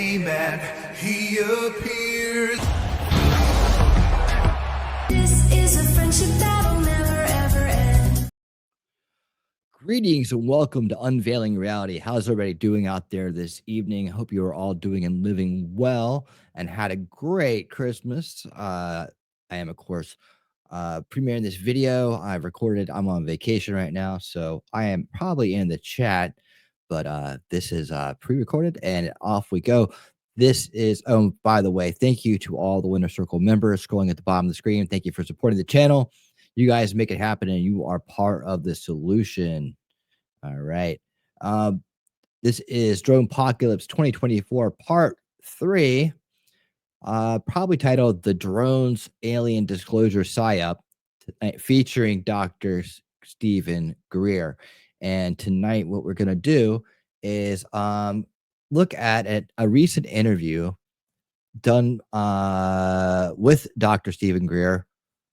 came back, he appears. This is a friendship that'll never ever end. Greetings and welcome to Unveiling Reality. How's everybody doing out there this evening? Hope you are all doing and living well and had a great Christmas. I am, of course, premiering this video. I'm on vacation right now, so I am probably in the chat, but this is pre-recorded and off we go. This is, by the way, thank you to all the Winner Circle members scrolling at the bottom of the screen. Thank you for supporting the channel. You guys make it happen and you are part of the solution. All right. This is Dronepocalypse 2024 part 3, probably titled The Drones Alien Disclosure PsyOp, featuring Dr. Stephen Greer. And tonight what we're going to do is look at a recent interview done with Dr. Stephen Greer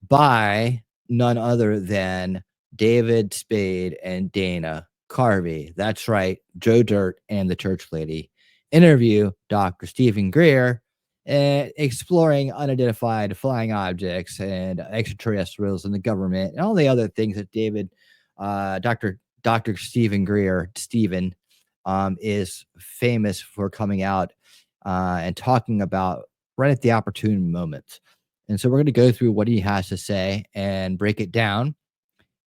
by none other than David Spade and Dana Carvey. That's right, Joe Dirt and the Church Lady interview Dr. Stephen Greer, exploring unidentified flying objects and extraterrestrials and the government and all the other things that Dr. Stephen Greer, is famous for coming out and talking about right at the opportune moment. And so we're going to go through what he has to say and break it down.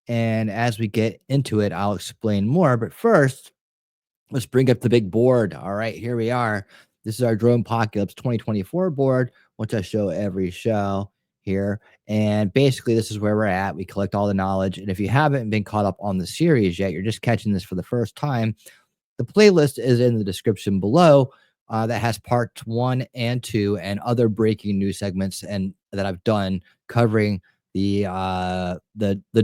And as we get into it, I'll explain more. But first, let's bring up the big board. All right, here we are. This is our Dronepocalypse 2024 board, which I show every show here. And basically, this is where we're at. We collect all the knowledge. And if you haven't been caught up on the series yet, you're just catching this for the first time, the playlist is in the description below. That has parts 1 and 2 and other breaking news segments and that I've done covering the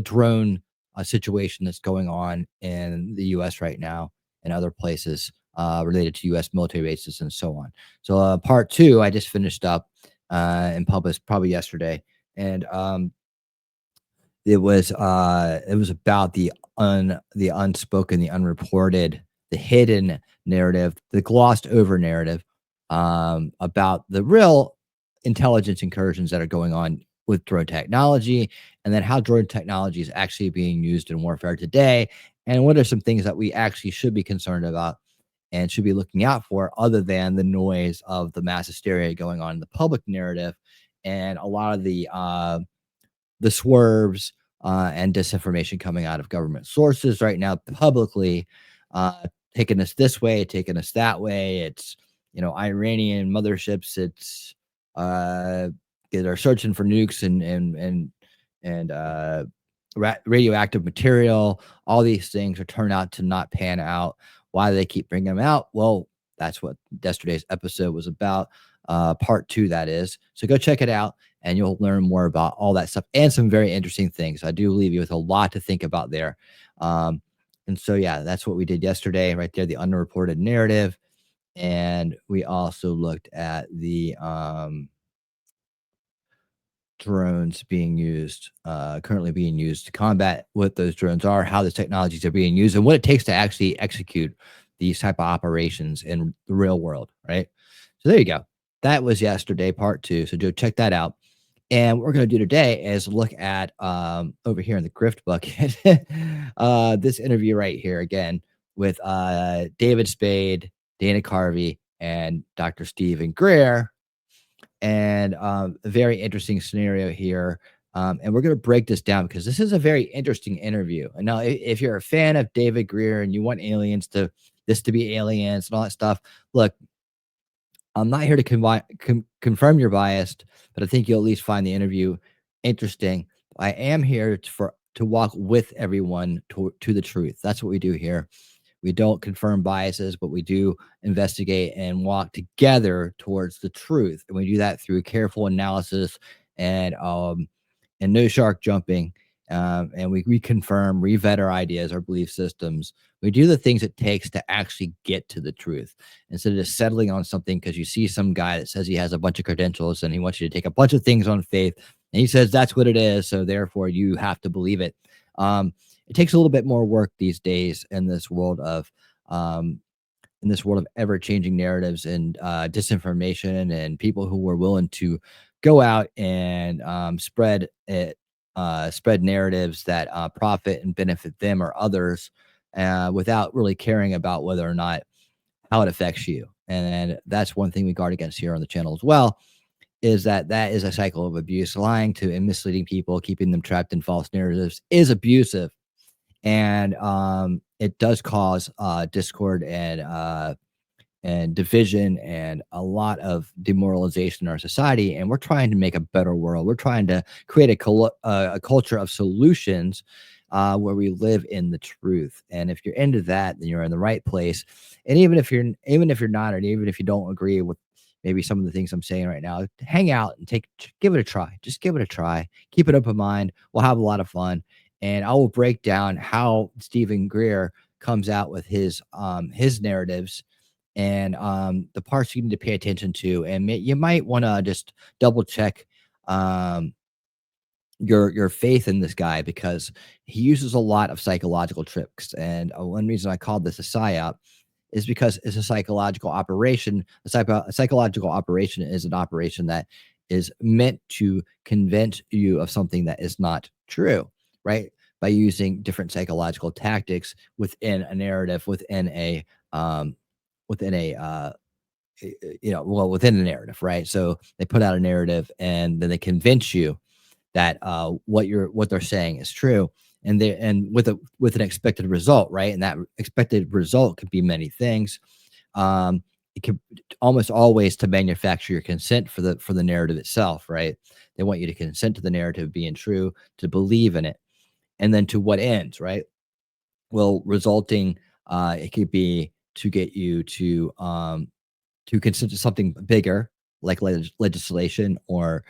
drone situation that's going on in the U.S. right now and other places related to U.S. military bases and so on. So part 2 I just finished up and published probably yesterday, and it was about the unspoken, the unreported, the hidden narrative, the glossed over narrative about the real intelligence incursions that are going on with drone technology, and then how drone technology is actually being used in warfare today, and what are some things that we actually should be concerned about and should be looking out for, other than the noise of the mass hysteria going on in the public narrative and a lot of the swerves and disinformation coming out of government sources right now publicly, taking us this way, taking us that way. It's, Iranian motherships. It's they're searching for nukes and radioactive material. All these things are turned out to not pan out. Why do they keep bringing them out? Well, that's what yesterday's episode was about. Part 2, that is. So go check it out and you'll learn more about all that stuff and some very interesting things. I do leave you with a lot to think about there. And so, yeah, that's what we did yesterday right there, the unreported narrative. And we also looked at the drones being used, currently being used to combat what those drones are, how the technologies are being used, and what it takes to actually execute these type of operations in the real world, right? So there you go. That was yesterday, part 2. So go check that out. And what we're going to do today is look at over here in the grift bucket, this interview right here again with David Spade, Dana Carvey, and Dr. Stephen Greer. And a very interesting scenario here. And we're going to break this down because this is a very interesting interview. And now, if you're a fan of David Greer and you want to be aliens and all that stuff, look, I'm not here to confirm you're biased, but I think you'll at least find the interview interesting. I am here to walk with everyone to the truth. That's what we do here. We don't confirm biases, but we do investigate and walk together towards the truth. And we do that through careful analysis and no shark jumping. And we reconfirm, revet our ideas, our belief systems. We do the things it takes to actually get to the truth instead of just settling on something because you see some guy that says he has a bunch of credentials and he wants you to take a bunch of things on faith. And he says that's what it is. So therefore you have to believe it. It takes a little bit more work these days in this world of in this world of ever-changing narratives and disinformation, and people who were willing to go out and spread narratives that profit and benefit them or others, without really caring about whether or not how it affects you. And that's one thing we guard against here on the channel as well, is that is a cycle of abuse. Lying to and misleading people, keeping them trapped in false narratives is abusive. And it does cause discord and division and a lot of demoralization in our society. And we're trying to make a better world. We're trying to create a culture of solutions, where we live in the truth. And if you're into that, then you're in the right place. And even if you're not, or even if you don't agree with maybe some of the things I'm saying right now, hang out and give it a try. Just give it a try. Keep an open mind. We'll have a lot of fun. And I will break down how Stephen Greer comes out with his narratives, and the parts you need to pay attention to. And you might want to just double check um, your faith in this guy, because he uses a lot of psychological tricks. And one reason I called this a psyop is because it's a psychological operation. A psychological operation is an operation that is meant to convince you of something that is not true, right? By using different psychological tactics within a narrative, um, within a within a narrative, right? So they put out a narrative, and then they convince you that what they're saying is true, and with an expected result, right? And that expected result could be many things. It could almost always to manufacture your consent for the narrative itself, right? They want you to consent to the narrative being true, to believe in it, and then to what ends, right? Well, resulting, it could be to get you to consider something bigger, like legislation, or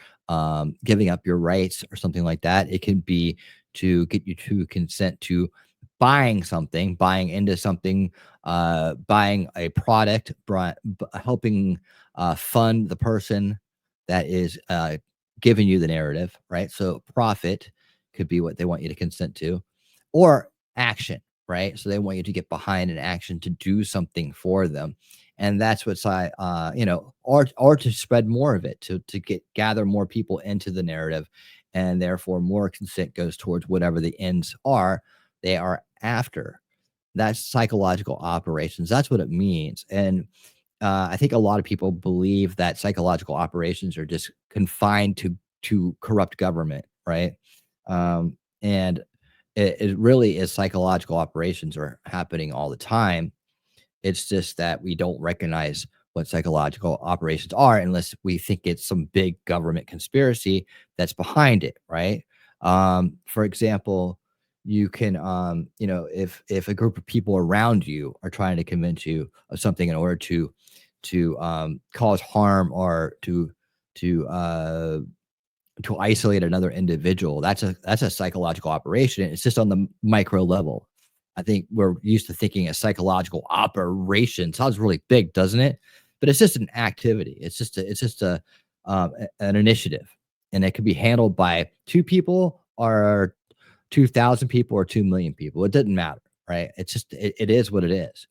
giving up your rights or something like that. It can be to get you to consent to buying something, buying into something, buying a product, helping fund the person that is giving you the narrative, right? So profit could be what they want you to consent to, or action, right? So they want you to get behind an action to do something for them. And that's what's or to spread more of it, to gather more people into the narrative, and therefore more consent goes towards whatever the ends are they are after. That's psychological operations. That's what it means. And I think a lot of people believe that psychological operations are just confined to corrupt government, right? And it really is. Psychological operations are happening all the time. It's just that we don't recognize what psychological operations are unless we think it's some big government conspiracy that's behind it, right? For example, you can, if a group of people around you are trying to convince you of something in order to cause harm, or to to isolate another individual, that's a psychological operation. It's just on the micro level. I think we're used to thinking a psychological operation sounds really big, doesn't it? But it's just an activity. An initiative, and it can be handled by two people, or 2,000 people, or 2 million people. It doesn't matter, right? It is what it is.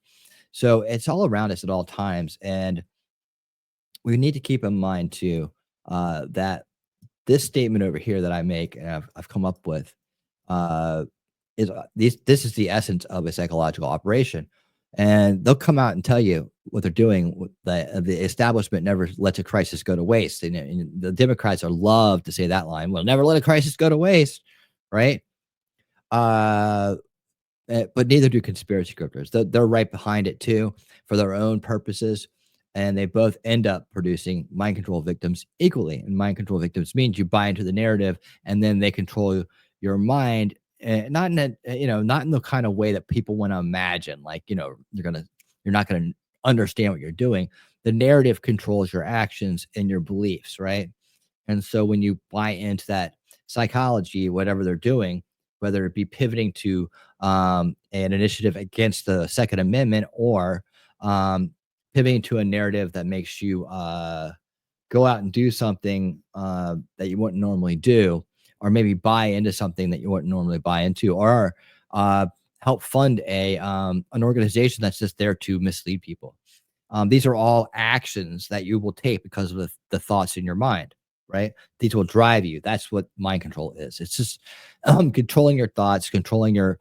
So it's all around us at all times, and we need to keep in mind too, that this statement over here that I make, and I've come up with, uh, this is the essence of a psychological operation. And they'll come out and tell you what they're doing. The establishment never lets a crisis go to waste. And the Democrats are love to say that line. We'll never let a crisis go to waste, right? Uh, but neither do conspiracy grifters. They're right behind it too, for their own purposes, and they both end up producing mind control victims equally. And mind control victims means you buy into the narrative, and then they control your mind, not in not in the kind of way that people want to imagine. Like, you're not gonna understand what you're doing. The narrative controls your actions and your beliefs, right? And so when you buy into that psychology, whatever they're doing, whether it be pivoting to an initiative against the Second Amendment, or um, pivoting to a narrative that makes you go out and do something that you wouldn't normally do, or maybe buy into something that you wouldn't normally buy into, or uh, help fund an organization that's just there to mislead people. These are all actions that you will take because of the thoughts in your mind, right? These will drive you. That's what mind control is. It's just controlling your thoughts, controlling your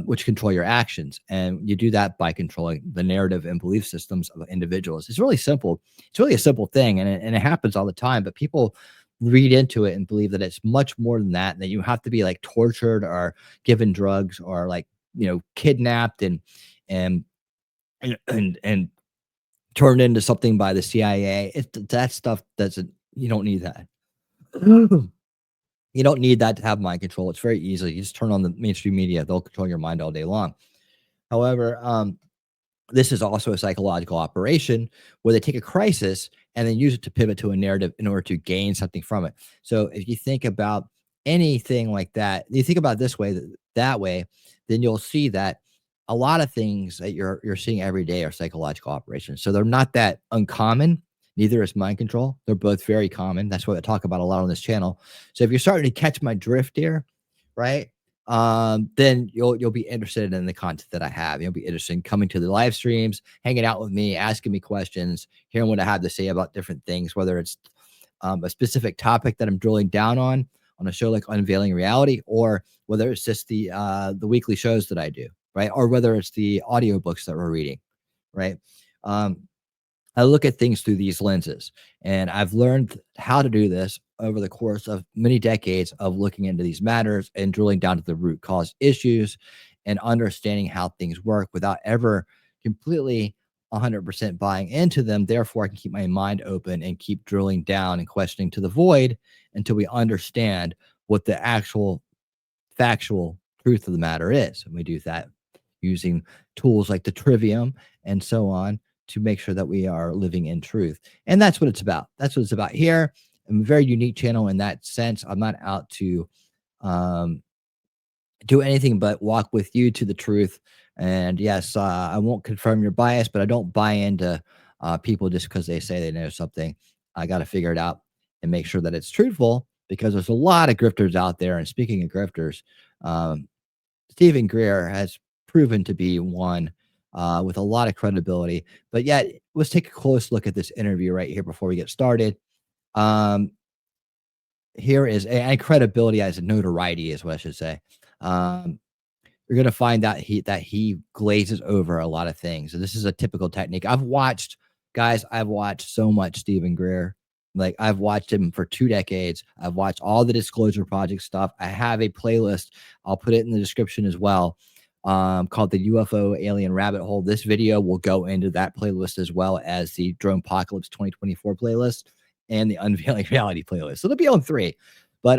which control your actions, and you do that by controlling the narrative and belief systems of individuals. It's really simple. It's really a simple thing, and it happens all the time. But people read into it and believe that it's much more than that. That you have to be like tortured or given drugs or like kidnapped and and turned into something by the CIA. That stuff doesn't. You don't need that. You don't need that to have mind control. It's very easy. You just turn on the mainstream media; they'll control your mind all day long. However, this is also a psychological operation where they take a crisis and then use it to pivot to a narrative in order to gain something from it. So if you think about anything like that, you think about it this way, that way, then you'll see that a lot of things that you're seeing every day are psychological operations. So they're not that uncommon. Neither is mind control. They're both very common. That's what I talk about a lot on this channel. So if you're starting to catch my drift here, right? Then you'll be interested in the content that I have. You'll be interested in coming to the live streams, hanging out with me, asking me questions, hearing what I have to say about different things, whether it's a specific topic that I'm drilling down on a show like Unveiling Reality, or whether it's just the weekly shows that I do, right? Or whether it's the audiobooks that we're reading, right? Um, I look at things through these lenses, and I've learned how to do this over the course of many decades of looking into these matters and drilling down to the root cause issues and understanding how things work without ever completely 100% buying into them. Therefore, I can keep my mind open and keep drilling down and questioning to the void until we understand what the actual factual truth of the matter is. And we do that using tools like the trivium and so on to make sure that we are living in truth. And that's what it's about. That's what it's about here. I'm a very unique channel in that sense. I'm not out to um, do anything but walk with you to the truth. And yes, I won't confirm your bias, but I don't buy into people just because they say they know something. I got to figure it out and make sure that it's truthful, because there's a lot of grifters out there. And speaking of grifters, um, Stephen Greer has proven to be one with a lot of credibility. But yet, let's take a close look at this interview right here before we get started. Um, Here is and credibility as a notoriety is what I should say. Um, you're gonna find that he glazes over a lot of things. And this is a typical technique. I've watched so much Stephen Greer. Like, I've watched him for 2 decades. I've watched all the Disclosure Project stuff. I have a playlist. I'll put it in the description as well, called the UFO Alien Rabbit Hole. This video will go into that playlist as well as the Dronepocalypse 2024 playlist and the Unveiling Reality playlist. So they'll be on 3. But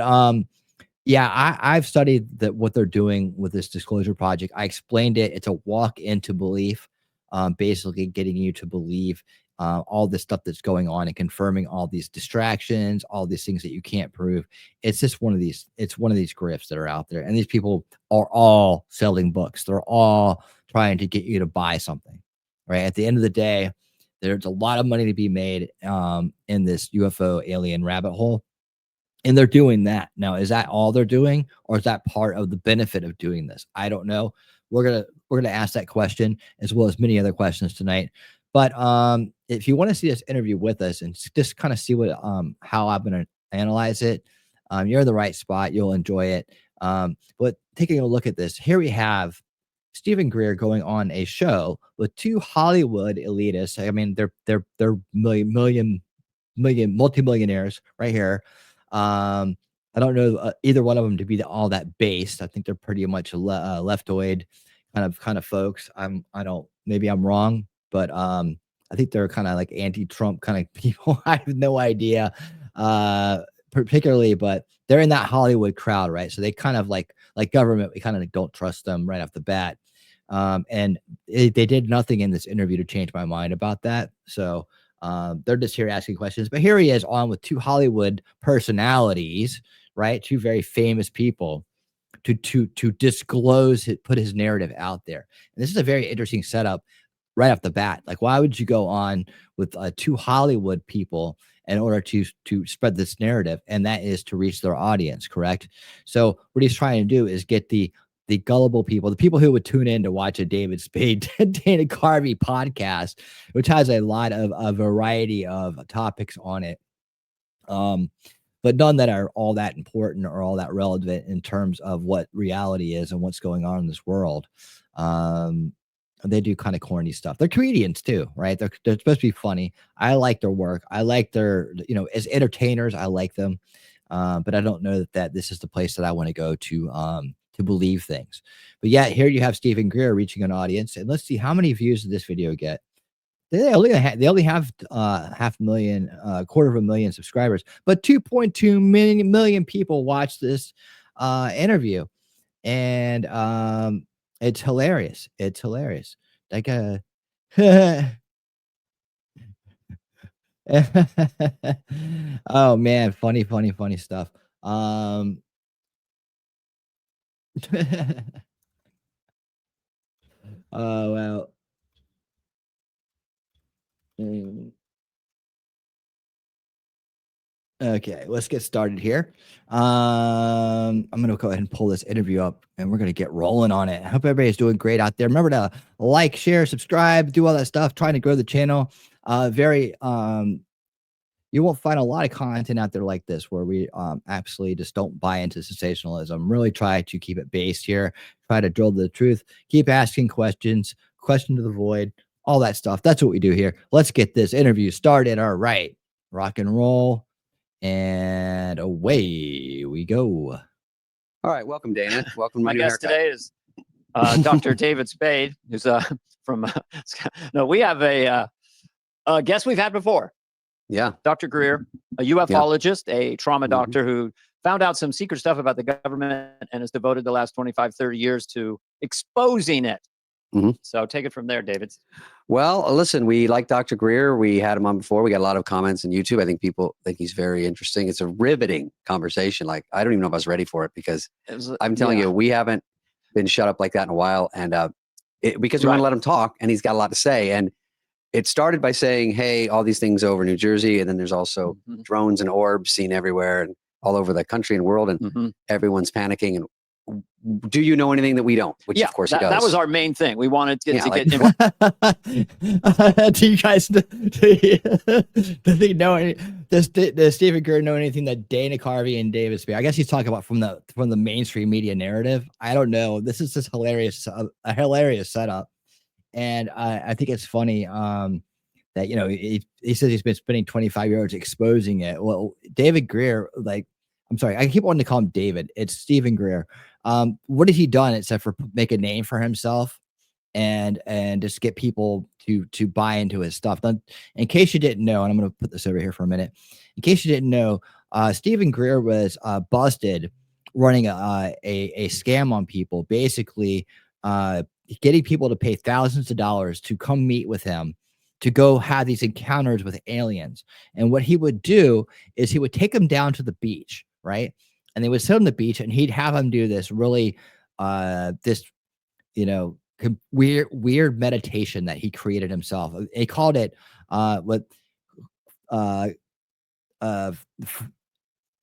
yeah, I've studied that what they're doing with this Disclosure Project. I explained it. It's a walk into belief, basically getting you to believe all this stuff that's going on and confirming all these distractions, all these things that you can't prove. It's just one of these. It's one of these grifts that are out there, and these people are all selling books. They're all trying to get you to buy something, right? At the end of the day, there's a lot of money to be made in this UFO alien rabbit hole. And they're doing that. Now, is that all they're doing, or is that part of the benefit of doing this? I don't know. We're gonna ask that question as well as many other questions tonight. But if you want to see this interview with us and just kind of see what how I'm gonna analyze it, you're in the right spot. You'll enjoy it. But taking a look at this, here we have Stephen Greer going on a show with 2 Hollywood elitists. I mean, they're million multimillionaires right here. I don't know either one of them to be all that based. I think they're pretty much leftoid kind of folks. I don't, maybe I'm wrong, but I think they're kind of like anti-Trump kind of people. I have no idea, particularly, but they're in that Hollywood crowd, right? So they kind of like government. We kind of don't trust them right off the bat. And they did nothing in this interview to change my mind about that. So they're just here asking questions. But here he is on with 2 Hollywood personalities, right? 2 very famous people to disclose it, put his narrative out there. And this is a very interesting setup right off the bat. Like, why would you go on with 2 Hollywood people in order to spread this narrative? And that is to reach their audience, correct? So what he's trying to do is get the the gullible people, the people who would tune in to watch a David Spade, Dana Carvey podcast, which has a lot of a variety of topics on it. But none that are all that important or all that relevant in terms of what reality is and what's going on in this world. They do kind of corny stuff. They're comedians too, right? They're supposed to be funny. I like their work. I like their, as entertainers, I like them. But I don't know that this is the place that I want to go to believe things. But yeah, here you have Stephen Greer reaching an audience, and let's see how many views did this video get. They only have half a million, quarter of a million subscribers, but 2.2 million people watched this interview, and it's hilarious. It's hilarious. Like oh man, funny stuff. Oh well. Mm. Okay, let's get started here. I'm gonna go ahead and pull this interview up, and we're gonna get rolling on it. I hope everybody's doing great out there. Remember to like, share, subscribe, do all that stuff. Trying to grow the channel. You won't find a lot of content out there like this where we absolutely just don't buy into sensationalism. Really try to keep it based here. Try to drill to the truth. Keep asking questions. Question to the void. All that stuff. That's what we do here. Let's get this interview started. All right, rock and roll. And away we go. All right, welcome, Dana. Welcome. My guest today is Dr. David Spade, who's from. No, we have a guest we've had before. Yeah, Dr. Greer, a ufologist, a trauma doctor who found out some secret stuff about the government and has devoted the last 25, 30 years to exposing it. So take it from there, David. Well, listen, we like Dr. Greer. We had him on before. We got a lot of comments on YouTube. I think people think he's very interesting. It's a riveting conversation. Like, I don't even know if I was ready for it because I'm telling you, we haven't been shut up like that in a while. And because we want to let him talk, and he's got a lot to say. And it started by saying, hey, all these things over New Jersey. And then there's also drones and orbs seen everywhere and all over the country and world. And everyone's panicking. And do you know anything that we don't? Which of course he does. That was our main thing. We wanted to get do you guys does he know does Stephen Greer know anything that Dana Carvey and David Spade? I guess he's talking about from the mainstream media narrative. I don't know. This is just hilarious, a hilarious setup. And I think it's funny that he says he's been spending 25 years exposing it. Well, David Greer, I'm sorry, I keep wanting to call him David. It's Stephen Greer. What has he done except for make a name for himself and just get people to buy into his stuff? Now, in case you didn't know, and I'm going to put this over here for a minute. In case you didn't know, Stephen Greer was busted running a scam on people, basically getting people to pay thousands of dollars to come meet with him to go have these encounters with aliens. And what he would do is he would take them down to the beach, right? And they would sit on the beach, and he'd have them do this really, weird meditation that he created himself. He called it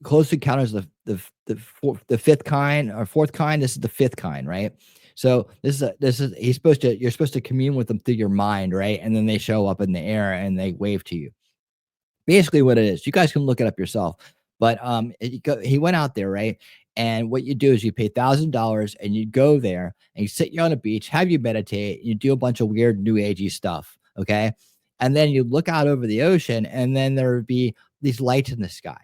close encounters of the fifth kind or fourth kind. This is the fifth kind, right? So you're supposed to commune with them through your mind, right? And then they show up in the air and they wave to you. Basically what it is, you guys can look it up yourself. But he went out there, right? And what you do is you pay $1,000 and you go there and you sit you on a beach, have you meditate, you do a bunch of weird new agey stuff, okay? And then you look out over the ocean, and then there would be these lights in the sky,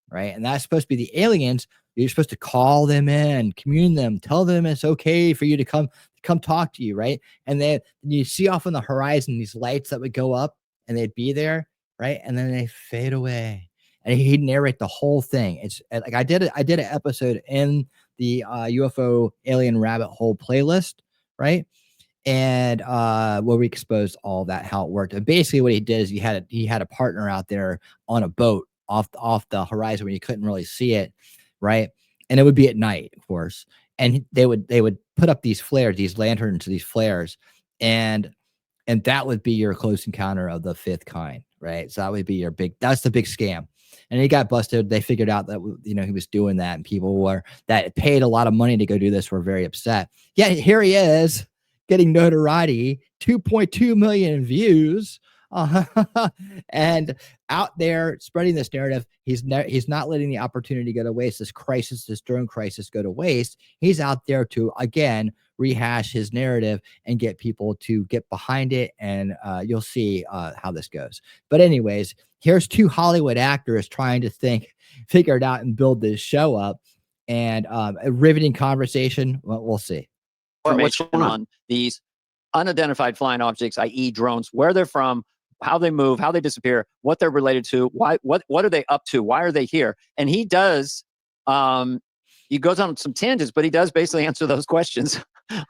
right? And that's supposed to be the aliens. You're supposed to call them in, commune them, tell them it's okay for you to come talk to you, right? And then you see off on the horizon these lights that would go up, and they'd be there, right? And then they fade away. And he'd narrate the whole thing. It's like I did an episode in the UFO alien rabbit hole playlist, right? And where we exposed all that, how it worked. And basically what he did is he had a partner out there on a boat off the horizon where you couldn't really see it, right? And it would be at night, of course. And they would put up these flares, these lanterns, these flares, and that would be your close encounter of the fifth kind, right? So that would be that's the big scam. And he got busted. They figured out that, you know, he was doing that, and people that paid a lot of money to go do this were very upset. Yeah, here he is getting notoriety, 2.2 million views. And out there spreading this narrative. He's not letting the opportunity go to waste. This drone crisis go to waste. He's out there to, again, rehash his narrative and get people to get behind it. And you'll see how this goes. But anyways, here's two Hollywood actors trying to figure it out and build this show up. And a riveting conversation. Well, we'll see. What's going on these unidentified flying objects, i.e. drones, where they're from, how they move, how they disappear, what they're related to, what are they up to, why are they here? And he does, he goes on some tangents, but he does basically answer those questions.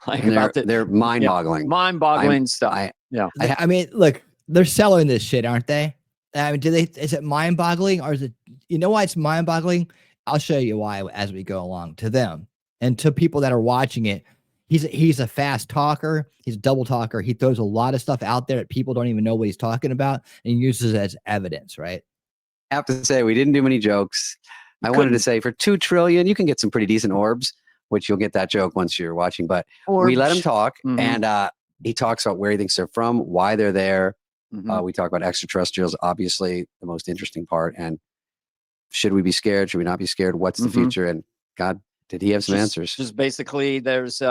Like they're mind-boggling, mind-boggling stuff. I mean, look, they're selling this shit, aren't they? I mean, is it mind-boggling, or is it? You know why it's mind-boggling? I'll show you why as we go along. To them and to people that are watching it. He's a fast talker. He's a double talker. He throws a lot of stuff out there that people don't even know what he's talking about and uses it as evidence, right? I have to say, we didn't do many jokes. I wanted to say for 2 trillion, you can get some pretty decent orbs, which you'll get that joke once you're watching. But we let him talk, and he talks about where he thinks they're from, why they're there. We talk about extraterrestrials, obviously the most interesting part. And should we be scared? Should we not be scared? What's the future? And God, did he have some answers? Just basically, there's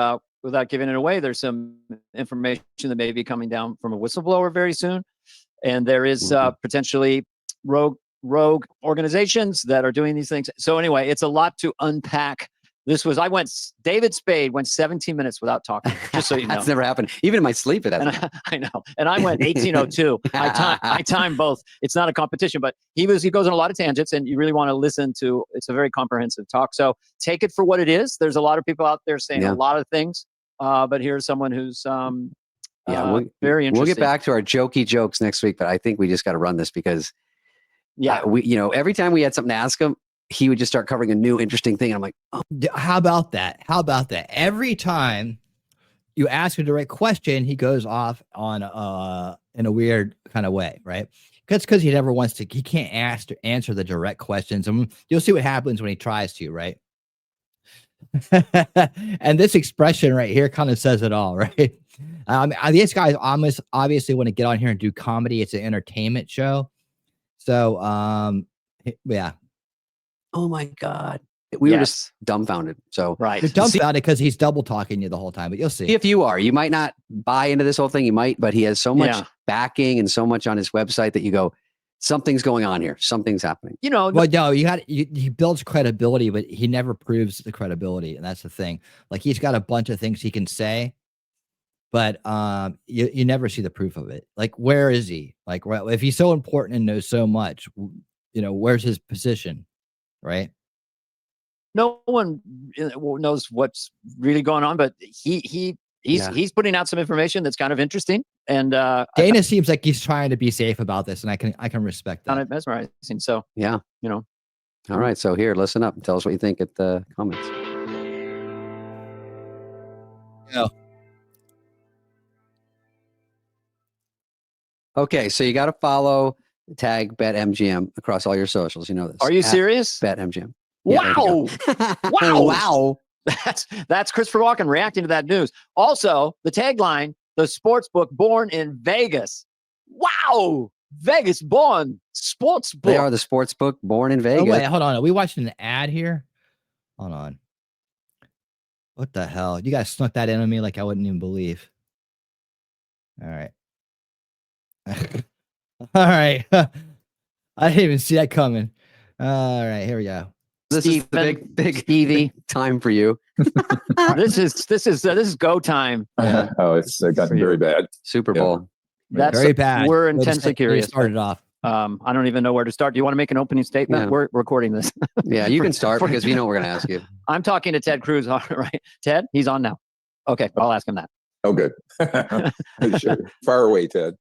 without giving it away, there's some information that may be coming down from a whistleblower very soon, and there is potentially rogue organizations that are doing these things. So anyway, it's a lot to unpack. David Spade went 17 minutes without talking, just so you know. That's never happened. Even in my sleep, it hasn't. I know. And I went 1802. I timed both. It's not a competition, but he goes on a lot of tangents, and you really want to listen to, it's a very comprehensive talk. So take it for what it is. There's a lot of people out there saying a lot of things, but here's someone who's very interesting. We'll get back to our jokey jokes next week, but I think we just got to run this because every time we had something to ask him, he would just start covering a new interesting thing. And I'm like, oh. How about that? Every time you ask a direct question, he goes off on in a weird kind of way, right? Because he never wants to. He can't answer the direct questions, and you'll see what happens when he tries to, right? And this expression right here kind of says it all, right? These guys obviously want to get on here and do comedy. It's an entertainment show, so yeah. Oh my God. We were just dumbfounded. So you're dumbfounded because he's double talking you the whole time, but you'll see. If you are, you might not buy into this whole thing. You might, but he has so much backing and so much on his website that you go, something's going on here. Something's happening. Well, no, he builds credibility, but he never proves the credibility. And that's the thing. Like, he's got a bunch of things he can say, but you never see the proof of it. Like, where is he? Like, if he's so important and knows so much, where's his position? Right. No one knows what's really going on, but he's putting out some information that's kind of interesting. And Dana seems like he's trying to be safe about this, and I can respect that. Kind of mesmerizing. So all right. So here, listen up and tell us what you think at the comments. Okay, so you got to follow. Tag BetMGM across all your socials. You know this. Are you serious? BetMGM. Wow. Wow. Wow. That's Christopher Walken reacting to that news. Also, the tagline, the sports book born in Vegas. Wow. Vegas born sports book. They are the sports book born in Vegas. Oh, wait, hold on. Are we watching an ad here? Hold on. What the hell? You guys snuck that into me like I wouldn't even believe. All right. All right. I didn't even see that coming. All right, here we go. This is the big Stevie time for you. This is go time. It's gotten very bad. Super Bowl. That's very bad. We're intensely curious. Started off. I don't even know where to start. Do you want to make an opening statement? Yeah. We're recording this. Yeah, you can start because we know we're going to ask you. I'm talking to Ted Cruz, right? Ted, he's on now. Okay, I'll ask him that. Oh, good. Sure. Far away, Ted.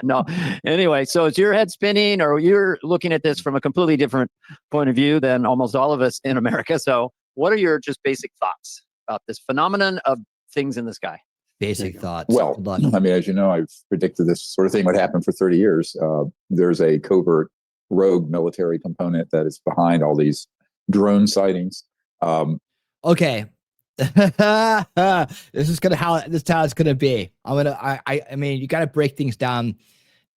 No. Anyway, so is your head spinning, or you're looking at this from a completely different point of view than almost all of us in America? So what are your just basic thoughts about this phenomenon of things in the sky? Basic thoughts. Well, I mean, as you know, I've predicted this sort of thing would happen for 30 years. There's a covert rogue military component that is behind all these drone sightings. Okay. This is how it's gonna be. I mean, you got to break things down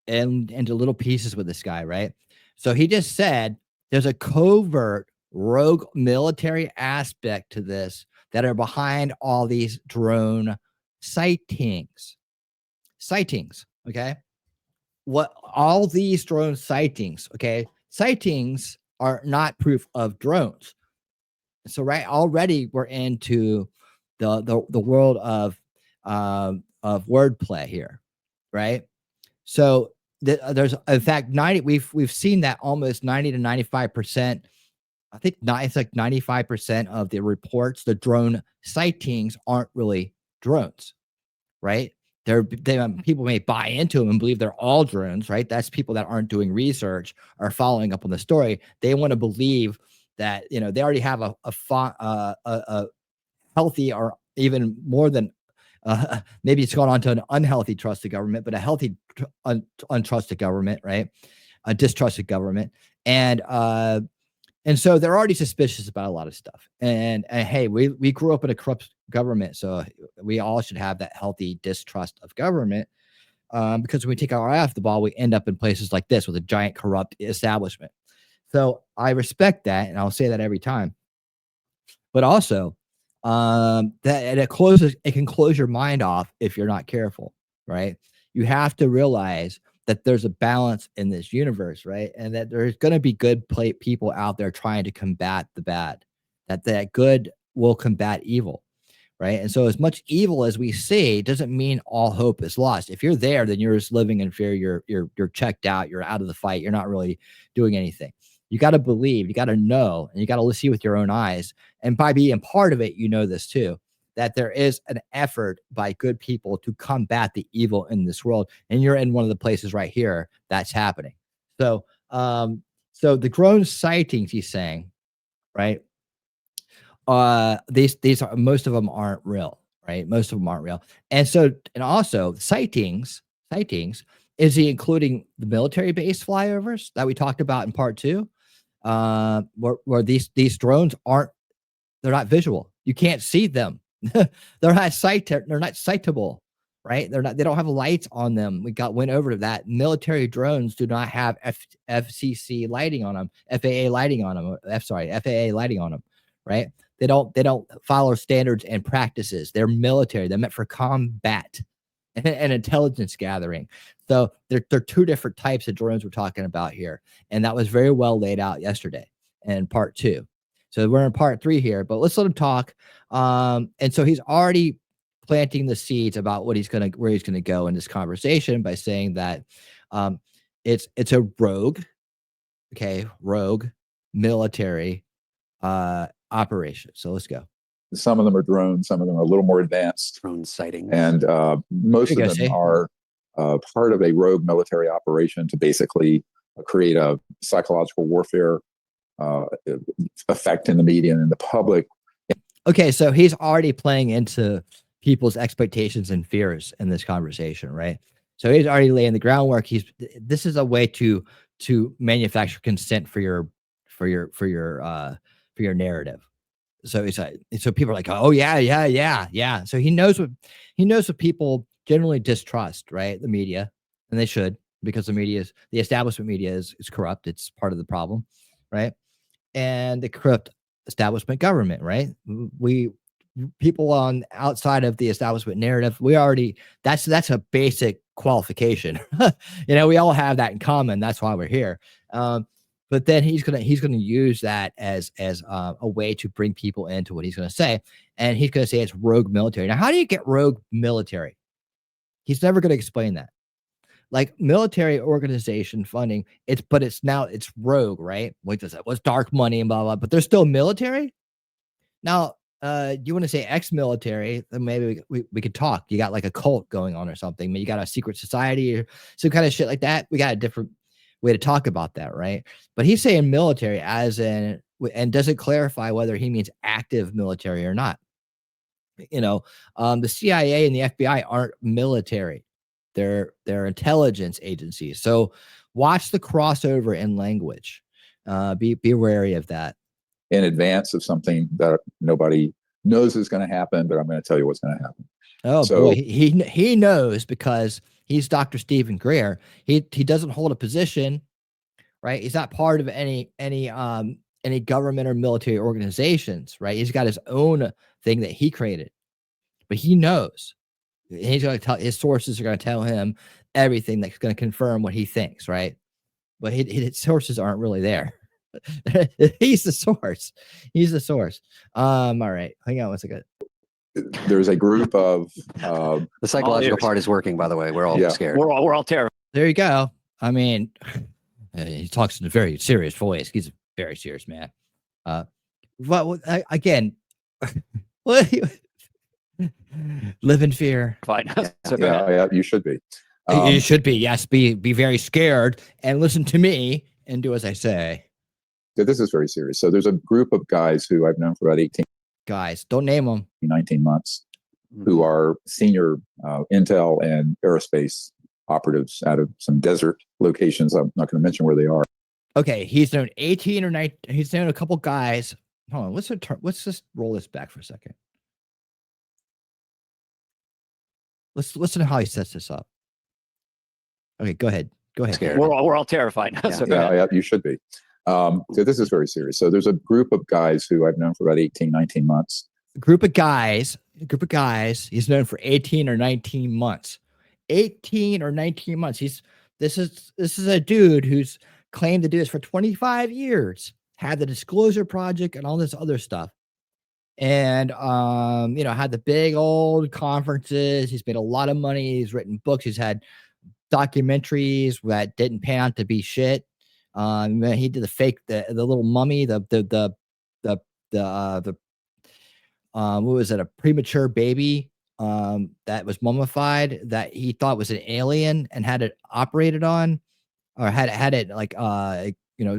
into little pieces with this guy, right? So he just said there's a covert rogue military aspect to this that are behind all these drone sightings. Okay? What all these drone sightings, okay? Sightings are not proof of drones. So already we're into the world of wordplay here, right? So there's in fact 90 we've seen that almost 90 to 95%. I think it's like 95% of the reports, the drone sightings aren't really drones, right? People may buy into them and believe they're all drones, right? That's people that aren't doing research or following up on the story. They want to believe that they already have a healthy, or even more than maybe it's gone on to an unhealthy trusted government, but a healthy untrusted government, right? A distrusted government, and so they're already suspicious about a lot of stuff. And hey, we grew up in a corrupt government, so we all should have that healthy distrust of government. Because when we take our eye off the ball, we end up in places like this with a giant corrupt establishment. So I respect that, and I'll say that every time. But also, that it can close your mind off if you're not careful, right? You have to realize that there's a balance in this universe, right? And that there's going to be good people out there trying to combat the bad. That good will combat evil, right? And so, as much evil as we see doesn't mean all hope is lost. If you're there, then you're just living in fear. You're checked out. You're out of the fight. You're not really doing anything. You got to believe. You got to know, and you got to see with your own eyes. And by being part of it, you know this too, that there is an effort by good people to combat the evil in this world. And you're in one of the places right here that's happening. So, so the drone sightings, he's saying, right? These are, most of them aren't real, right? Most of them aren't real. And so, and also sightings, is he including the military base flyovers that we talked about in part 2? Where these drones they're not visual. You can't see them. They're not sightable, right? They don't have lights on them. Went over to that. Military drones do not have FCC lighting on them, FAA lighting on them. FAA lighting on them, right? They don't follow standards and practices. They're military. They're meant for combat and intelligence gathering. So they're two different types of drones we're talking about here. And that was very well laid out yesterday in part 2. So we're in part 3 here, but let's let him talk. And so he's already planting the seeds about where he's gonna go in this conversation by saying that it's a rogue military operation. So let's go. Some of them are drones, some of them are a little more advanced. Drone sightings. And most of them are part of a rogue military operation to basically create a psychological warfare effect in the media and in the public. Okay, so he's already playing into people's expectations and fears in this conversation, right? So he's already laying the groundwork. This is a way to manufacture consent for your narrative. So it's like, so people are like, oh yeah. So he knows what people generally distrust, right? The media, and they should, because the establishment media is corrupt. It's part of the problem, right? And the corrupt establishment government, right? People on outside of the establishment narrative, that's a basic qualification. We all have that in common. That's why we're here. But then he's gonna use that as a way to bring people into what he's gonna say, and he's gonna say it's rogue military. Now, how do you get rogue military? He's never gonna explain that. Like military organization funding, it's rogue, right? What's dark money and blah blah. But they're still military. Now, you want to say ex-military? Then maybe we could talk. You got like a cult going on or something. Maybe you got a secret society or some kind of shit like that. We got a different way to talk about that, right? But he's saying military as in, and doesn't clarify whether he means active military or not. The CIA and the FBI aren't military. They're intelligence agencies. So watch the crossover in language. Be wary of that. In advance of something that nobody knows is going to happen, but I'm going to tell you what's going to happen. Oh boy, he knows because he's Dr. Stephen Greer. He doesn't hold a position, right? He's not part of any government or military organizations, right? He's got his own thing that he created, but he knows. He's going to tell, his sources are going to tell him everything that's going to confirm what he thinks, right? But his sources aren't really there. He's the source. He's the source. All right, hang on one second. There's a group of the psychological part is working, by the way. We're all scared. We're all terrified. There you go. I mean, he talks in a very serious voice. He's a very serious man. But again, live in fear. Fine. Yeah, you should be. You should be. Yes, be very scared and listen to me and do as I say. So this is very serious. So there's a group of guys who I've known for about 18 guys. Don't name them. 19 months, who are senior intel and aerospace operatives out of some desert locations. I'm not going to mention where they are. Okay, he's known 18 or 19. He's known a couple guys. Hold on, let's just roll this back for a second. Let's listen to how he sets this up. Okay, go ahead. Go ahead. Scared. We're all terrified. Yeah, you should be. So this is very serious. So there's a group of guys who I've known for about 18, 19 months. A group of guys. He's known for 18 or 19 months. 18 or 19 months. This is a dude who's claimed to do this for 25 years. Had the Disclosure Project and all this other stuff. And had the big old conferences. He's made a lot of money. He's written books. He's had documentaries that didn't pan out to be shit. He did the little mummy, what was it, a premature baby that was mummified that he thought was an alien and had it operated on, or had it like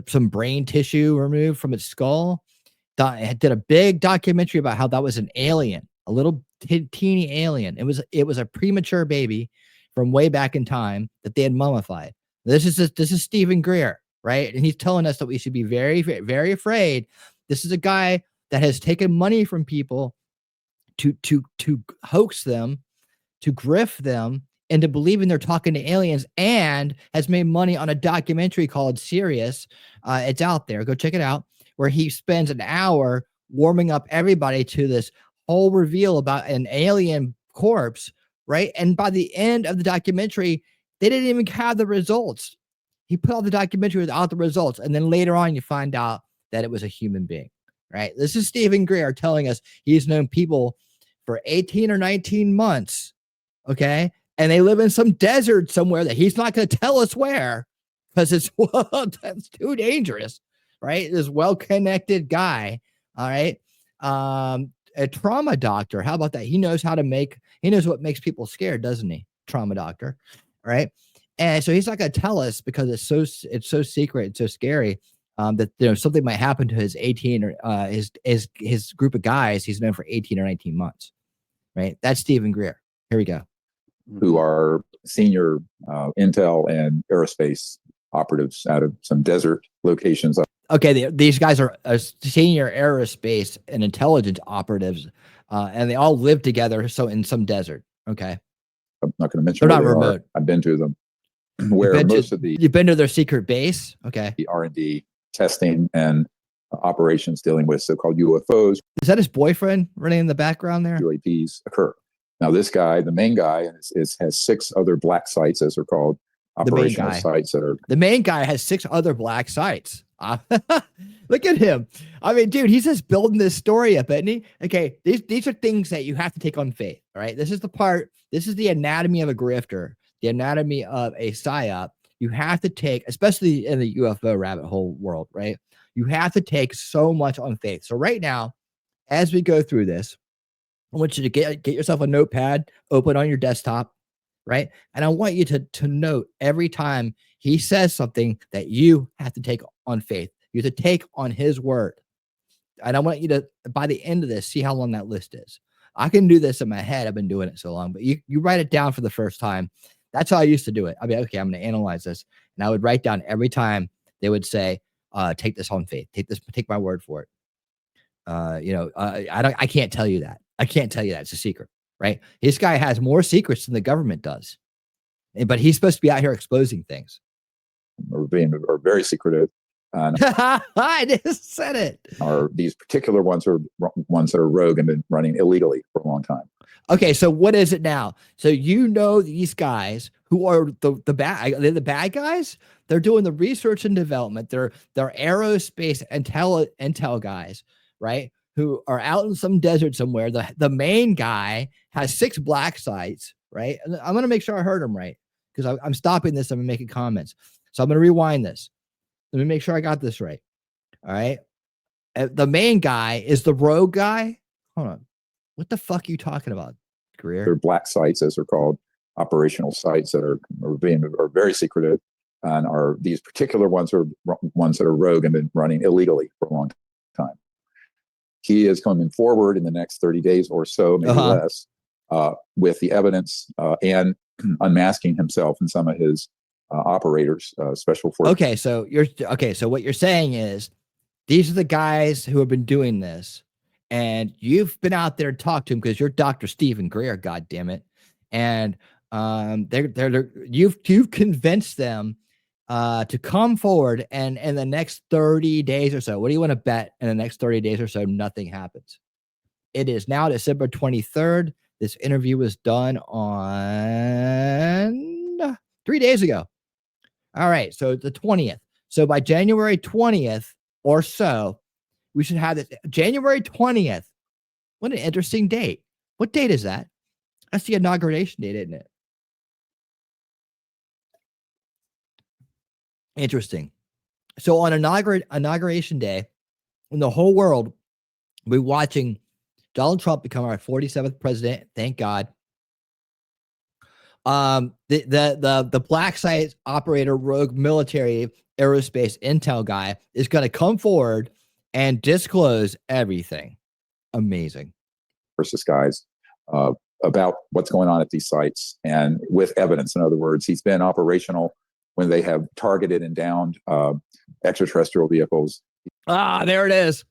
some brain tissue removed from its skull. Did a big documentary about how that was an alien, a little teeny alien. It was a premature baby from way back in time that they had mummified. This is Stephen Greer, right? And he's telling us that we should be very, very, very afraid. This is a guy that has taken money from people to hoax them, to grift them into believing they're talking to aliens, and has made money on a documentary called Sirius. It's out there. Go check it out, where he spends an hour warming up everybody to this whole reveal about an alien corpse, right? And by the end of the documentary, they didn't even have the results. He put out the documentary without the results. And then later on, you find out that it was a human being, right? This is Stephen Greer telling us he's known people for 18 or 19 months, okay? And they live in some desert somewhere that he's not going to tell us where, because that's too dangerous, right? This well-connected guy, all right? A trauma doctor. How about that? He knows what makes people scared, doesn't he? Trauma doctor, right? And so he's not going to tell us because it's so secret and so scary that something might happen to his 18 or his group of guys he's known for 18 or 19 months, right? That's Stephen Greer. Here we go. Who are senior intel and aerospace operatives out of some desert locations. Okay, these guys are senior aerospace and intelligence operatives, and they all live together. So in some desert. Okay, I'm not going to mention. They're not remote. I've been to them. Where you've been to their secret base. Okay, the R&D testing and operations dealing with so-called UFOs. Is that his boyfriend running in the background there? UAPs occur. Now, this guy, the main guy, has 6 other black sites, as they're called, operational sites that are. The main guy has 6 other black sites. Look at him. I mean, dude, he's just building this story up, isn't he? Okay, these are things that you have to take on faith. All right, this is the anatomy of a grifter, the anatomy of a PsyOp. You have to take, especially in the UFO rabbit hole world, right? You have to take so much on faith. So right now, as we go through this, I want you to get yourself a notepad, open on your desktop, right? And I want you to note every time he says something that you have to take on faith. You have to take on his word. And I want you to, by the end of this, see how long that list is. I can do this in my head. I've been doing it so long, but you write it down for the first time. That's how I used to do it. I'd be okay, I'm going to analyze this. And I would write down every time they would say, take this on faith, take my word for it. I can't tell you that. I can't tell you that. It's a secret, right? This guy has more secrets than the government does, but he's supposed to be out here exposing things. Or very secretive. I just said it. Are these particular ones are ones that are rogue and been running illegally for a long time. Okay, so what is it now? So these guys who are the bad guys, they're doing the research and development. They're aerospace intel guys, right? Who are out in some desert somewhere. The main guy has 6 black sites, right? And I'm gonna make sure I heard him right because I'm stopping this. I'm making comments, so I'm gonna rewind this. Let me make sure I got this right. All right. The main guy is the rogue guy. Hold on. What the fuck are you talking about, Greer? They're black sites, as they're called, operational sites that are very secretive, and are these particular ones are ones that are rogue and been running illegally for a long time. He is coming forward in the next 30 days or so, maybe less, with the evidence and unmasking himself and some of his operators, special forces. Okay, so what you're saying is these are the guys who have been doing this, and you've been out there to talk to him because you're Dr. Stephen Greer, God damn it, and you've convinced them to come forward, and in the next 30 days or so, what do you want to bet? In the next 30 days or so, nothing happens. It is now December 23rd. This interview was done on 3 days ago. All right, so the 20th. So by January 20th or so, we should have this. January 20th. What an interesting date. What date is that? That's the inauguration date, isn't it? Interesting. So on inauguration day, when the whole world will be watching Donald Trump become our 47th president, thank God. The black site operator, rogue military aerospace intel guy is going to come forward and disclose everything. Amazing. Versus guys about what's going on at these sites, and with evidence. In other words, he's been operational when they have targeted and downed extraterrestrial vehicles. Ah, there it is.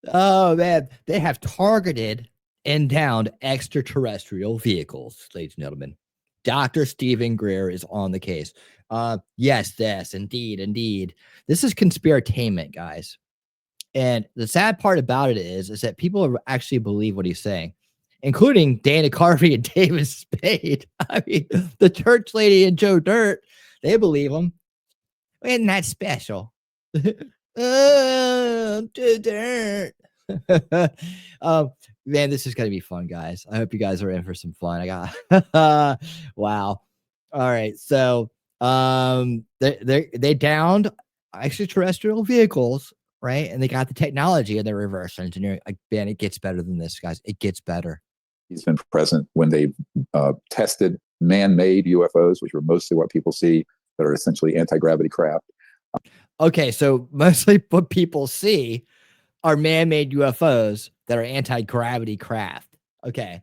Oh man, they have targeted and downed extraterrestrial vehicles, ladies and gentlemen. Dr. Stephen Greer is on the case. Yes, indeed. This is conspiratainment, guys. And the sad part about it is that people actually believe what he's saying, including Dana Carvey and David Spade. I mean, the church lady and Joe Dirt, they believe him. Isn't that special? Oh, Joe Dirt. Man, this is gonna be fun, guys. I hope you guys are in for some fun. I got wow. All right, so they downed extraterrestrial vehicles, right? And they got the technology and they're reverse engineering. Man, it gets better than this, guys. It gets better. He's been present when they've tested man-made UFOs, which are mostly what people see, that are essentially anti-gravity craft. Okay, so mostly what people see are man-made UFOs that are anti-gravity craft. Okay.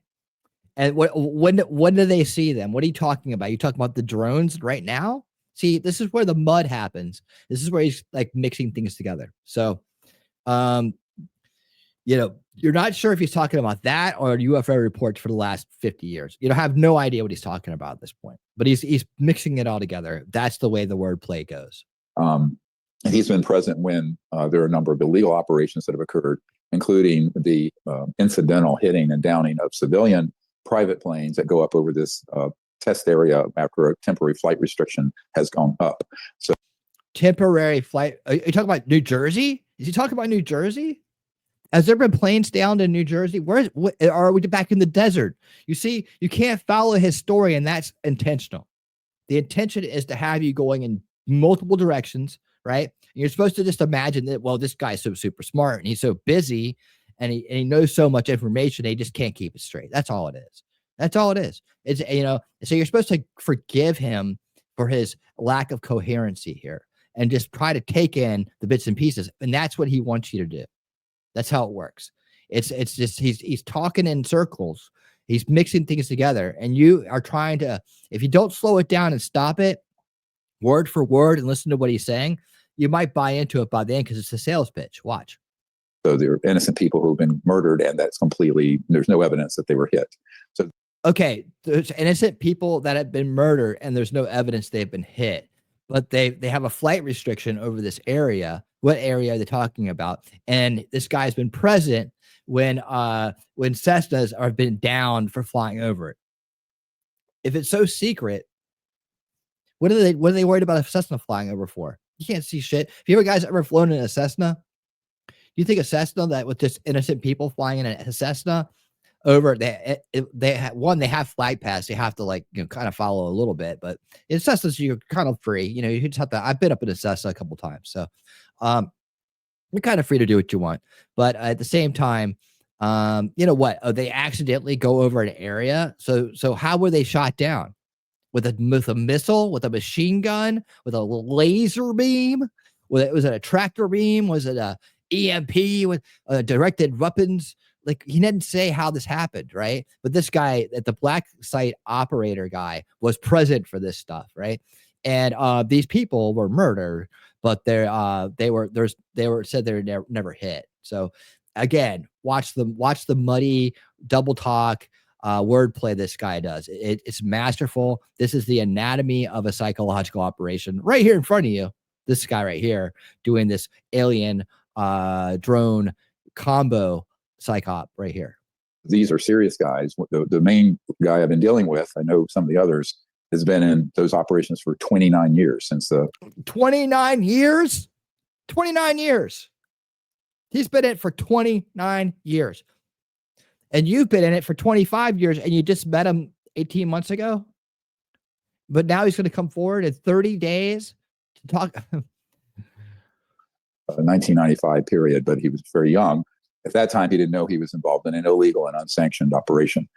And when do they see them? What are you talking about? You talking about the drones right now? See, this is where the mud happens. This is where he's like mixing things together. So, you're not sure if he's talking about that or UFO reports for the last 50 years. You have no idea what he's talking about at this point, but he's mixing it all together. That's the way the wordplay goes. And he's been present when there are a number of illegal operations that have occurred, including the incidental hitting and downing of civilian private planes that go up over this test area after a temporary flight restriction has gone up. So, temporary flight. Are you talking about New Jersey? Is he talking about New Jersey? Has there been planes down in New Jersey? Are we back in the desert? You see, you can't follow his story, and that's intentional. The intention is to have you going in multiple directions, right? You're supposed to just imagine that, well, this guy's so super smart and he's so busy and he knows so much information, he just can't keep it straight. That's all it is. That's all it is. It's, so you're supposed to forgive him for his lack of coherency here and just try to take in the bits and pieces. And that's what he wants you to do. That's how it works. It's just, he's talking in circles. He's mixing things together, and you are trying to, if you don't slow it down and stop it word for word and listen to what he's saying, you might buy into it by the end because it's a sales pitch. Watch. So there are innocent people who've been murdered, and that's completely, there's no evidence that they were hit. So, okay, there's innocent people that have been murdered, and there's no evidence they've been hit, but they have a flight restriction over this area. What area are they talking about? And this guy's been present when Cessnas have been down for flying over it. If it's so secret, what are they worried about a Cessna flying over for? You can't see shit. Have you guys ever flown in a Cessna? Do you think a Cessna that with just innocent people flying in a Cessna over, they have flight paths. You have to, like, kind of follow a little bit, but in Cessnas you're kind of free. You just have to. I've been up in a Cessna a couple times, so you're kind of free to do what you want. But at the same time, you know what? They accidentally go over an area. So how were they shot down? With a missile, with a machine gun, with a laser beam? Was it a tractor beam? Was it a EMP with directed weapons? Like, he didn't say how this happened, right? But this guy, the black site operator guy, was present for this stuff, right? And these people were murdered, but they said they were never hit. So again, watch the muddy double talk wordplay this guy does. It's masterful. This is the anatomy of a psychological operation right here in front of you. This guy right here doing this alien drone combo psyop right here. these are serious guys. The main guy I've been dealing with, I know some of the others, has been in those operations for 29 years since the 29 years. 29 years. He's been in it for 29 years. And you've been in it for 25 years, and you just met him 18 months ago. But now he's going to come forward in 30 days to talk. 1995 period, but he was very young. At that time, he didn't know he was involved in an illegal and unsanctioned operation.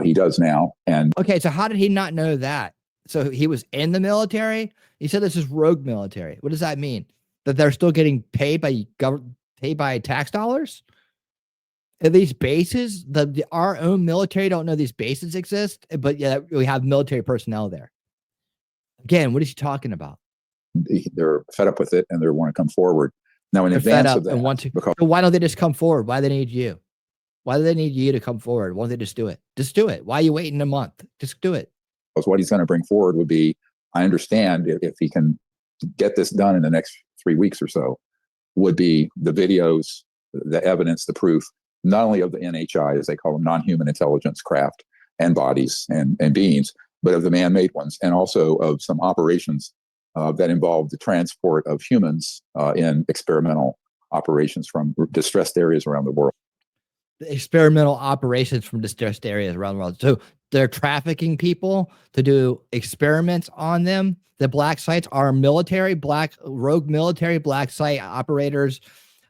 He does now. And okay, so how did he not know that? So he was in the military? He said this is rogue military. What does that mean? That they're still getting paid by tax dollars? Are these bases, our own military don't know these bases exist, but yeah, we have military personnel there. Again, what is he talking about? they're fed up with it, and they want to come forward. Now, in advance of that, and want to, so why don't they just come forward? Why do they need you? Why do they need you to come forward? Why don't they just do it? Just do it. Why are you waiting a month? Just do it. Because what he's going to bring forward would be, I understand if he can get this done in the next 3 weeks or so, would be the videos, the evidence, the proof, not only of the NHI, as they call them, non-human intelligence craft and bodies and beings, but of the man-made ones, and also of some operations that involve the transport of humans in experimental operations from distressed areas around the world. The experimental operations from distressed areas around the world. So they're trafficking people to do experiments on them. The black sites are military, rogue military black site operators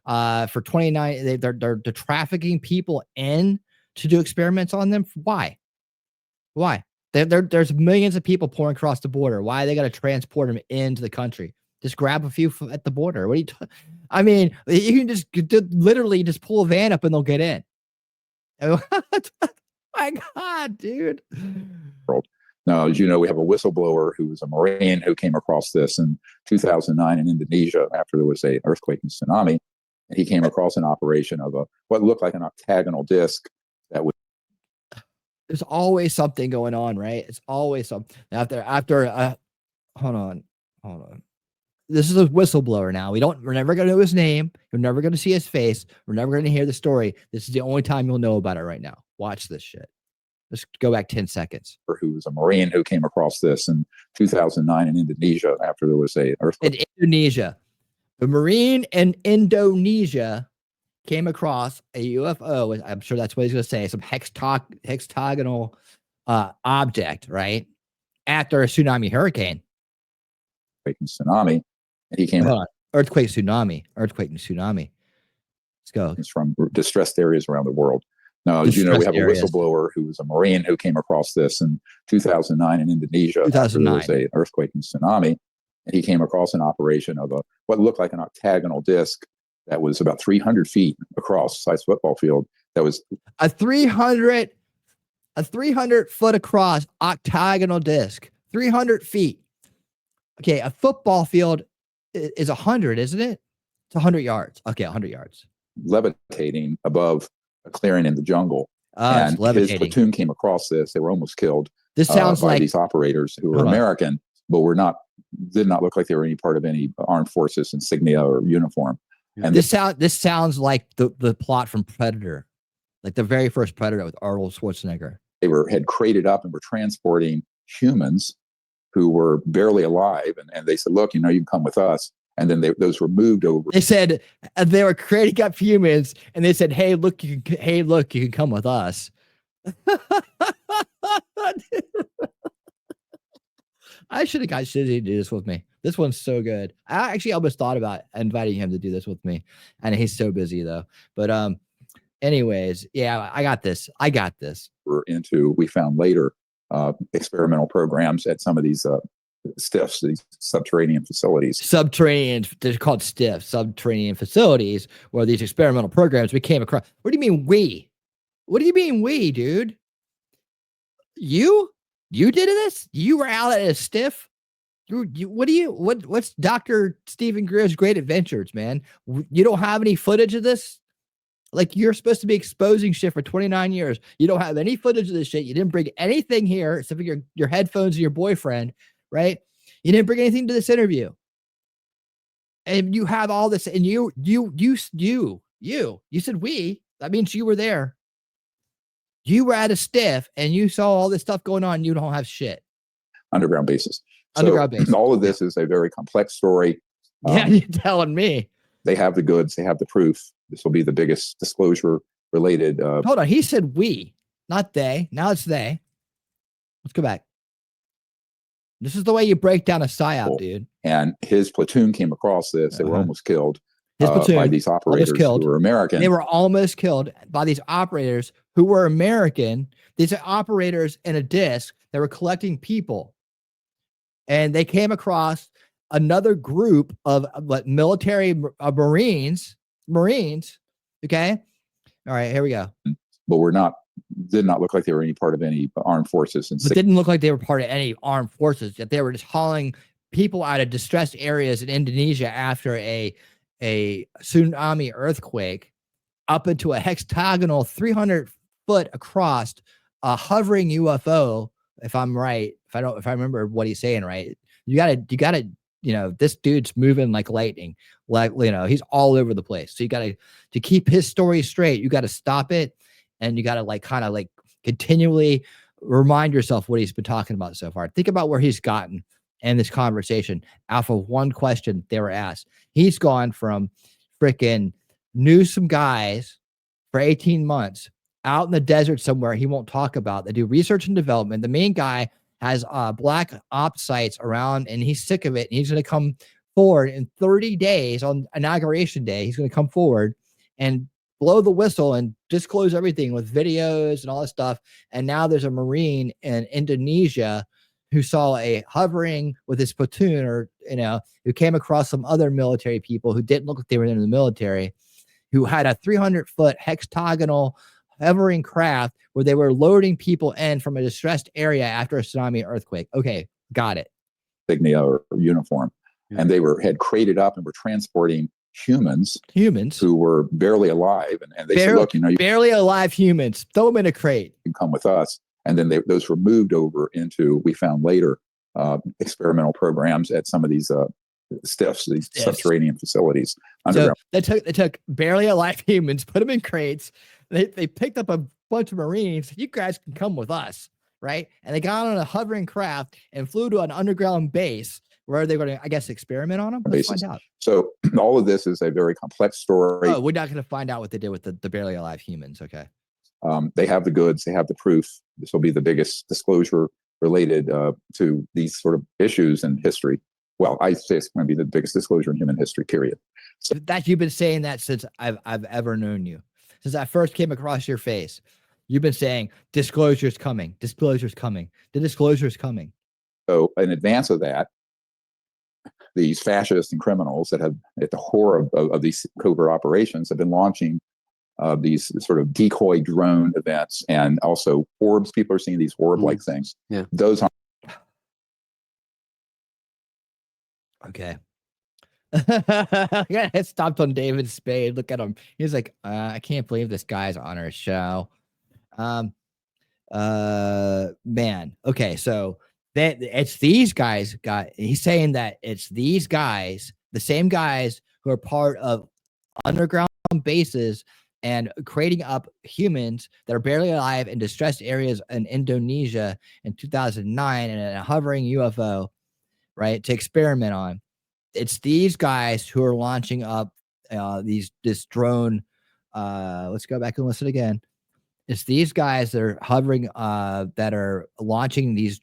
for 29. They're trafficking people in to do experiments on them. Why? There's millions of people pouring across the border. Why are they got to transport them into the country? Just grab a few at the border. What are you? I mean, you can just literally just pull a van up and they'll get in. My God, dude. Now, as you know, we have a whistleblower who was a Marine who came across this in 2009 in Indonesia after there was an earthquake and tsunami. And he came across an operation of what looked like an octagonal disc that was. There's always something going on, right? It's always something. After hold on. This is a whistleblower now. We're never going to know his name. You're never going to see his face. We're never going to hear the story. This is the only time you'll know about it right now. Watch this shit. Let's go back 10 seconds. Who was a Marine who came across this in 2009 in Indonesia after there was an earthquake. In Indonesia. The Marine in Indonesia came across a UFO. I'm sure that's what he's going to say. Some hexagonal object, right? After a tsunami hurricane. And tsunami. And he came Earthquake, tsunami. Let's go. It's from distressed areas around the world. Now, as you know, we have a whistleblower who was a Marine who came across this in 2009 in Indonesia. 2009. After there was an earthquake and tsunami. And he came across an operation of what looked like an octagonal disc that was about 300 feet across, size football field. That was a 300 a 300-foot across octagonal disc, 300 feet. Okay, a football field is 100, isn't it? It's 100 yards. Okay, 100 yards. Levitating above a clearing in the jungle. It's And his levitating. platoon came across this. They were almost killed This sounds by like these operators who were Hold on. American, but did not look like they were any part of any armed forces insignia or uniform. And this sounds like the plot from Predator, like the very first Predator with Arnold Schwarzenegger. they had crated up and were transporting humans who were barely alive. And they said, look, you can come with us. And then those were moved over. They said they were creating up humans, and they said, "Hey, look, you can come with us." I should have got Shizzy to do this with me. This one's so good. I actually almost thought about inviting him to do this with me, and he's so busy though. But anyways, yeah, I got this. We found later experimental programs at some of these STIFs, these subterranean facilities. They're called STIFs, subterranean facilities, where these experimental programs we came across. What do you mean we? What do you mean we, dude? You did this? You were out at a STIF? What's Dr. Stephen Greer's Great Adventures, man? You don't have any footage of this? Like, you're supposed to be exposing shit for 29 years. You don't have any footage of this shit. You didn't bring anything here except for your headphones and your boyfriend, right? You didn't bring anything to this interview. And you have all this, and you said we. That means you were there. You were at a STIF and you saw all this stuff going on. You don't have shit. Underground bases. Underground bases. All of this is a very complex story. Yeah, you're telling me. They have the goods. They have the proof. This will be the biggest disclosure related. Hold on. He said we, not they. Now it's they. Let's go back. This is the way you break down a PsyOp, dude. And his platoon came across this. They were almost killed by these operators who were American. They were almost killed by these operators who were American. These are operators in a disc that were collecting people. And they came across another group of military Marines. Okay. All right, here we go. But did not look like they were any part of any armed forces. But didn't look like they were part of any armed forces. Yet they were just hauling people out of distressed areas in Indonesia after a tsunami earthquake up into a hexagonal 300-foot across hovering UFO. If I'm right, if I remember what he's saying right, you gotta, this dude's moving like lightning. Like, he's all over the place. So you gotta, to keep his story straight, you gotta stop it. And you gotta kind of continually remind yourself what he's been talking about so far. Think about where he's gotten in this conversation off of one question they were asked. He's gone from freaking knew some guys for 18 months out in the desert somewhere he won't talk about. They do research and development. The main guy has black ops sites around, and he's sick of it. And he's going to come forward in 30 days on inauguration day. He's going to come forward and blow the whistle and disclose everything with videos and all this stuff. And now there's a Marine in Indonesia who saw a hovering with his platoon, or, who came across some other military people who didn't look like they were in the military, who had a 300-foot hexagonal hovering craft where they were loading people in from a distressed area after a tsunami earthquake. Okay, got it. Insignia or uniform. Yeah. And they had crated up and were transporting humans who were barely alive. And they said, look, barely alive humans, throw them in a crate. You can come with us. And then those were moved over into, we found later, experimental programs at some of these STIFs, these subterranean facilities. So they took barely alive humans, put them in crates. They picked up a bunch of Marines. You guys can come with us, right? And they got on a hovering craft and flew to an underground base where they're going to, I guess, experiment on them. Let's find out. So all of this is a very complex story. Oh, we're not going to find out what they did with the barely alive humans. Okay. They have the goods. They have the proof. This will be the biggest disclosure related to these sort of issues in history. Well, I say it's going to be the biggest disclosure in human history, period. So that you've been saying that since I've ever known you. Since I first came across your face, you've been saying disclosure's coming. Disclosure's coming. The disclosure's coming. So in advance of that, these fascists and criminals that have at the core of these covert operations have been launching these sort of decoy drone events, and also orbs. People are seeing these orb-like things. Yeah. Those are Okay. I stopped on David Spade. Look at him. He's like, I can't believe this guy's on our show. Man. Okay, so that it's these guys he's saying that it's these guys, the same guys who are part of underground bases and creating up humans that are barely alive in distressed areas in Indonesia in 2009 in a hovering UFO, right, to experiment on. It's these guys who are launching up this drone. Let's go back and listen again. It's these guys that are hovering, that are launching these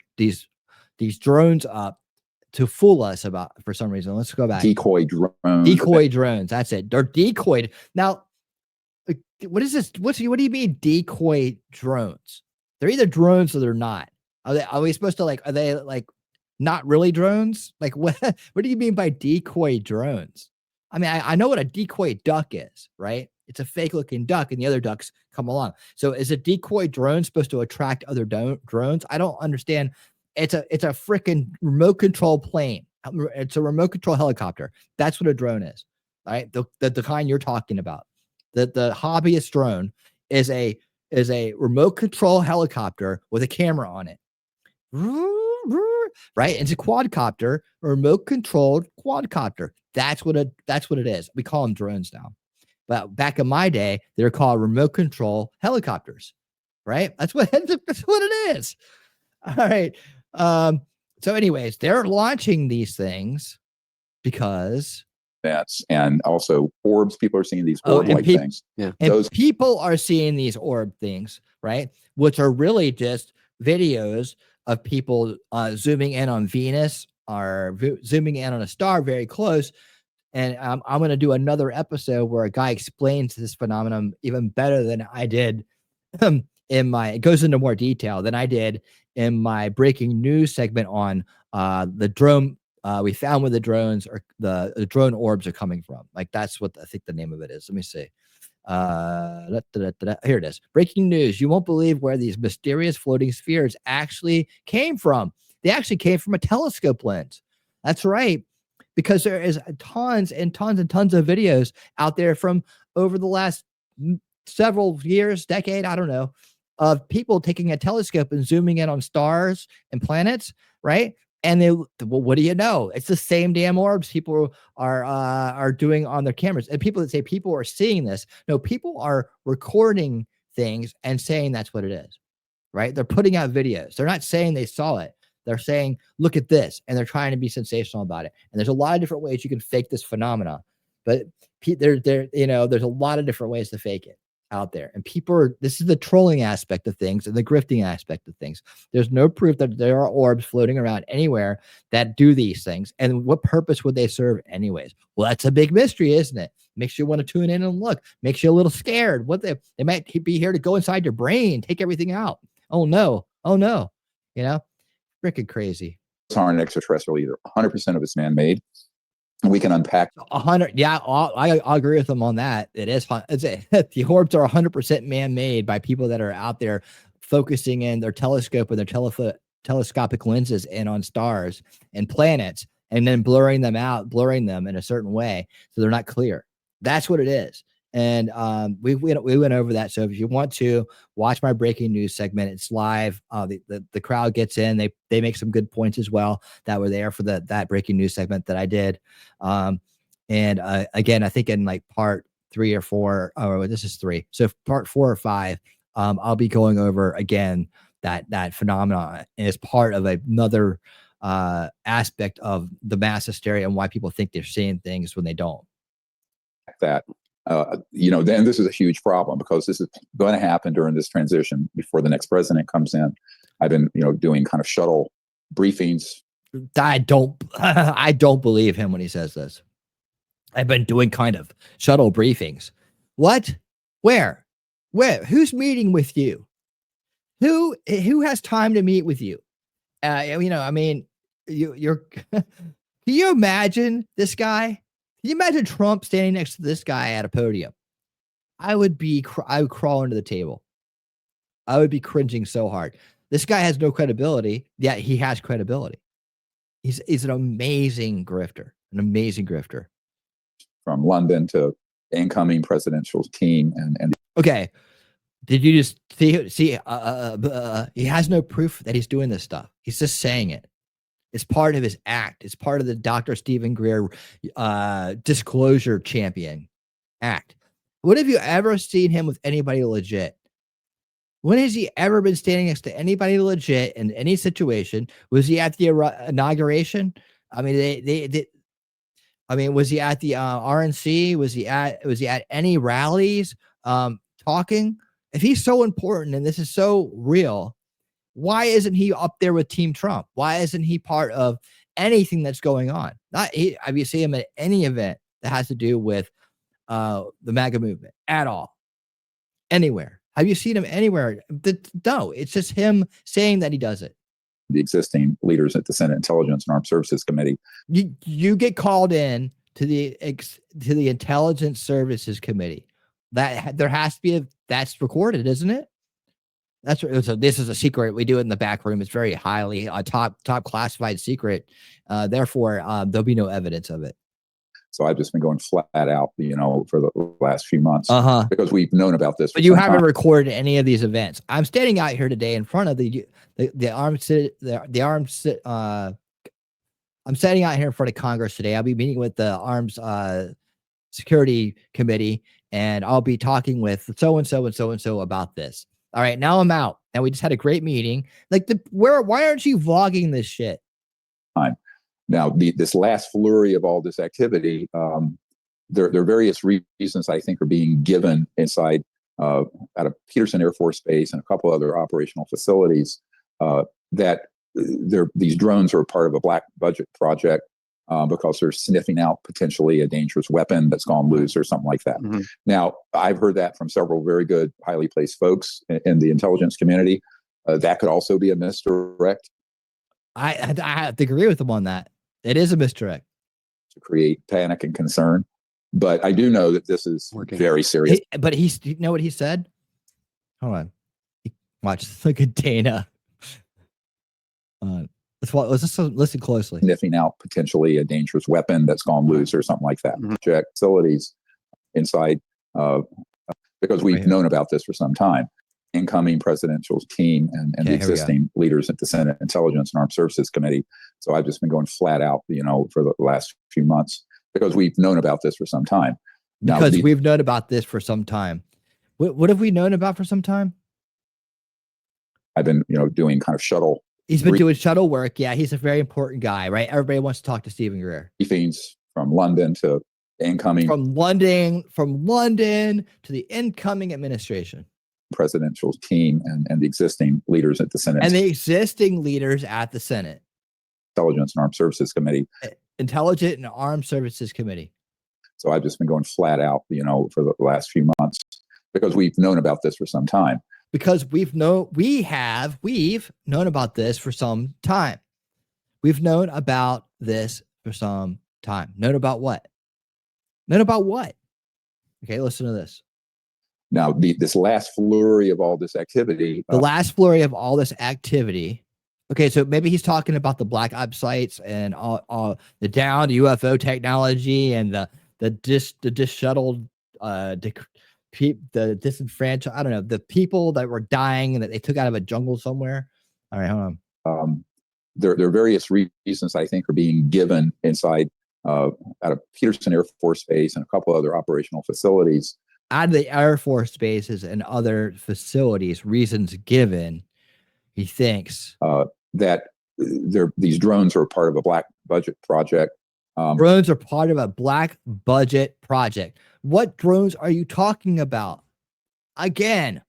drones up to fool us about for some reason. Let's go back. decoy drones. Decoy drones. That's it. They're decoyed. Now, what is this? What do you mean decoy drones? They're either drones or they're not. Are we supposed to are they not really drones? Like what do you mean by decoy drones? I mean, I know what a decoy duck is, right? It's a fake looking duck and the other ducks come along. So is a decoy drone supposed to attract other drones? I don't understand. It's a freaking remote control plane. It's a remote control helicopter. That's what a drone is. All right. The kind you're talking about. The hobbyist drone is a remote control helicopter with a camera on it. Right? It's a quadcopter, a remote controlled quadcopter. That's what it is. We call them drones now. But back in my day, they're called remote control helicopters. Right? That's what it is. All right. So anyways, they're launching these things because and also orbs. People are seeing these orb-like things. Yeah. And people are seeing these orb things, right? Which are really just videos of people zooming in on Venus or zooming in on a star very close. And I'm going to do another episode where a guy explains this phenomenon even better than I did it goes into more detail than I did in my breaking news segment on the drone. We found where the drones or the drone orbs are coming from. Like that's what I think the name of it is. Let me see. Here it is. Breaking news. You won't believe where these mysterious floating spheres actually came from. They actually came from a telescope lens. That's right. Because there is tons and tons and tons of videos out there from over the last several years, decade, I don't know, of people taking a telescope and zooming in on stars and planets, right? And what do you know? It's the same damn orbs people are doing on their cameras. And people that say people are seeing this, no, people are recording things and saying that's what it is, right? They're putting out videos. They're not saying they saw it. They're saying, look at this. And they're trying to be sensational about it. And there's a lot of different ways you can fake this phenomena. But there's a lot of different ways to fake it out there. And this is the trolling aspect of things and the grifting aspect of things. There's no proof that there are orbs floating around anywhere that do these things. And what purpose would they serve anyways? Well, that's a big mystery, isn't it? Makes you want to tune in and look. Makes you a little scared. They might be here to go inside your brain, take everything out. Oh no. Freaking crazy. Aren't extraterrestrial either. 100% of it's man-made. And we can unpack 100. Yeah, I'll agree with them on that. It is. The orbs are 100% man-made by people that are out there focusing in their telescope with their telescopic lenses in on stars and planets, and then blurring them in a certain way so they're not clear. That's what it is. And we went over that. So if you want to watch my breaking news segment, it's live. The crowd gets in. They make some good points as well that were there for that breaking news segment that I did. And again, I think in like part 3 or 4, or this is 3. So part 4 or 5, I'll be going over again that phenomenon as part of another aspect of the mass hysteria and why people think they're seeing things when they don't. That. Then this is a huge problem because this is going to happen during this transition before the next president comes in. I've been, doing kind of shuttle briefings. I don't believe him when he says this. I've been doing kind of shuttle briefings. What? Where? Who's meeting with you? Who has time to meet with you? You're can you imagine this guy? Can you imagine Trump standing next to this guy at a podium? I would crawl under the table. I would be cringing so hard. This guy has no credibility, yet he has credibility. He's an amazing grifter, From London to incoming presidential team and Okay. Did you just see he has no proof that he's doing this stuff. He's just saying it. It's part of his act. It's part of the Dr. Stephen Greer disclosure champion act. When have you ever seen him with anybody legit? When has he ever been standing next to anybody legit in any situation? Was he at the inauguration? I mean, I mean, was he at the RNC? Was he at any rallies talking? If he's so important and this is so real, why isn't he up there with Team Trump? Why isn't he part of anything that's going on? Have you seen him at any event that has to do with the MAGA movement at all? Anywhere? Have you seen him anywhere? No, it's just him saying that he does it. the existing leaders at the Senate Intelligence and Armed Services Committee. You get called in to the Intelligence Services Committee. That there has to be that's recorded, isn't it? So this is a secret. We do it in the back room. It's very highly top classified secret. Therefore, there'll be no evidence of it. So I've just been going flat out, for the last few months because we've known about this. But you haven't recorded any of these events. I'm standing out here today in front of I'm standing out here in front of Congress today. I'll be meeting with the Arms Security Committee, and I'll be talking with so and so and so and so about this. All right, now I'm out. Now we just had a great meeting. Why aren't you vlogging this shit? Now, this last flurry of all this activity, there are various reasons I think are being given inside out of Peterson Air Force Base and a couple other operational facilities that these drones are part of a black budget project because they're sniffing out potentially a dangerous weapon that's gone loose or something like that. Mm-hmm. Now, I've heard that from several very good, highly placed folks in the intelligence community. That could also be a misdirect. I have to agree with them on that. It is a misdirect to create panic and concern. But I do know that this is very serious. But you know what he said? Hold on. Watch. Look at Dana. Let's listen closely. Sniffing out potentially a dangerous weapon that's gone loose or something like that. Mm-hmm. Check facilities inside because we've known about this for some time. Incoming presidential team and the existing leaders at the Senate Intelligence and Armed Services Committee. So I've just been going flat out, for the last few months because we've known about this for some time. We've known about this for some time. What have we known about for some time? I've been, doing kind of shuttle. He's been doing shuttle work. Yeah, he's a very important guy, right? Everybody wants to talk to Stephen Greer. Briefings from London to incoming. From London to the incoming administration. Presidential team and the existing leaders at the Senate. And the existing leaders at the Senate. Intelligence and Armed Services Committee. Intelligence and Armed Services Committee. So I've just been going flat out, for the last few months because we've known about this for some time. Because we've known about this for some time. We've known about this for some time. Known about what? Okay, listen to this. Now, this last flurry of all this activity. Okay, so maybe he's talking about the black ops sites and all the downed UFO technology and the disshuttled, the disenfranchised. I don't know, the people that were dying and that they took out of a jungle somewhere. All right, hold on. There are various reasons I think are being given inside out of Peterson Air Force Base and a couple other operational facilities. Out of the Air Force bases and other facilities, reasons given, he thinks that these drones are part of a black budget project. Drones are part of a black budget project. What drones are you talking about? Again,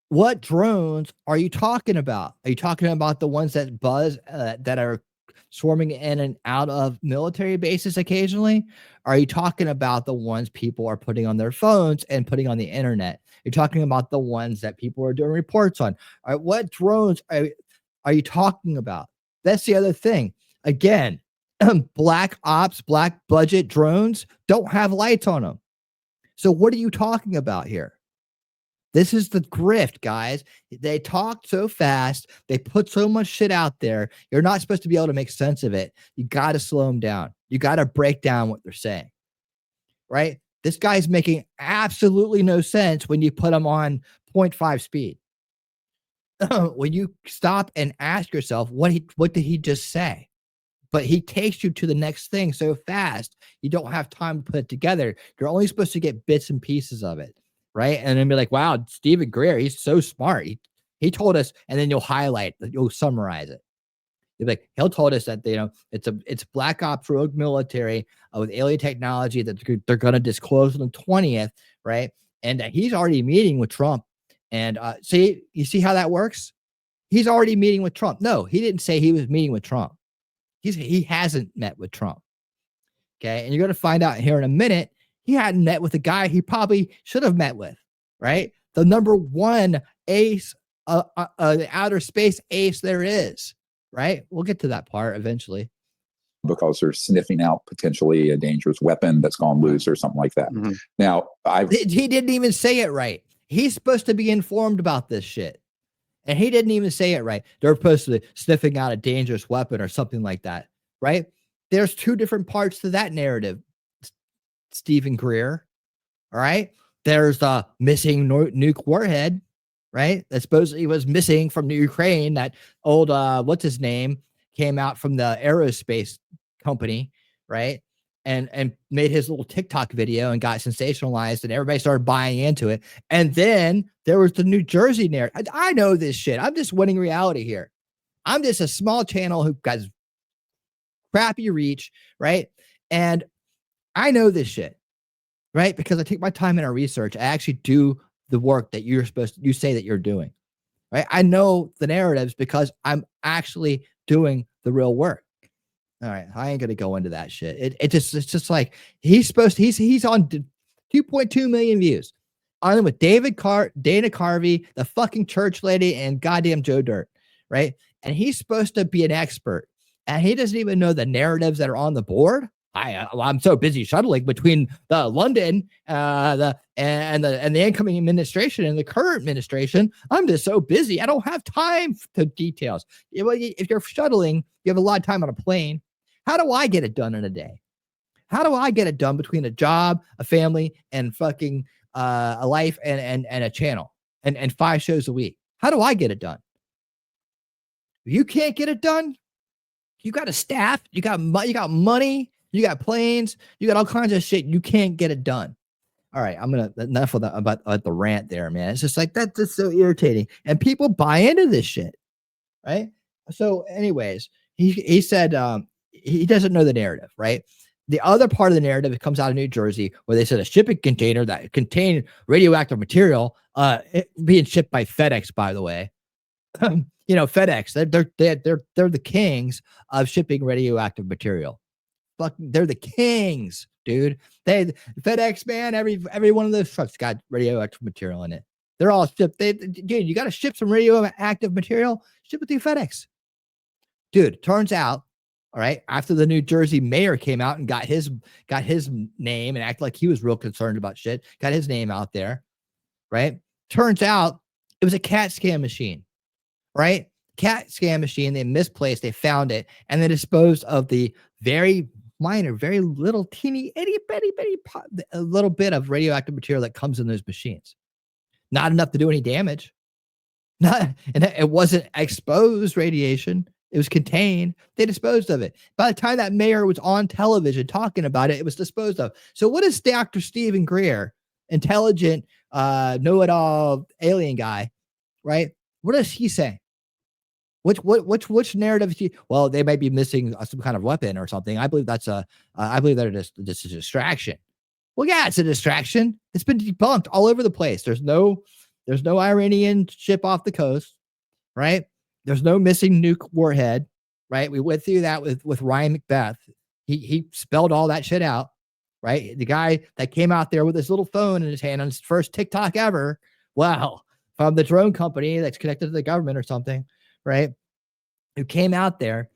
what drones are you talking about? Are you talking about the ones that buzz, that are swarming in and out of military bases occasionally? Are you talking about the ones people are putting on their phones and putting on the internet? You're talking about the ones that people are doing reports on. All right, what drones are you talking about? That's the other thing. Again, black ops, black budget drones don't have lights on them. So what are you talking about here? This is the grift, guys. They talk so fast. They put so much shit out there. You're not supposed to be able to make sense of it. You got to slow them down. You got to break down what they're saying, right? This guy's making absolutely no sense when you put him on 0.5 speed. When you stop and ask yourself, what did he just say? But he takes you to the next thing so fast, you don't have time to put it together. You're only supposed to get bits and pieces of it, right? And then be like, wow, Stephen Greer, he's so smart. He told us, and then you'll highlight, you'll summarize it. You're like, he'll told us that, it's Black Ops rogue military with alien technology that they're going to disclose on the 20th, right? And he's already meeting with Trump. And you see how that works? He's already meeting with Trump. No, he didn't say he was meeting with Trump. He hasn't met with Trump. Okay. And you're going to find out here in a minute, he hadn't met with the guy he probably should have met with, right? The number one ace, the outer space ace there is, right? We'll get to that part eventually. Because they're sniffing out potentially a dangerous weapon that's gone loose or something like that. Mm-hmm. Now, he didn't even say it right. He's supposed to be informed about this shit. And he didn't even say it right. They're supposed to be sniffing out a dangerous weapon or something like that, right? There's two different parts to that narrative, Stephen Greer, all right? There's the missing nuke warhead, right? That supposedly was missing from the Ukraine. That old, what's his name, came out from the aerospace company, right? And made his little TikTok video and got sensationalized and everybody started buying into it. And then there was the New Jersey narrative. I know this shit. I'm just winning reality here. I'm just a small channel who got crappy reach, right? And I know this shit, right? Because I take my time in our research. I actually do the work that you say that you're doing, right? I know the narratives because I'm actually doing the real work. All right, I ain't gonna go into that shit. It's just like he's on 2.2 million views. On with Dana Carvey, the fucking church lady, and goddamn Joe Dirt, right? And he's supposed to be an expert, and he doesn't even know the narratives that are on the board. I'm so busy shuttling between the London, the incoming administration and the current administration. I'm just so busy. I don't have time for details. If you're shuttling, you have a lot of time on a plane. How do I get it done in a day? How do I get it done between a job, a family, and fucking a life and a channel and 5 shows a week? How do I get it done? If you can't get it done, you got a staff, you got money, you got planes, you got all kinds of shit. You can't get it done. All right, enough of that about the rant there, man. It's just like that's just so irritating, and people buy into this shit, right? So, anyways, he said he doesn't know the narrative, right? The other part of the narrative comes out of New Jersey, where they said a shipping container that contained radioactive material, being shipped by FedEx, by the way. FedEx, they're the kings of shipping radioactive material. They're the kings, dude. FedEx, man, every one of those trucks got radioactive material in it. They're all shipped. Dude, you got to ship some radioactive material, ship it through FedEx. Dude, turns out, all right, after the New Jersey mayor came out and got his name and acted like he was real concerned about shit, got his name out there, right? Turns out it was a CAT scan machine, right? CAT scan machine. They misplaced, they found it, and they disposed of the very minor, very little teeny, itty bitty a little bit of radioactive material that comes in those machines. Not enough to do any damage. And it wasn't exposed radiation. It was contained. They disposed of it. By the time that mayor was on television talking about it, it was disposed of. So what is Dr. Stephen Greer, intelligent, know-it-all alien guy, right? What does he say? Which narrative is he? Well, they might be missing some kind of weapon or something. I believe that's I believe that this is a distraction. Well, yeah, it's a distraction. It's been debunked all over the place. There's no Iranian ship off the coast, right? There's no missing nuke warhead, right? We went through that with Ryan Macbeth. He spelled all that shit out, right? The guy that came out there with his little phone in his hand on his first TikTok ever, wow, from the drone company that's connected to the government or something, right? Who came out there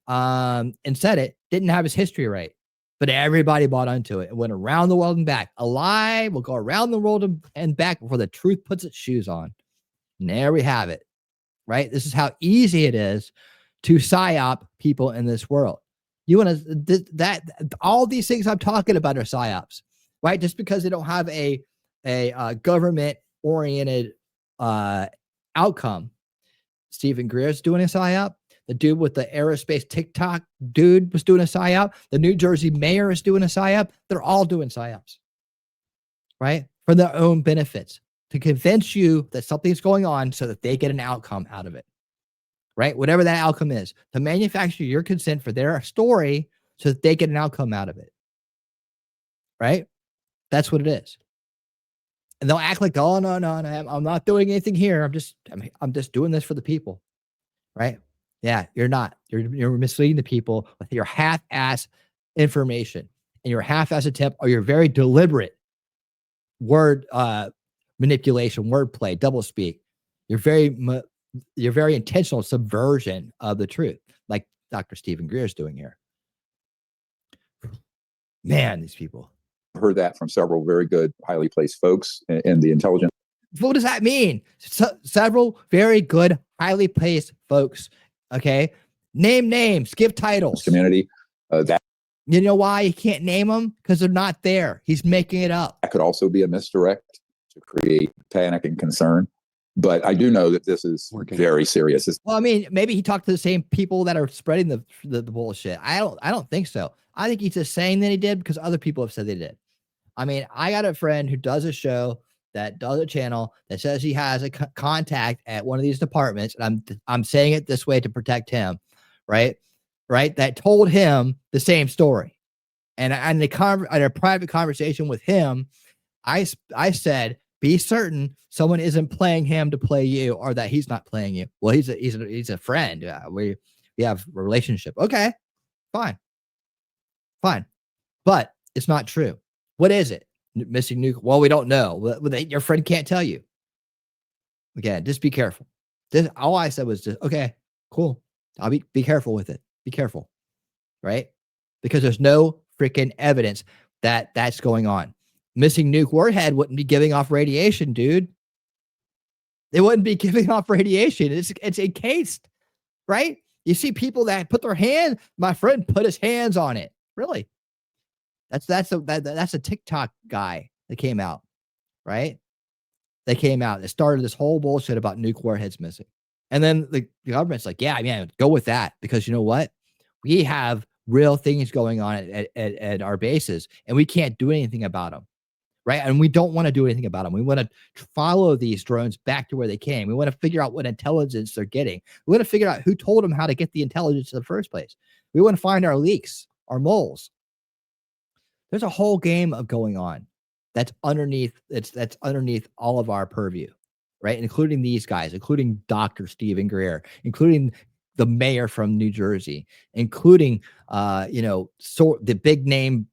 and said it, didn't have his history right. But everybody bought onto it and went around the world and back. A lie will go around the world and back before the truth puts its shoes on. And there we have it, right? This is how easy it is to PsyOp people in this world. You want to, that all these things I'm talking about are PsyOps, right? Just because they don't have a government-oriented outcome. Stephen Greer's doing a PsyOp. The dude with the aerospace TikTok dude was doing a PsyOp. The New Jersey mayor is doing a PsyOp. They're all doing PsyOps, right? For their own benefits, to convince you that something's going on so that they get an outcome out of it, right? Whatever that outcome is, to manufacture your consent for their story so that they get an outcome out of it, right? That's what it is. And they'll act like, oh, no, I'm not doing anything here. I'm just doing this for the people, right? Yeah, you're not. You're misleading the people with your half-ass information and your half-ass attempt or your very deliberate word manipulation, wordplay, doublespeak. Your very intentional subversion of the truth, like Dr. Stephen Greer is doing here. Man, these people. Heard that from several very good, highly placed folks in the intelligence. What does that mean? Several very good, highly placed folks. Okay, name names, give titles. Community. That you know why he can't name them? Because they're not there. He's making it up. could also be a misdirect to create panic and concern. But I do know that this is very serious. Well, I mean, maybe he talked to the same people that are spreading the bullshit. I don't think so. I think he's just saying that he did because other people have said they did. I mean, I got a friend who does a show that does a channel that says he has a contact at one of these departments, and I'm saying it this way to protect him, right? That told him the same story, and in a private conversation with him, I said, be certain someone isn't playing him to play you, or that he's not playing you. Well, he's a friend. We have a relationship. Okay, fine, but it's not true. What is it? Missing nuke? Well, we don't know. Your friend can't tell you. Again, just be careful. All I said was just, okay, cool. I'll be careful with it. Be careful, right? Because there's no freaking evidence that that's going on. Missing nuke warhead wouldn't be giving off radiation, dude. They wouldn't be giving off radiation. It's encased, right? You see people that put their hand. My friend put his hands on it. Really? That's a TikTok guy that came out, right? They came out. It started this whole bullshit about nuke warheads missing. And then the government's like, yeah, man, go with that. Because you know what? We have real things going on at our bases, and we can't do anything about them, right? And we don't want to do anything about them. We want to follow these drones back to where they came. We want to figure out what intelligence they're getting. We want to figure out who told them how to get the intelligence in the first place. We want to find our leaks, our moles. There's a whole game of going on that's underneath all of our purview, right? Including these guys, including Dr. Stephen Greer, including the mayor from New Jersey, including the big name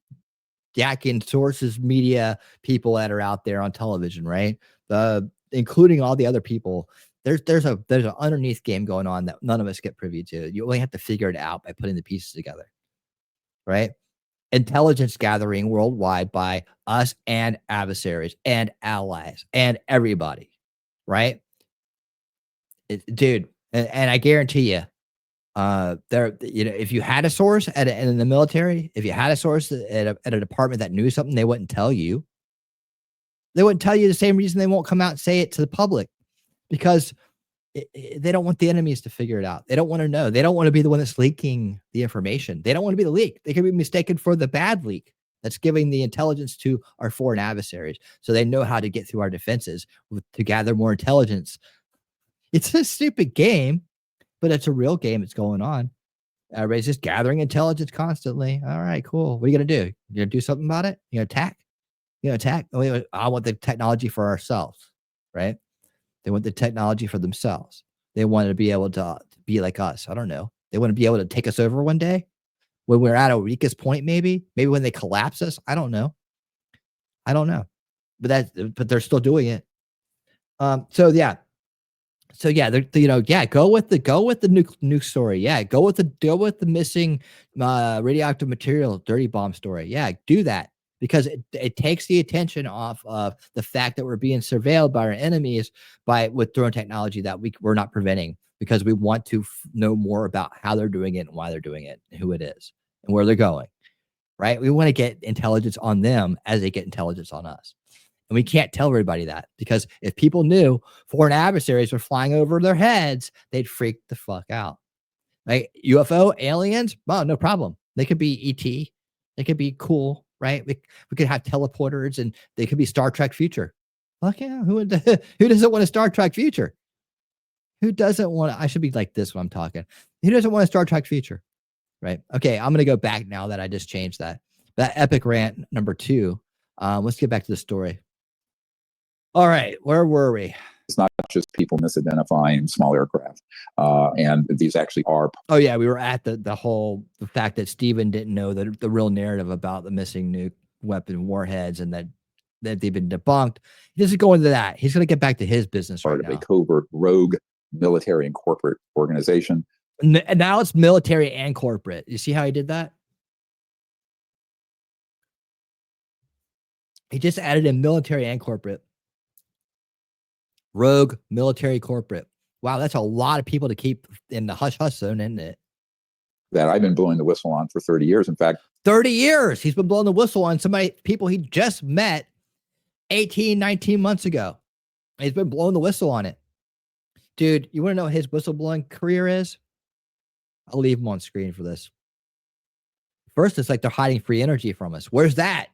Yakin sources media people that are out there on television, right? Including all the other people. There's an underneath game going on that none of us get privy to. You only have to figure it out by putting the pieces together, right? Intelligence gathering worldwide by us and adversaries and allies and everybody, right? Dude, and I guarantee you, if you had a source in the military, if you had a source at a department that knew something, they wouldn't tell you. They wouldn't tell you the same reason they won't come out and say it to the public, because they don't want the enemies to figure it out. They don't want to know. They don't want to be the one that's leaking the information. They don't want to be the leak. They can be mistaken for the bad leak that's giving the intelligence to our foreign adversaries, so they know how to get through our defenses to gather more intelligence. It's a stupid game, but it's a real game that's going on. Everybody's just gathering intelligence constantly. All right, cool. What are you going to do? You going to do something about it? You going to attack? You going to attack? I want the technology for ourselves, right? They want the technology for themselves. They want to be able to be like us. I don't know. They want to be able to take us over one day when we're at our weakest point, maybe when they collapse us. I don't know. But they're still doing it. So yeah, So yeah, go with the nuke story. Yeah, go with the missing radioactive material dirty bomb story. Yeah, do that because it takes the attention off of the fact that we're being surveilled by our enemies with drone technology that we're not preventing, because we want to know more about how they're doing it and why they're doing it and who it is and where they're going. Right? We want to get intelligence on them as they get intelligence on us. And we can't tell everybody that, because if people knew foreign adversaries were flying over their heads, they'd freak the fuck out. Like UFO aliens, well, no problem. They could be ET. They could be cool, right? We could have teleporters, and they could be Star Trek future. Fuck yeah. Who doesn't want a Star Trek future? Who doesn't want I should be like this when I'm talking. Who doesn't want a Star Trek future? Right. Okay. I'm going to go back now that I just changed that epic rant number 2. Let's get back to the story. All right. Where were we? It's not just people misidentifying small aircraft. And these actually are. Oh yeah. We were at the fact that Stephen didn't know the real narrative about the missing nuke weapon warheads, and that they've been debunked. He doesn't go into that. He's going to get back to his business part right of now. A covert rogue military and corporate organization. And now it's military and corporate. You see how he did that? He just added in military and corporate. Rogue, military, corporate. Wow, that's a lot of people to keep in the hush-hush zone, isn't it? That I've been blowing the whistle on for 30 years. In fact, 30 years. He's been blowing the whistle on people he just met 18, 19 months ago. He's been blowing the whistle on it. Dude, you want to know what his whistleblowing career is? I'll leave him on screen for this. First, it's like they're hiding free energy from us. Where's that?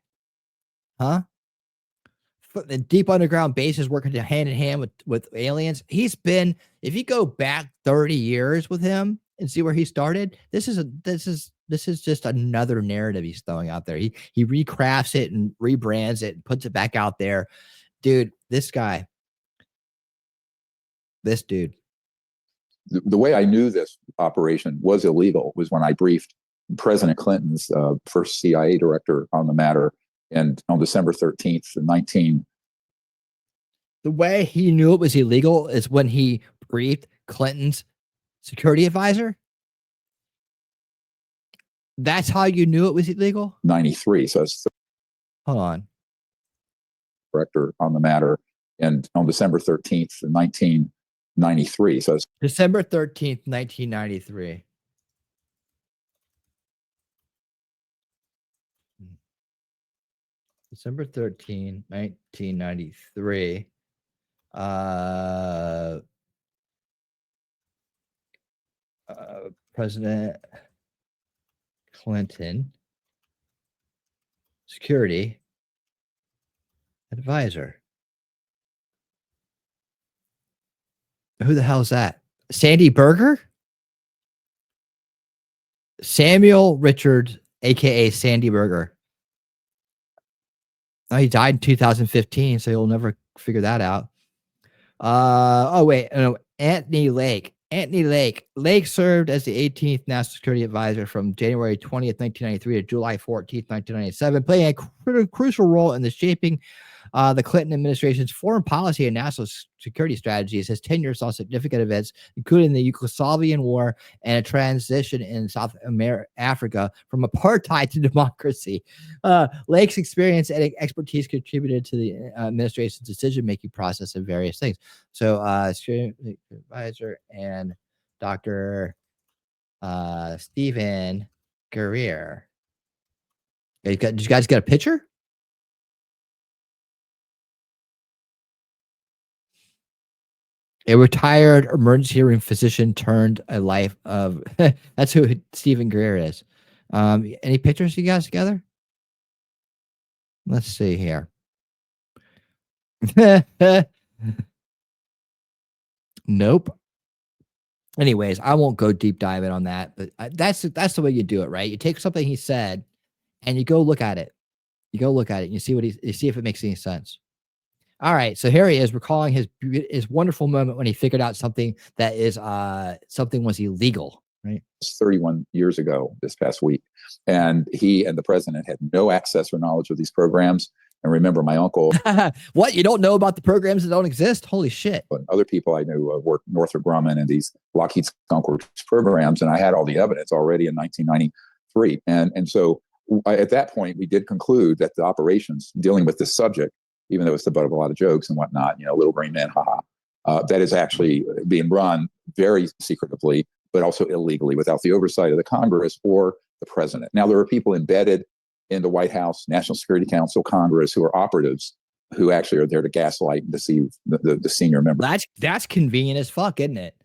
Huh? The deep underground bases working hand in hand with aliens. He's been, if you go back 30 years with him and see where he started, this is just another narrative he's throwing out there. He recrafts it and rebrands it and puts it back out there. Dude, this dude. The way I knew this operation was illegal was when I briefed President Clinton's first CIA director on the matter, and on December 13th, 19. The way he knew it was illegal is when he briefed Clinton's security advisor. That's how you knew it was illegal? 93. So it's hold on. Director on the matter, and on December 13th, 1993. So it's December 13th, 1993. December 13, 1993. President Clinton, security advisor. Who the hell is that? Sandy Berger? Samuel Richard, aka Sandy Berger. Oh, he died in 2015, so you'll never figure that out. Oh wait, no, Anthony Lake. Anthony Lake. Lake served as the 18th National Security Advisor from January 20th, 1993 to July 14th, 1997, playing a crucial role in the shaping the Clinton administration's foreign policy and national security strategies. His tenure saw significant events, including the Yugoslavian War and a transition in South Africa from apartheid to democracy. Lake's experience and expertise contributed to the administration's decision-making process in various things. So, security advisor and Dr. Stephen Greer. Did you guys get a picture? A retired emergency room physician turned a life of. That's who Stephen Greer is. Any pictures you guys together? Let's see here. Nope. Anyways, I won't go deep diving on that, but that's the way you do it, right? You take something he said, and you go look at it. You go look at it, and you see you see if it makes any sense. All right, so here he is recalling his wonderful moment when he figured out something that is something was illegal, right? 31 years ago this past week, and he and the president had no access or knowledge of these programs. And remember, my uncle What, you don't know about the programs that don't exist? Holy shit. and other people I knew worked Northrop Grumman and these Lockheed Skunk Works programs, and I had all the evidence already in 1993. And so at that point, we did conclude that the operations dealing with this subject, even though it's the butt of a lot of jokes and whatnot, little green man, haha, that is actually being run very secretively, but also illegally without the oversight of the Congress or the president. Now, there are people embedded in the White House, National Security Council, Congress, who are operatives who actually are there to gaslight and deceive the senior members. That's convenient as fuck, isn't it?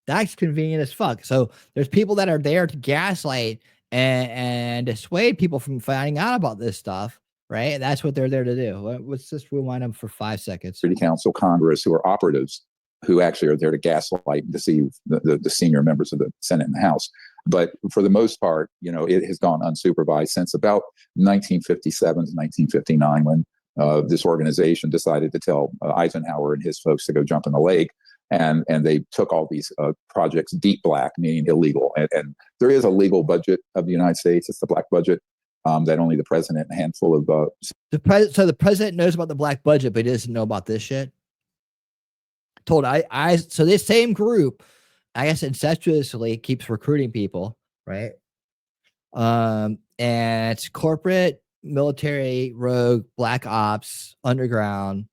That's convenient as fuck. So there's people that are there to gaslight and dissuade people from finding out about this stuff, right? That's what they're there to do. Let's just rewind them for 5 seconds. Security Council, Congress, who are operatives who actually are there to gaslight and deceive the senior members of the Senate and the House. But for the most part, it has gone unsupervised since about 1957 to 1959, when this organization decided to tell Eisenhower and his folks to go jump in the lake. And they took all these projects deep black, meaning illegal. And there is a legal budget of the United States. It's the black budget that only the president and a handful of... So the president knows about the black budget, but he doesn't know about this shit? So this same group, I guess, incestuously keeps recruiting people, right? And it's corporate, military, rogue, black ops, underground.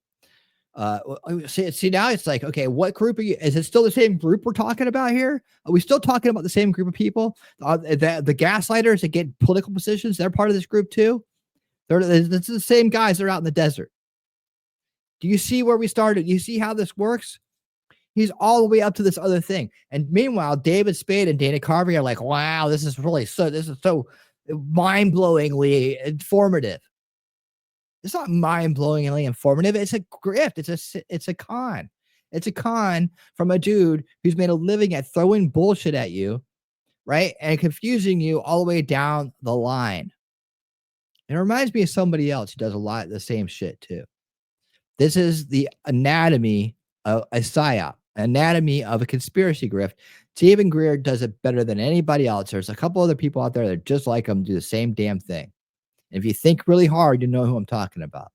See, now it's like, okay, what group are you? Is it still the same group we're talking about here? Are we still talking about the same group of people? The gaslighters that get political positions, they're part of this group too. It's the same guys that are out in the desert. Do you see where we started? You see how this works? He's all the way up to this other thing. And meanwhile, David Spade and Dana Carvey are like, wow, this is so mind-blowingly informative. It's not mind-blowingly informative. It's a grift. It's a con. It's a con from a dude who's made a living at throwing bullshit at you, right? And confusing you all the way down the line. It reminds me of somebody else who does a lot of the same shit too. This is the anatomy of a PsyOp, anatomy of a conspiracy grift. Stephen Greer does it better than anybody else. There's a couple other people out there that just like him do the same damn thing. And if you think really hard, you know who I'm talking about,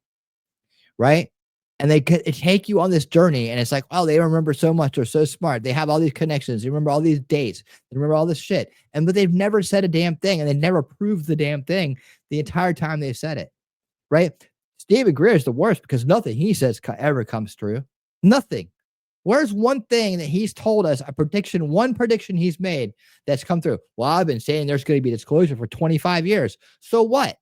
right? And they take you on this journey, and it's like, oh, they remember so much. They're so smart. They have all these connections. They remember all these dates. They remember all this shit. But they've never said a damn thing, and they never proved the damn thing the entire time they said it, right? Stephen Greer is the worst because nothing he says ever comes true. Nothing. Where's one thing that he's told us, one prediction he's made that's come through? Well, I've been saying there's going to be disclosure for 25 years. So what?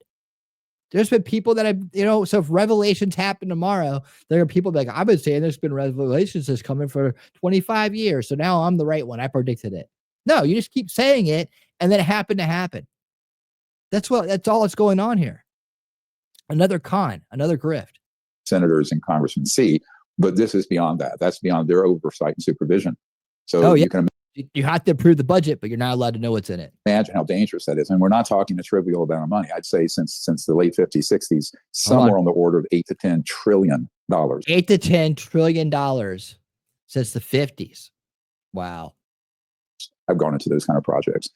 There's been people that have, so if revelations happen tomorrow, there are people like, I've been saying there's been revelations that's coming for 25 years. So now I'm the right one. I predicted it. No, you just keep saying it, and then it happened to happen. That's all that's going on here. Another con, another grift. Senators and congressmen see, but this is beyond that. That's beyond their oversight and supervision. So you can you have to approve the budget, but you're not allowed to know what's in it. Imagine how dangerous that is. And we're not talking a trivial amount of money. I'd say since the late 50s, 60s, somewhere on the order of $8 to $10 trillion. $8 to $10 trillion since the 50s. Wow. I've gone into those kind of projects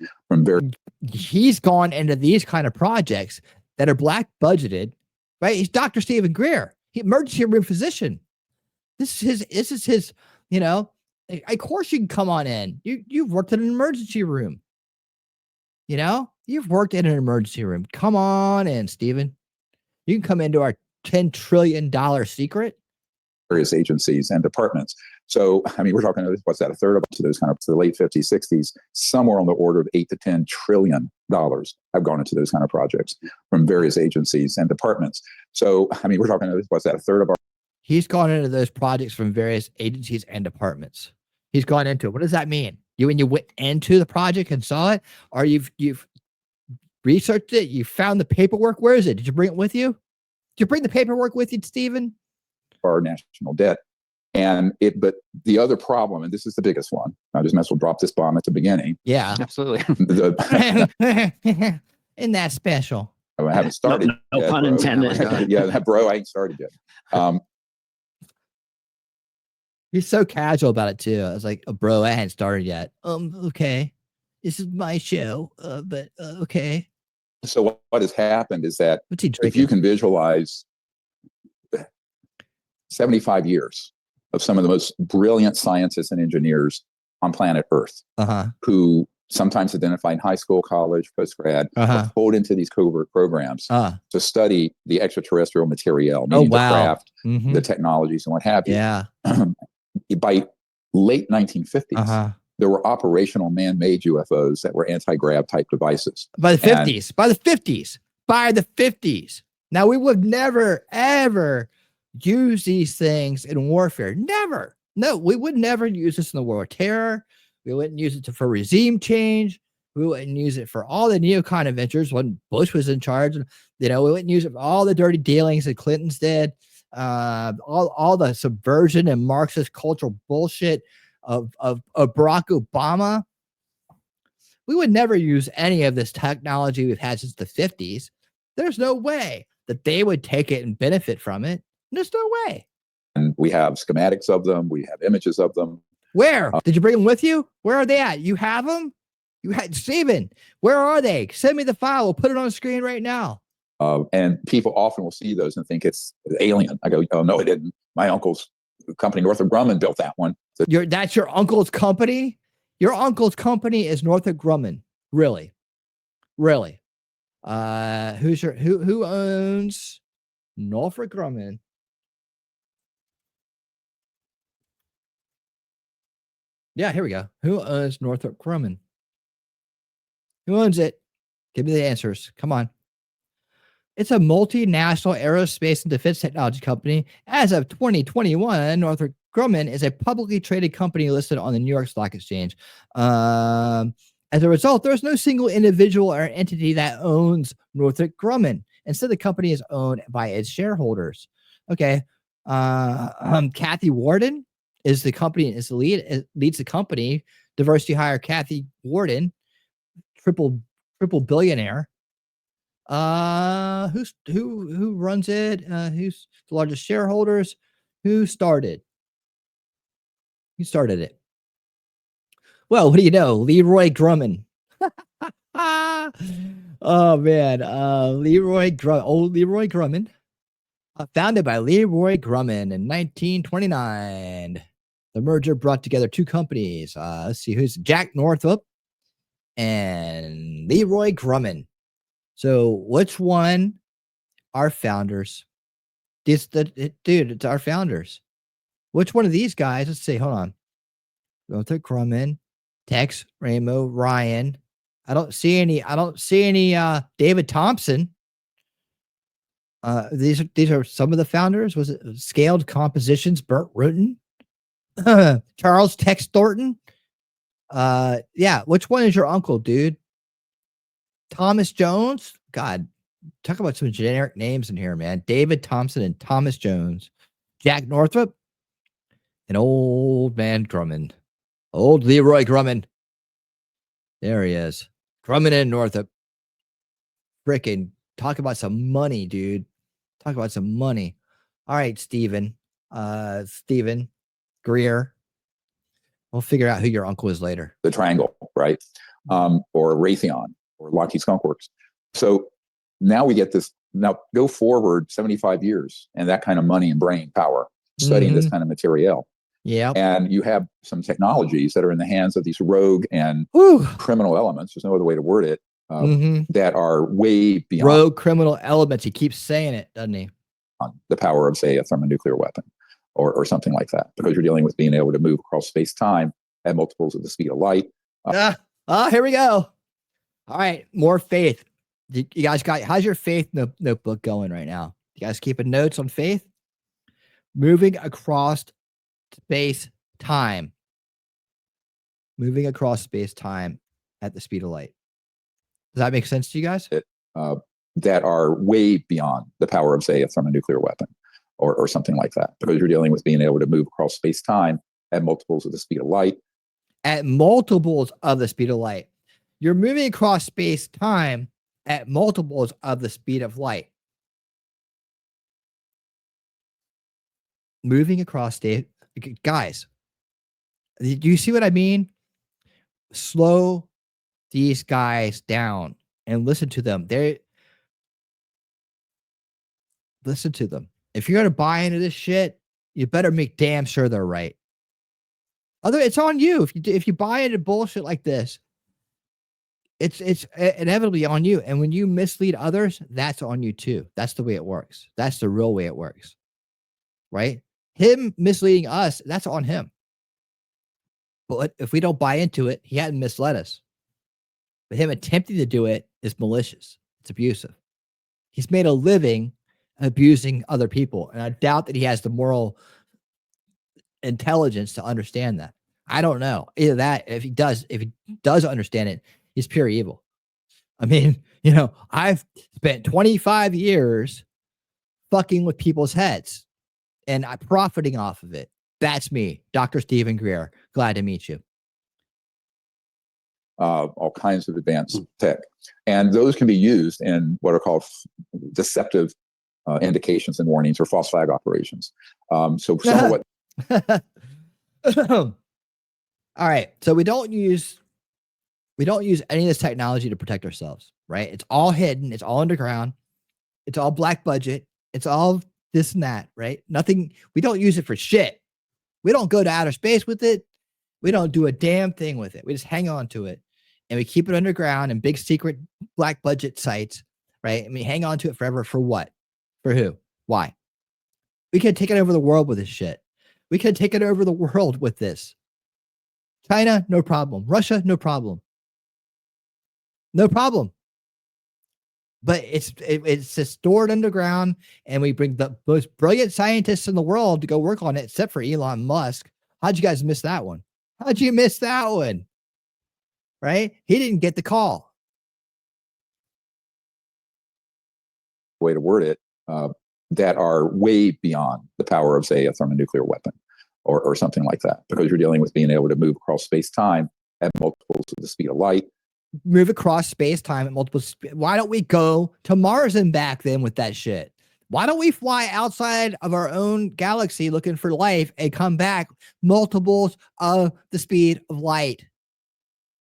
He's gone into these kind of projects that are black budgeted, right? He's Dr. Stephen Greer. He emergency room physician. This is his, of course you can come on in. You've worked in an emergency room. You've worked in an emergency room. Come on in, Stephen. You can come into our $10 trillion secret. Various agencies and departments. So, we're talking, what's that, a third of those kind of the late 50s, 60s, somewhere on the order of $8 to $10 trillion. I've gone into those kind of projects from various agencies and departments. So, we're talking, what's that, a third of our... He's gone into those projects from various agencies and departments. He's gone into it. What does that mean? When you went into the project and saw it, or you've researched it, you found the paperwork. Where is it? Did you bring it with you? Did you bring the paperwork with you, Stephen? Our national debt. But the other problem, and this is the biggest one, I just might as well drop this bomb at the beginning. Yeah, absolutely. Isn't that special? I haven't started. No yet, pun intended. Yeah, bro, I ain't started yet. He's so casual about it too. I was like, oh, bro, I hadn't started yet. Okay. This is my show, but okay. So what has happened is that What's he if you can visualize 75 years of some of the most brilliant scientists and engineers on planet Earth, who sometimes identify in high school, college, postgrad, are pulled into these covert programs to study the extraterrestrial material, meaning the craft, the technologies, and what have you. Yeah. By late 1950s, there were operational man-made UFOs that were anti-grav type devices. By the 50s. Now, we would never, ever use these things in warfare. Never. No, we would never use this in the war of terror. We wouldn't use it for regime change. We wouldn't use it for all the neocon adventures when Bush was in charge. We wouldn't use it for all the dirty dealings that Clinton's did. All the subversion and Marxist cultural bullshit of Barack Obama. We would never use any of this technology we've had since the 50s. There's no way that they would take it and benefit from it. There's no way. And we have schematics of them. We have images of them. Where? Did you bring them with you? Where are they at? You have them? You had Steven. Where are they? Send me the file. We'll put it on the screen right now. And people often will see those and think it's alien. I go, oh, no, it didn't. My uncle's company, Northrop Grumman, built that one. So that's your uncle's company? Your uncle's company is Northrop Grumman. Really? Really? Who owns Northrop Grumman? Yeah, here we go. Who owns Northrop Grumman? Who owns it? Give me the answers. Come on. It's a multinational aerospace and defense technology company. As of 2021, Northrop Grumman is a publicly traded company listed on the New York Stock Exchange. As a result, there's no single individual or entity that owns Northrop Grumman. Instead, the company is owned by its shareholders. Okay. Kathy Warden is the company, leads the company. Diversity hire Kathy Warden, triple billionaire. Who runs it? Who's the largest shareholders? Who started it? Well, what do you know? Leroy Grumman. Oh man. Old Leroy Grumman. Founded by Leroy Grumman in 1929. The merger brought together two companies. Let's see, who's Jack Northrop and Leroy Grumman. So which one are founders? It's our founders. Which one of these guys? Let's see, hold on. Northrop Grumman, Tex, Ramo, Ryan. I don't see any David Thompson. These are some of the founders. Was it Scaled Compositions, Burt Rutan? Charles Tex Thornton? Yeah, which one is your uncle, dude? Thomas Jones? God, talk about some generic names in here, man. David Thompson and Thomas Jones. Jack Northrop and old man Grumman. Old Leroy Grumman. There he is. Grumman and Northrop. Frickin' talk about some money, dude. Talk about some money. All right, Steven. Steven Greer. We'll figure out who your uncle is later. The Triangle, right? Or Raytheon or Lockheed Skunk Works. So now we get this. Now go forward 75 years and that kind of money and brain power studying this kind of material. Yeah. And you have some technologies that are in the hands of these rogue and criminal elements. There's no other way to word it. That are way beyond rogue criminal elements. He keeps saying it, doesn't he? The power of, say, a thermonuclear weapon or something like that, because you're dealing with being able to move across space-time at multiples of the speed of light. Here we go. All right, more faith. You guys how's your faith notebook going right now? You guys keeping notes on faith? Moving across space-time. Moving across space-time at the speed of light. Does that make sense to you guys? That are way beyond the power of, say, a thermonuclear weapon or something like that, because you're dealing with being able to move across space-time at multiples of the speed of light. At multiples of the speed of light. You're moving across space-time at multiples of the speed of light. Moving across guys, do you see what I mean? Slow these guys down and listen to them. Listen to them. If you're going to buy into this shit, you better make damn sure they're right. It's on you. If you buy into bullshit like this, it's inevitably on you. And when you mislead others, that's on you too. That's the way it works. That's the real way it works. Right? Him misleading us, that's on him. But if we don't buy into it, he hadn't misled us. But him attempting to do it is malicious. It's abusive. He's made a living abusing other people. And I doubt that he has the moral intelligence to understand that. I don't know. Either that, if he does understand it, he's pure evil. I mean, I've spent 25 years fucking with people's heads and I'm profiting off of it. That's me, Dr. Stephen Greer. Glad to meet you. All kinds of advanced tech. And those can be used in what are called deceptive indications and warnings or false flag operations. So some of what... All right. So we don't use any of this technology to protect ourselves, right? It's all hidden. It's all underground. It's all black budget. It's all this and that, right? Nothing. We don't use it for shit. We don't go to outer space with it. We don't do a damn thing with it. We just hang on to it and we keep it underground in big secret black budget sites, right? And we hang on to it forever for what? For who? Why? We could take it over the world with this shit. We could take it over the world with this. China, no problem. Russia, no problem. No problem. But it's just stored underground, and we bring the most brilliant scientists in the world to go work on it, except for Elon Musk. How'd you guys miss that one? How'd you miss that one? Right? He didn't get the call. Way to word it, that are way beyond the power of, say, a thermonuclear weapon or something like that, because you're dealing with being able to move across space-time at multiples of the speed of light. Move across space-time at multiple speed. Why don't we go to Mars and back then with that shit? Why don't we fly outside of our own galaxy looking for life and come back multiples of the speed of light?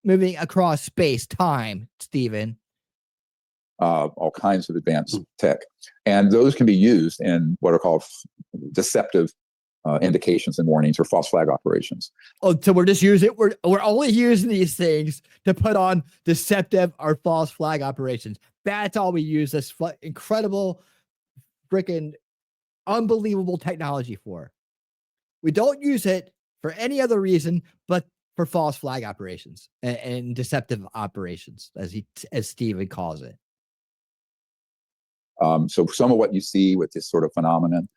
Moving across space-time, Stephen. All kinds of advanced tech. And those can be used in what are called deceptive indications and warnings or false flag operations. Oh, so we're just using we're only using these things to put on deceptive or false flag operations. That's all we use this incredible, freaking unbelievable technology for. We don't use it for any other reason but for false flag operations and deceptive operations, as Steven calls it. So some of what you see with this sort of phenomenon,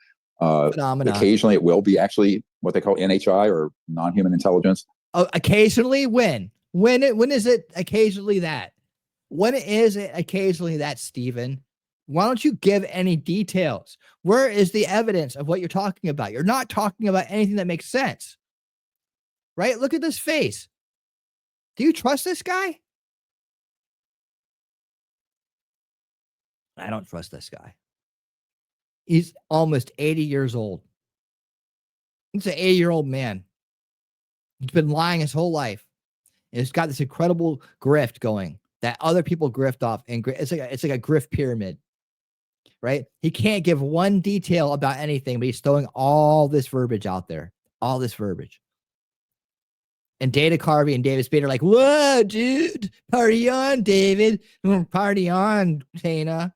occasionally it will be actually what they call NHI or non-human intelligence. Oh, occasionally when is it occasionally that? When is it occasionally that, Stephen? Why don't you give any details? Where is the evidence of what you're talking about? You're not talking about anything that makes sense, right? Look at this face. Do you trust this guy? I don't trust this guy. He's almost 80 years old. He's an 80-year-old man. He's been lying his whole life. And he's got this incredible grift going that other people grift off. And it's like a grift pyramid, right? He can't give one detail about anything, but he's throwing all this verbiage out there. All this verbiage. And Dana Carvey and David Spade are like, whoa, dude, party on, David. Party on, Dana.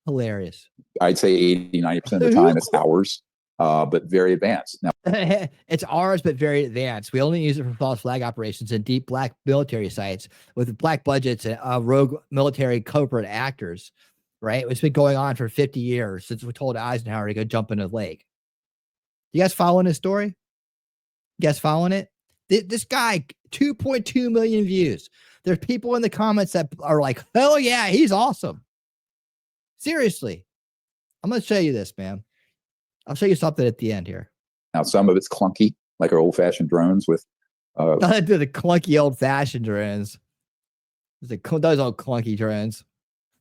Hilarious. I'd say 80, 90% of the time it's ours, but very advanced. Now, it's ours, but very advanced. We only use it for false flag operations and deep black military sites with black budgets and rogue military corporate actors, right? It's been going on for 50 years since we told Eisenhower to go jump in the lake. You guys following his story? You guys following it? This guy, 2.2 million views. There's people in the comments that are like, hell yeah, he's awesome. Seriously. I'm going to show you this, man. I'll show you something at the end here. Now, some of it's clunky, like our old-fashioned drones with... the clunky old-fashioned drones. Those old clunky drones.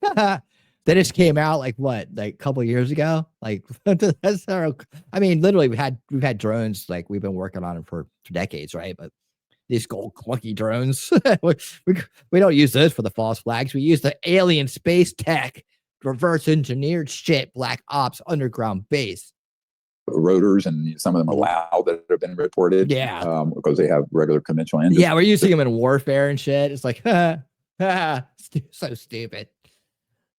They just came out like a couple of years ago. Like that's literally we've had drones, like we've been working on them for decades, right? But these gold clunky drones, we don't use those for the false flags. We use the alien space tech, reverse engineered shit, black ops, underground base. rotors, and some of them are loud that have been reported. Yeah. Because they have regular conventional engines. Yeah, we're using them in warfare and shit. It's like, so stupid.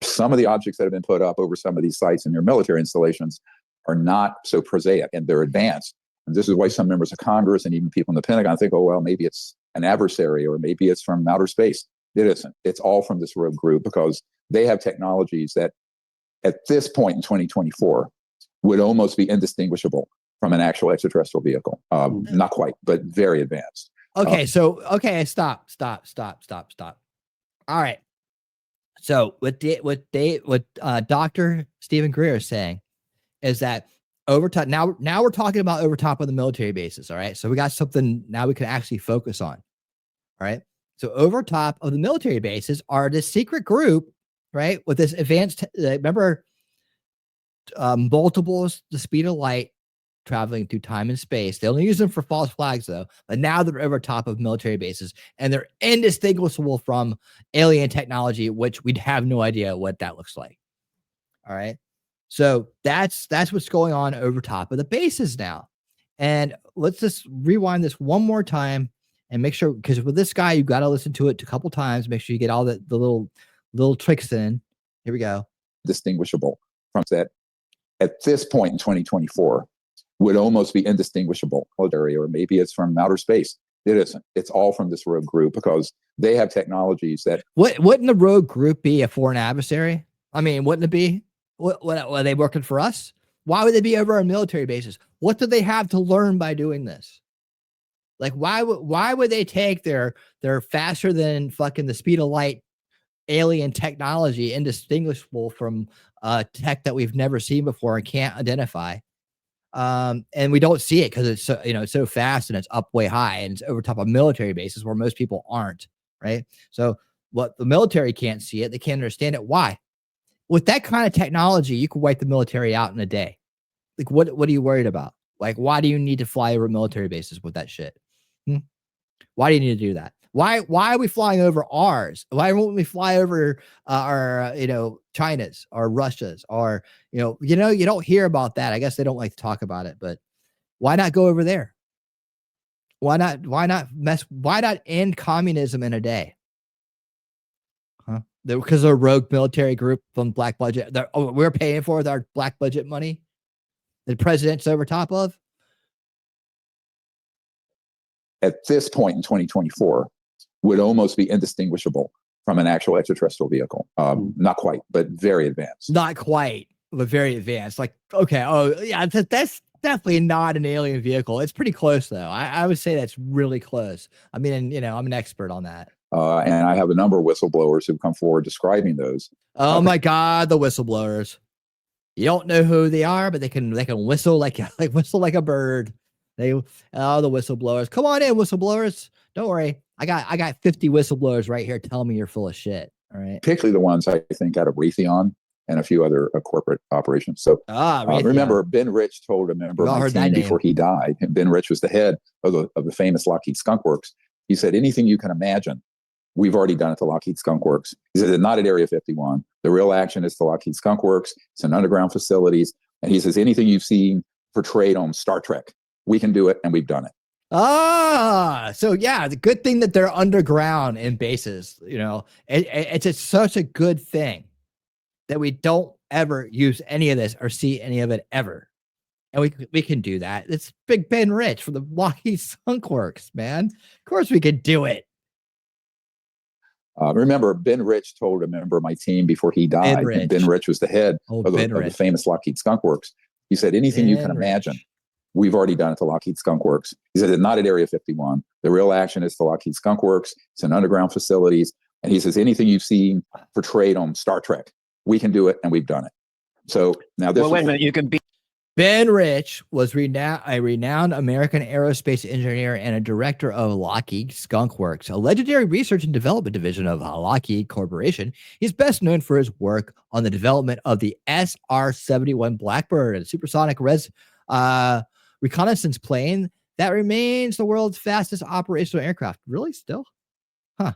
Some of the objects that have been put up over some of these sites in your military installations are not so prosaic, and they're advanced. And this is why some members of Congress and even people in the Pentagon think, oh, well, maybe it's an adversary, or maybe it's from outer space. It isn't. It's all from this rogue group, because they have technologies that at this point in 2024 would almost be indistinguishable from an actual extraterrestrial vehicle. Not quite, but very advanced. Okay, stop. All right. So what Dr. Stephen Greer is saying is that over top, now we're talking about over top of the military bases. All right. So we got something now we can actually focus on. All right. So over top of the military bases are this secret group, right? With this advanced, remember, multiples the speed of light, traveling through time and space. They only use them for false flags, though. But now they're over top of military bases, and they're indistinguishable from alien technology, which we'd have no idea what that looks like. All right. So that's what's going on over top of the bases now. And let's just rewind this one more time and make sure, because with this guy, you've got to listen to it a couple times. Make sure you get all the little tricks in. Here we go. Distinguishable from that at this point in 2024 would almost be indistinguishable, or maybe it's from outer space. It isn't. It's all from this rogue group, because they have technologies that. Wouldn't the rogue group be a foreign adversary? I mean, wouldn't it be? What are they working for us? Why would they be over our military bases? What do they have to learn by doing this? Like, why would they take their faster than fucking the speed of light alien technology, indistinguishable from tech that we've never seen before and can't identify? And we don't see it because it's so, it's so fast and it's up way high and it's over top of military bases where most people aren't, right? So what the military can't see it, they can't understand it. Why? With that kind of technology, you could wipe the military out in a day. Like, what are you worried about? Like, why do you need to fly over military bases with that shit? Why do you need to do that? Why are we flying over ours? Why won't we fly over our China's or Russia's, or you don't hear about that. I guess they don't like to talk about it, but why not go over there? Why not end communism in a day? Huh? Because they're a rogue military group from black budget. We're paying for with our black budget money. The president's over top of. At this point in 2024 would almost be indistinguishable from an actual extraterrestrial vehicle. Not quite, but very advanced. Not quite, but very advanced. Like, okay. Oh yeah. That's definitely not an alien vehicle. It's pretty close though. I would say that's really close. I mean, I'm an expert on that. And I have a number of whistleblowers who've come forward describing those. Oh my God. The whistleblowers. You don't know who they are, but they can whistle like a bird. The whistleblowers. Come on in, whistleblowers. Don't worry. I got 50 whistleblowers right here telling me you're full of shit. All right. Particularly the ones I think out of Raytheon and a few other corporate operations. So remember, Ben Rich told a member of my team before he died. And Ben Rich was the head of the famous Lockheed Skunk Works. He said, anything you can imagine, we've already done at the Lockheed Skunk Works. He said, not at Area 51. The real action is the Lockheed Skunk Works. It's in underground facilities. And he says, anything you've seen portrayed on Star Trek, we can do it, and we've done it. So yeah, the good thing that they're underground in bases, it's such a good thing that we don't ever use any of this or see any of it ever. And we can do that. It's Big Ben Rich for the Lockheed Skunk Works, man. Of course we could do it. Remember, Ben Rich told a member of my team before he died. Ben Rich was the head of the famous Lockheed Skunk Works. He said, anything you can imagine, we've already done at the Lockheed Skunk Works. He said, not at Area 51. The real action is the Lockheed Skunk Works. It's in underground facilities. And he says, anything you've seen portrayed on Star Trek, we can do it, and we've done it. So now this. Well, wait a minute. You can be. Ben Rich was a renowned American aerospace engineer and a director of Lockheed Skunk Works, a legendary research and development division of Lockheed Corporation. He's best known for his work on the development of the SR-71 Blackbird, a supersonic reconnaissance plane that remains the world's fastest operational aircraft. Really? Still? Huh.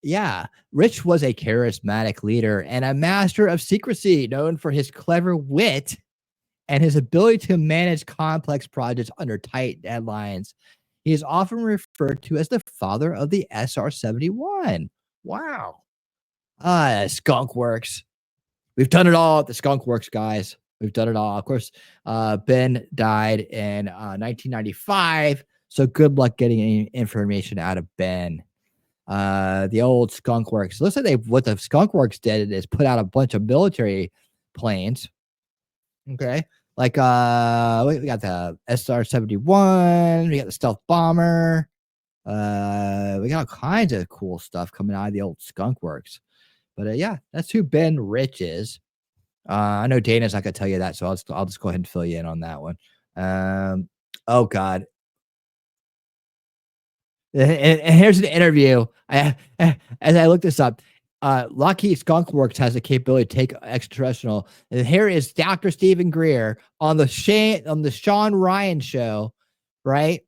Yeah. Rich was a charismatic leader and a master of secrecy, known for his clever wit and his ability to manage complex projects under tight deadlines. He is often referred to as the father of the SR-71. Wow. Skunk Works. We've done it all at the Skunk Works, guys. We've done it all. Of course, Ben died in 1995, so good luck getting any information out of Ben. The old Skunk Works. Listen, what the Skunk Works did is put out a bunch of military planes. Okay. Like we got the SR-71, we got the stealth bomber, we got all kinds of cool stuff coming out of the old Skunk Works. But yeah, that's who Ben Rich is. I know Dana's not gonna tell you that, so I'll just go ahead and fill you in on that one. Oh God. And here's an interview. As I looked this up, Lockheed Skunk Works has the capability to take extraterrestrial. And here is Dr. Stephen Greer on the Sean Ryan show, right?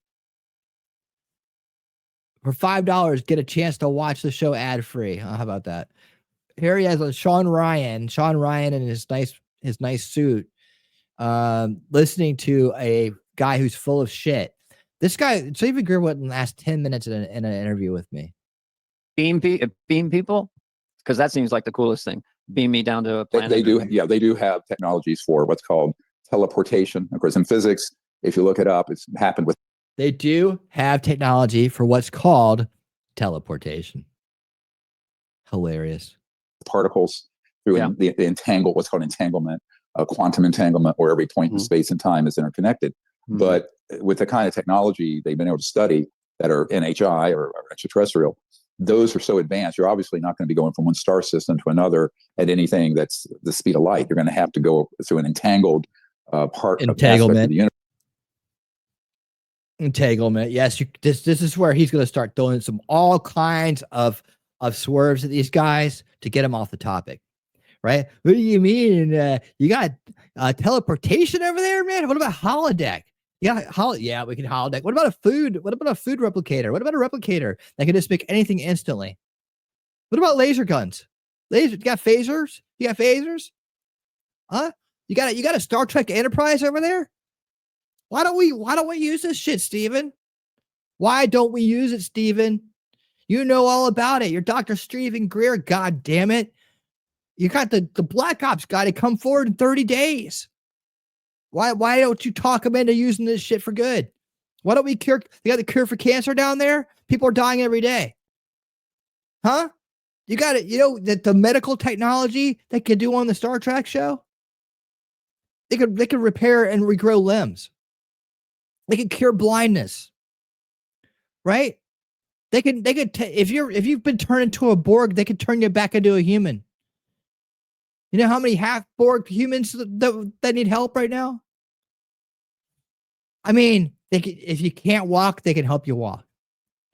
For $5, get a chance to watch the show ad free. How about that? Here he has Sean Ryan in his nice suit, listening to a guy who's full of shit. This guy, Stephen Greer, wouldn't last 10 minutes in an interview with me. Beam people, because that seems like the coolest thing. Beam me down to a planet. They do have technologies for what's called teleportation. Of course, in physics, if you look it up, it's happened with. They do have technology for what's called teleportation. Hilarious. Particles through the what's called entanglement, quantum entanglement, where every point in space and time is interconnected. But with the kind of technology they've been able to study that are NHI or extraterrestrial, those are so advanced, you're obviously not going to be going from one star system to another at anything that's the speed of light. You're going to have to go through an entangled entanglement of the universe. Entanglement. Yes, this is where he's going to start throwing all kinds of swerves at these guys to get them off the topic. Right? What do you mean? You got teleportation over there, man? What about holodeck? Yeah, we can holodeck. What about a food replicator? What about a replicator that can just make anything instantly? What about laser guns? You got phasers? Huh? You got a Star Trek Enterprise over there? Why don't we use this shit, Steven? Why don't we use it, Steven? You know all about it. You're Dr. Stephen Greer, god damn it. You got the Black Ops guy to come forward in 30 days. Why don't you talk them into using this shit for good? Why don't we cure? You got the cure for cancer down there? People are dying every day. Huh? You got it. You know that the medical technology they could do on the Star Trek show? They could repair and regrow limbs. They could cure blindness. Right? They could if you've been turned into a Borg, they could turn you back into a human. You know how many half Borg humans that need help right now? I mean, if you can't walk, they can help you walk.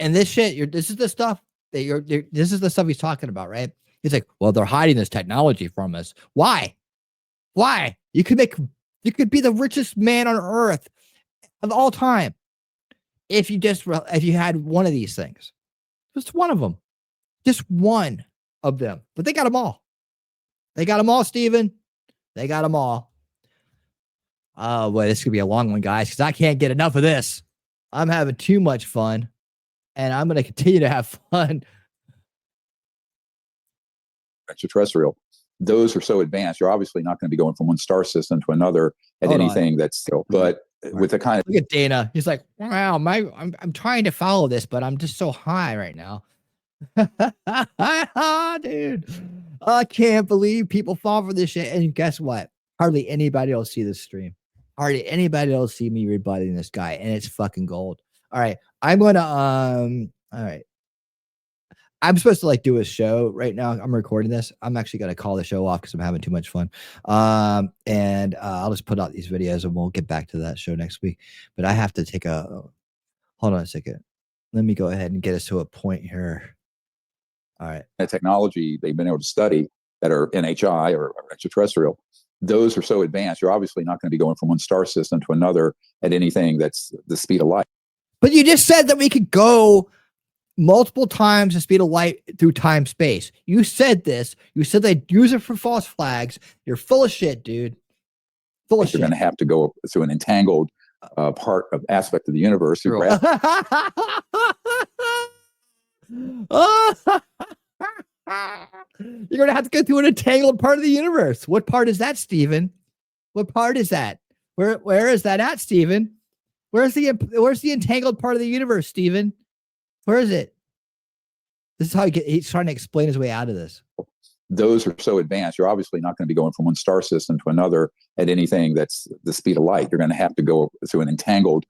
And this shit, this is the stuff this is the stuff he's talking about, right? He's like, well, they're hiding this technology from us. Why? You could be the richest man on earth of all time if you had one of these things. Just one of them. Just one of them. But they got them all. They got them all, Steven. They got them all. Oh, boy, this could be a long one, guys, because I can't get enough of this. I'm having too much fun, and I'm going to continue to have fun. Extraterrestrial. Those are so advanced, you're obviously not going to be going from one star system to another at anything that's still. But with the kind of. Look at Dana. He's like, wow, I'm trying to follow this, but I'm just so high right now. Dude, I can't believe people fall for this shit. And guess what? Hardly anybody will see this stream. Hardly anybody will see me rebutting this guy, and it's fucking gold. All right, I'm gonna all right. I'm supposed to do a show right now. I'm recording this. I'm actually gonna call the show off because I'm having too much fun. And I'll just put out these videos, and we'll get back to that show next week. But I have to take hold on a second. Let me go ahead and get us to a point here. All right. The technology they've been able to study that are NHI or extraterrestrial, those are so advanced, you're obviously not going to be going from one star system to another at anything that's the speed of light. But you just said that we could go multiple times the speed of light through time space. You said this. You said they'd use it for false flags. You're full of shit, dude. Full of you're going to have to go through an entangled part of aspect of the universe through gravity. You're going to have to go through an entangled part of the universe. What part is that, Stephen? What part is that? Where is that at, Stephen? Where's the entangled part of the universe, Stephen? Where is it? This is how he's trying to explain his way out of this. Those are so advanced. You're obviously not going to be going from one star system to another at anything that's the speed of light. You're going to have to go through an entangled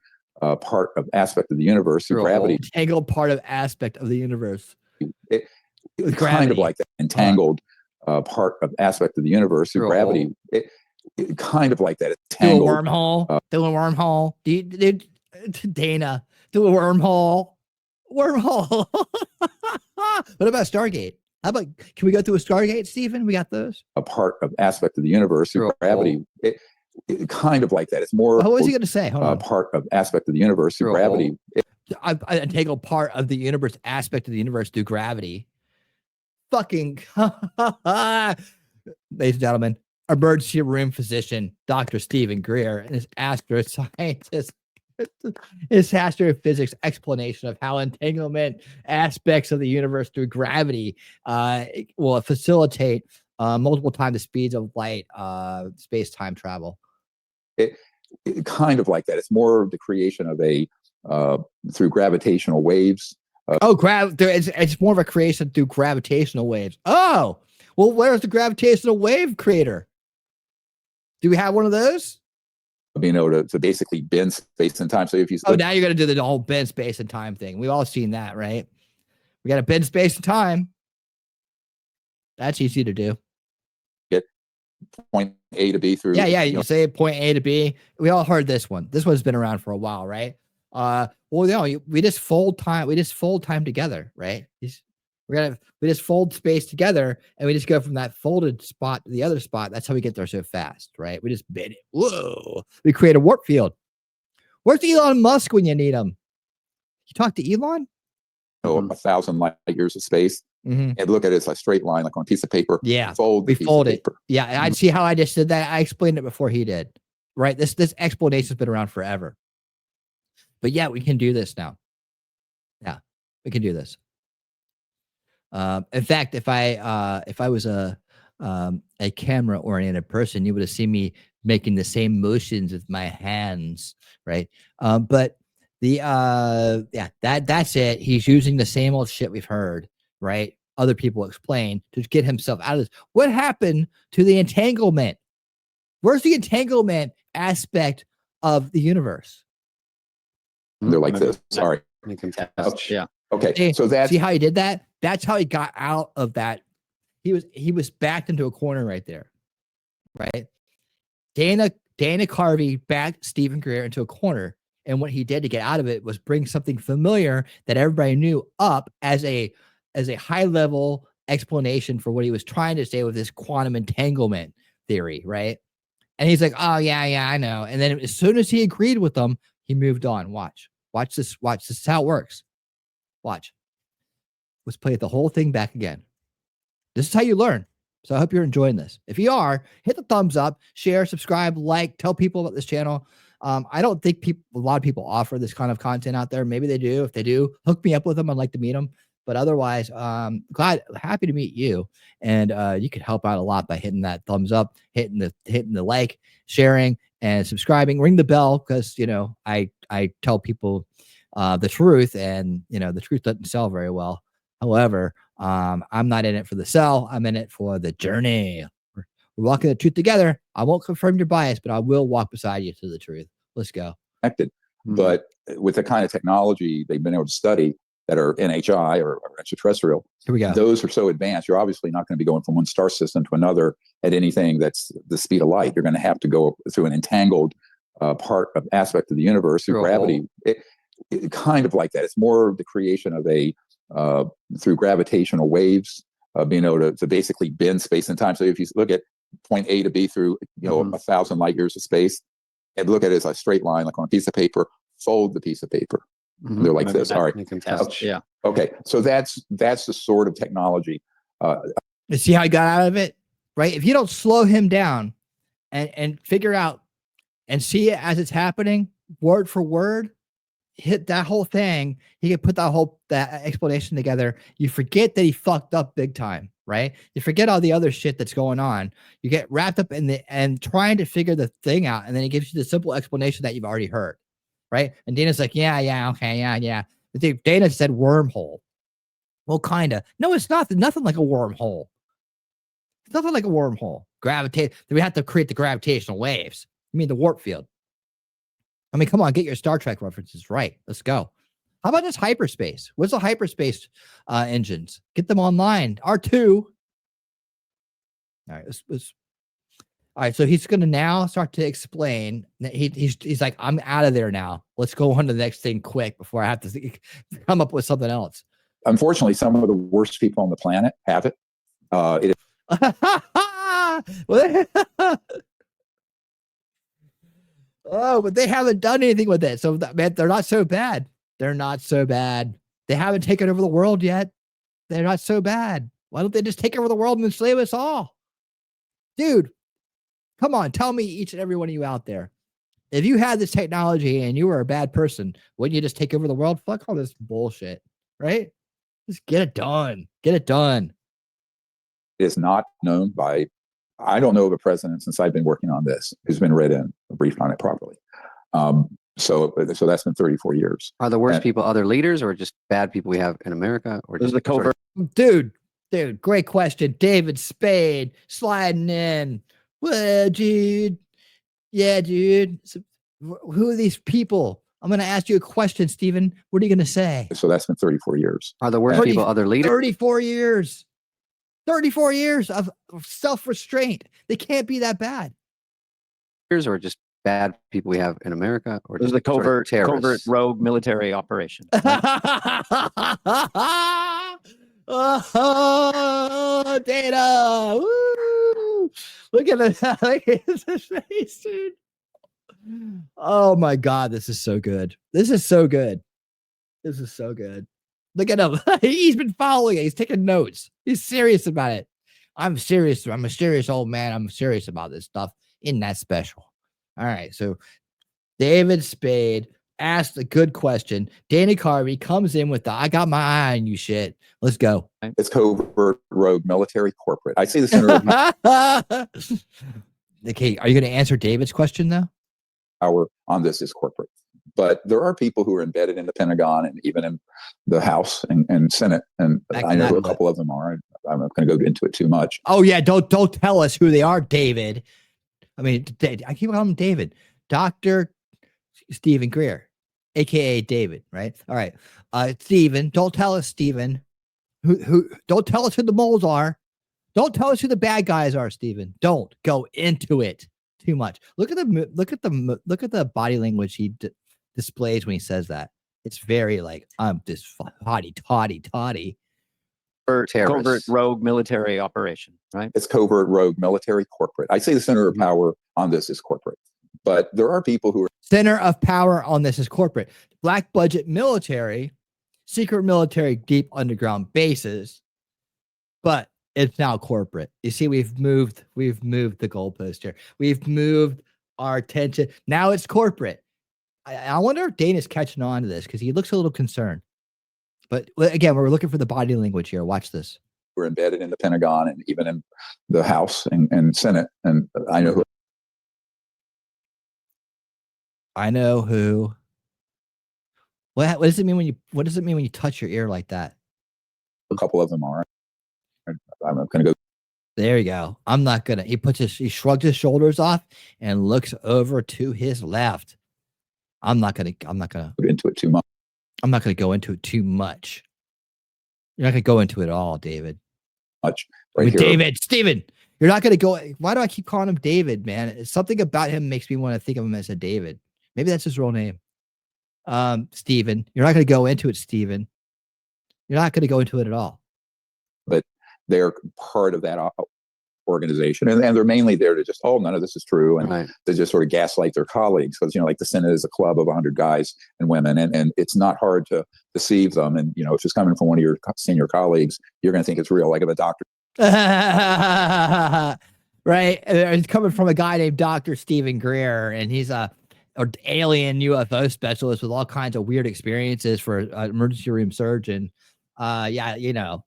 part of aspect of the universe through gravity. Entangled part of aspect of the universe. Kind of like that entangled part of aspect of the universe through gravity. Kind of like that. Do a wormhole. Do a wormhole. Dana, do a wormhole. Wormhole. What about Stargate? How about, can we go through a Stargate, Stephen? We got those. A part of aspect of the universe through gravity. Kind of like that. It's more. What was he going to say? Hold on. Part of aspect of the universe through gravity. An integral part of the universe, aspect of the universe through gravity. Fucking, ladies and gentlemen, emergency room physician, Dr. Stephen Greer, and his astroscientist, his astrophysics explanation of how entanglement aspects of the universe through gravity will facilitate multiple times the speeds of light, space-time travel. Kind of like that. It's more the creation of a through gravitational waves. It's more of a creation through gravitational waves. Oh, well, where's the gravitational wave creator? Do we have one of those? Being able to basically bend space and time. So if you now you're going to do the whole bend space and time thing. We've all seen that, right? We got to bend space and time. That's easy to do. Get point A to B through. Yeah. You say point A to B. We all heard this one. This one's been around for a while, right? We just fold time. We just fold time together, right? We just fold space together, and we just go from that folded spot to the other spot. That's how we get there so fast, right? We just bend it. Whoa! We create a warp field. Where's Elon Musk when you need him? You talk to Elon? 1,000 light years of space, and look at it as a straight line, like on a piece of paper. Yeah, we fold it. Yeah, I'd see how I just did that. I explained it before he did. Right? This explanation's been around forever. But yeah, we can do this now. Yeah, we can do this. In fact, if I was a camera oriented person, you would have seen me making the same motions with my hands, right? But that's it. He's using the same old shit we've heard, right? Other people explain to get himself out of this. What happened to the entanglement? Where's the entanglement aspect of the universe? They're like this. Sorry. Yeah. Okay. So that's see how he did that? That's how he got out of that. He was backed into a corner right there. Right? Dana Carvey backed Stephen Greer into a corner. And what he did to get out of it was bring something familiar that everybody knew up as a high level explanation for what he was trying to say with this quantum entanglement theory, right? And he's like, oh yeah, I know. And then as soon as he agreed with them, he moved on. Watch this. This is how it works. Watch. Let's play the whole thing back again. This is how you learn. So I hope you're enjoying this. If you are, hit the thumbs up, share, subscribe, like, tell people about this channel. I don't think a lot of people offer this kind of content out there. Maybe they do. If they do, hook me up with them. I'd like to meet them. But otherwise, happy to meet you. And you could help out a lot by hitting that thumbs up, hitting the like, sharing, and subscribing. Ring the bell, because I tell people the truth, and the truth doesn't sell very well. However, I'm not in it for the sell. I'm in it for the journey. We're walking the truth together. I won't confirm your bias, but I will walk beside you to the truth. Let's go. Connected. But with the kind of technology they've been able to study that are NHI or extraterrestrial, here we go. Those are so advanced. You're obviously not going to be going from one star system to another at anything that's the speed of light. You're going to have to go through an entangled part of aspect of the universe through gravity. It kind of like that. It's more the creation of a through gravitational waves, being able to basically bend space and time. So if you look at point A to B through 1,000 light years of space, and look at it as a straight line, like on a piece of paper, fold the piece of paper. They're like this. All right. Yeah. Okay. So that's the sort of technology. You see how he got out of it, right? If you don't slow him down and figure out and see it as it's happening, word for word, hit that whole thing, he could put that explanation together. You forget that he fucked up big time, right? You forget all the other shit that's going on. You get wrapped up in and trying to figure the thing out, and then he gives you the simple explanation that you've already heard, right? And Dana's like, yeah, okay, yeah. But Dana said wormhole. Well, kind of. No, it's not. Nothing like a wormhole. It's nothing like a wormhole. Gravitate. We have to create the gravitational waves. I mean, the warp field. I mean, come on, get your Star Trek references right. Let's go. How about just hyperspace? What's the hyperspace engines? Get them online. R2. All right, all right. So he's going to now start to explain. He's like, I'm out of there now. Let's go on to the next thing quick before I have to come up with something else. Unfortunately, some of the worst people on the planet have it. Oh, but they haven't done anything with it. So, man, they're not so bad. They're not so bad. They haven't taken over the world yet. They're not so bad. Why don't they just take over the world and enslave us all? Dude, come on. Tell me, each and every one of you out there, if you had this technology and you were a bad person, wouldn't you just take over the world? Fuck all this bullshit, right? Just get it done. Get it done. It is not known by, I don't know of a president since I've been working on this who's been read in, briefed on it properly. So that's been 34 years. Are the worst people other leaders or just bad people we have in America? Or just the covert? Dude, great question. David Spade sliding in. Well, dude. Yeah, dude. So, who are these people? I'm going to ask you a question, Stephen. What are you going to say? So that's been 34 years. Are the worst people other leaders? 34 years. 34 years of self-restraint. They can't be that bad. Or just bad people we have in America? Or just the covert rogue military operation. Oh, Dana. Woo. Look at his face, dude. Oh my God, this is so good. This is so good. This is so good. Look at him. He's been following it. He's taking notes. He's serious about it. I'm serious. I'm a serious old man. I'm serious about this stuff. Isn't that special? All right. So David Spade asked a good question. Danny Carvey comes in with the I got my eye on you shit. Let's go. It's covert, rogue, military, corporate. I see the center of okay. Are you going to answer David's question though? power on this is corporate. But there are people who are embedded in the Pentagon and even in the House and Senate. And I know a couple of them are. I'm not going to go into it too much. Oh, yeah. Don't tell us who they are, David. I mean, I keep calling him David. Dr. Stephen Greer, a.k.a. David, right? All right. Stephen, don't tell us, Stephen. Don't tell us who the moles are. Don't tell us who the bad guys are, Stephen. Don't go into it too much. Look at the body language he displays when he says that. It's very like, I'm this toddy. Covert rogue military operation, right? It's covert, rogue, military, corporate. I say the center of power on this is corporate. But there are people who are center of power on this is corporate. Black budget military, secret military, deep underground bases, but it's now corporate. You see, we've moved the goalpost here. We've moved our attention. Now it's corporate. I wonder if Dana's catching on to this because he looks a little concerned. But again, we're looking for the body language here. Watch this. We're embedded in the Pentagon and even in the House and Senate. And I know who. What does it mean when you touch your ear like that? A couple of them are. I'm not going to go. There you go. I'm not gonna. He shrugged his shoulders off and looks over to his left. I'm not gonna go into it too much. I'm not gonna go into it too much. You're not gonna go into it all, David. Much right here. David, Stephen. You're not gonna go. Why do I keep calling him David, man? Something about him makes me want to think of him as a David. Maybe that's his real name. Stephen. You're not gonna go into it, Stephen. You're not gonna go into it at all. But they're part of that organization, and they're mainly there to just, none of this is true, and to just sort of gaslight their colleagues, because like the Senate is a club of 100 guys and women, and it's not hard to deceive them. And if it's coming from one of your senior colleagues, you're going to think it's real, like if a doctor. right? It's coming from a guy named Dr. Stephen Greer, and he's a alien UFO specialist with all kinds of weird experiences for an emergency room surgeon. Yeah, you know.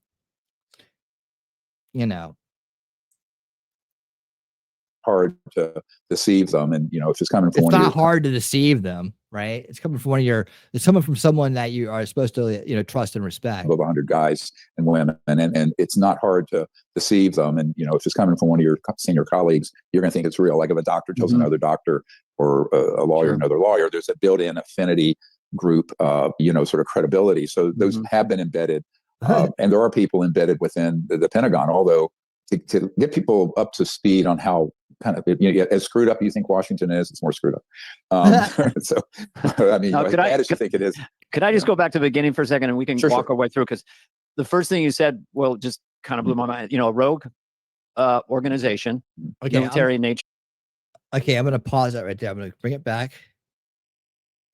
Hard to deceive them, and if it's coming from It's one of not your hard to deceive them, right? It's coming from it's coming from someone that you are supposed to, trust and respect. of 100 guys and women, and it's not hard to deceive them. And if it's coming from one of your senior colleagues, you're going to think it's real. Like if a doctor tells another doctor, or a lawyer another lawyer, there's a built-in affinity group, sort of credibility. So those have been embedded, and there are people embedded within the Pentagon. Although to get people up to speed on how kind of as screwed up you think Washington is, it's more screwed up. So I mean, as bad as you think it is. Could I just go back to the beginning for a second, and we can walk our way through? Because the first thing you said, well, just kind of blew my mind. A rogue organization, military in nature. Okay, I'm going to pause that right there. I'm going to bring it back.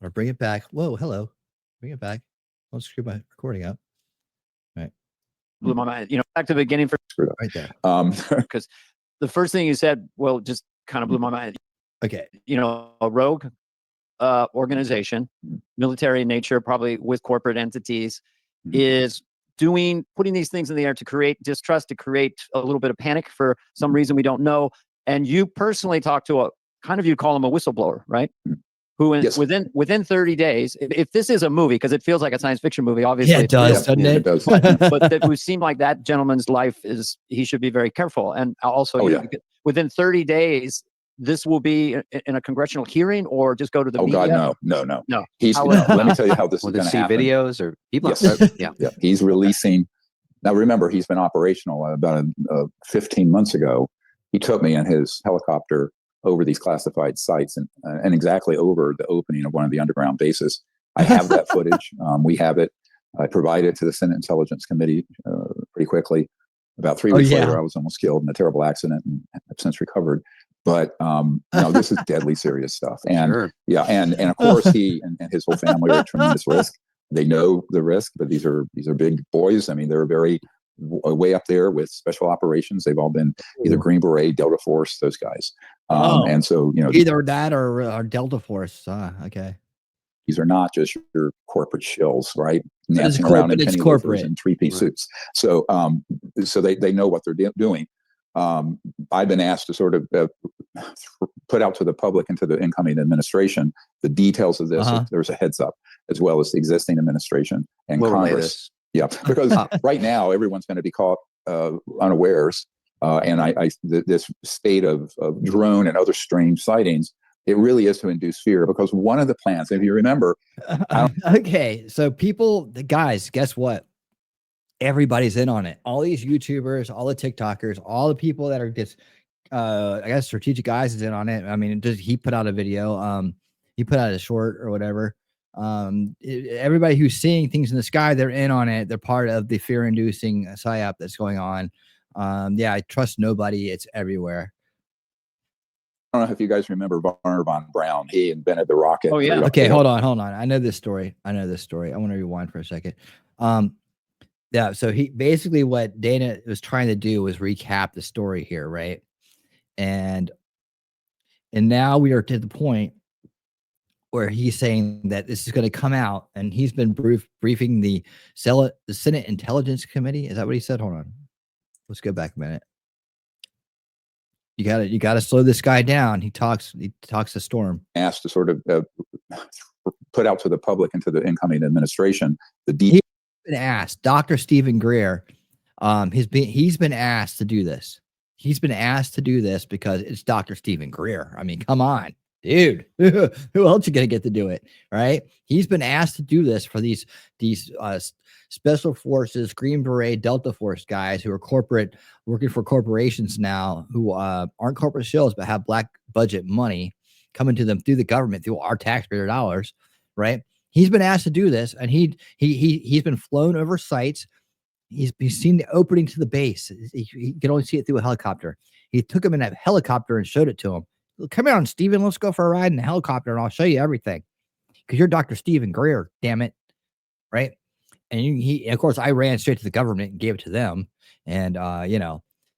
Or bring it back. Whoa, hello. Bring it back. Don't screw my recording up. All right. Blew my mind. Back to the beginning for right there. Because the first thing you said, well, just kind of blew my mind. Okay. A rogue organization, military in nature, probably with corporate entities, is putting these things in the air to create distrust, to create a little bit of panic for some reason we don't know. And you personally talk to you call him a whistleblower, right? Who within 30 days, if this is a movie, because it feels like a science fiction movie, obviously. Yeah, it does, doesn't it? It does. But that would seem like that gentleman's life he should be very careful. And also, within 30 days, this will be in a congressional hearing, or just go to the media? God, no. No. Let me tell you how this is going to happen. Videos or people? Yeah. He's releasing. Now, remember, he's been operational about 15 months ago. He took me in his helicopter over these classified sites and exactly over the opening of one of the underground bases. I have that footage. We have it. I provided it to the Senate Intelligence Committee pretty quickly. About 3 weeks later, I was almost killed in a terrible accident and have since recovered. But this is deadly serious stuff. And and of course he and his whole family are at tremendous risk. They know the risk, but these are big boys. I mean, they're very way up there with special operations. They've all been either Green Beret, Delta Force, those guys. And so either that or Delta Force. Okay. These are not just your corporate shills, right? Dancing around in penny loafers and three-piece suits. So, so they know what they're doing. I've been asked to sort of put out to the public and to the incoming administration the details of this. There's a heads up, as well as the existing administration and Congress. Yeah, because right now everyone's going to be caught unawares, and this spate of drone and other strange sightings. It really is to induce fear, because one of the plans, if you remember. Okay, so guys, guess what? Everybody's in on it. All these YouTubers, all the TikTokers, all the people that are just, I guess, strategic guys is in on it. I mean, he put out a video. He put out a short or whatever. Everybody who's seeing things in the sky, they're in on it. They're part of the fear-inducing PsyOp that's going on. Yeah, I trust nobody. It's everywhere. I don't know if you guys remember Wernher von Braun. He invented the rocket. Oh yeah. Okay, hold on. I know this story. I want to rewind for a second. Yeah, so he basically, what Dana was trying to do was recap the story here, right? And now we are to the point where he's saying that this is going to come out, and he's been briefing the Senate Intelligence Committee. Is that what he said? Hold on. Let's go back a minute. You got to slow this guy down. He talks to Storm. Asked to sort of put out to the public and to the incoming administration He's been asked. Dr. Stephen Greer, he's been asked to do this. He's been asked to do this because it's Dr. Stephen Greer. I mean, come on, dude. Who else you gonna get to do it? Right? He's been asked to do this for these special forces, Green Beret, Delta Force guys who are working for corporations now, who aren't corporate shills but have black budget money coming to them through the government, through our taxpayer dollars, right? He's been asked to do this, and he's been flown over sites. He's seen the opening to the base. He can only see it through a helicopter. He took him in a helicopter and showed it to him. Come on, Steven, let's go for a ride in a helicopter, and I'll show you everything. Because you're Dr. Stephen Greer, damn it, right? And of course, I ran straight to the government and gave it to them. And,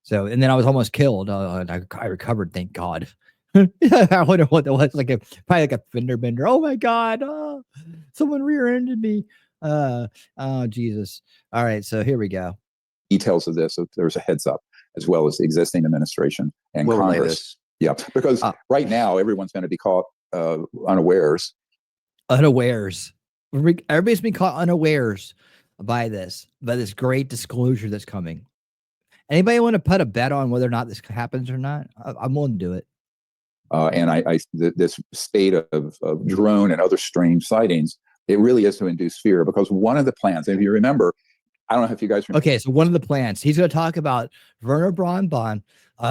So, and then I was almost killed. I recovered, thank God. I wonder what that was. Probably like a fender bender. Oh my God. Oh, someone rear-ended me. Oh Jesus. All right. So here we go. Details of this. So there's a heads up, as well as the existing administration and We'll relay Congress. this. Yeah, because right now everyone's going to be caught unawares. Unawares. Everybody's been caught unawares by this great disclosure that's coming. Anybody want to put a bet on whether or not this happens or not? I'm willing to do it. And this state of drone and other strange sightings, it really is to induce fear, because one of the plans, if you remember, I don't know if you guys remember. Okay, so one of the plans, he's going to talk about Werner von Braun,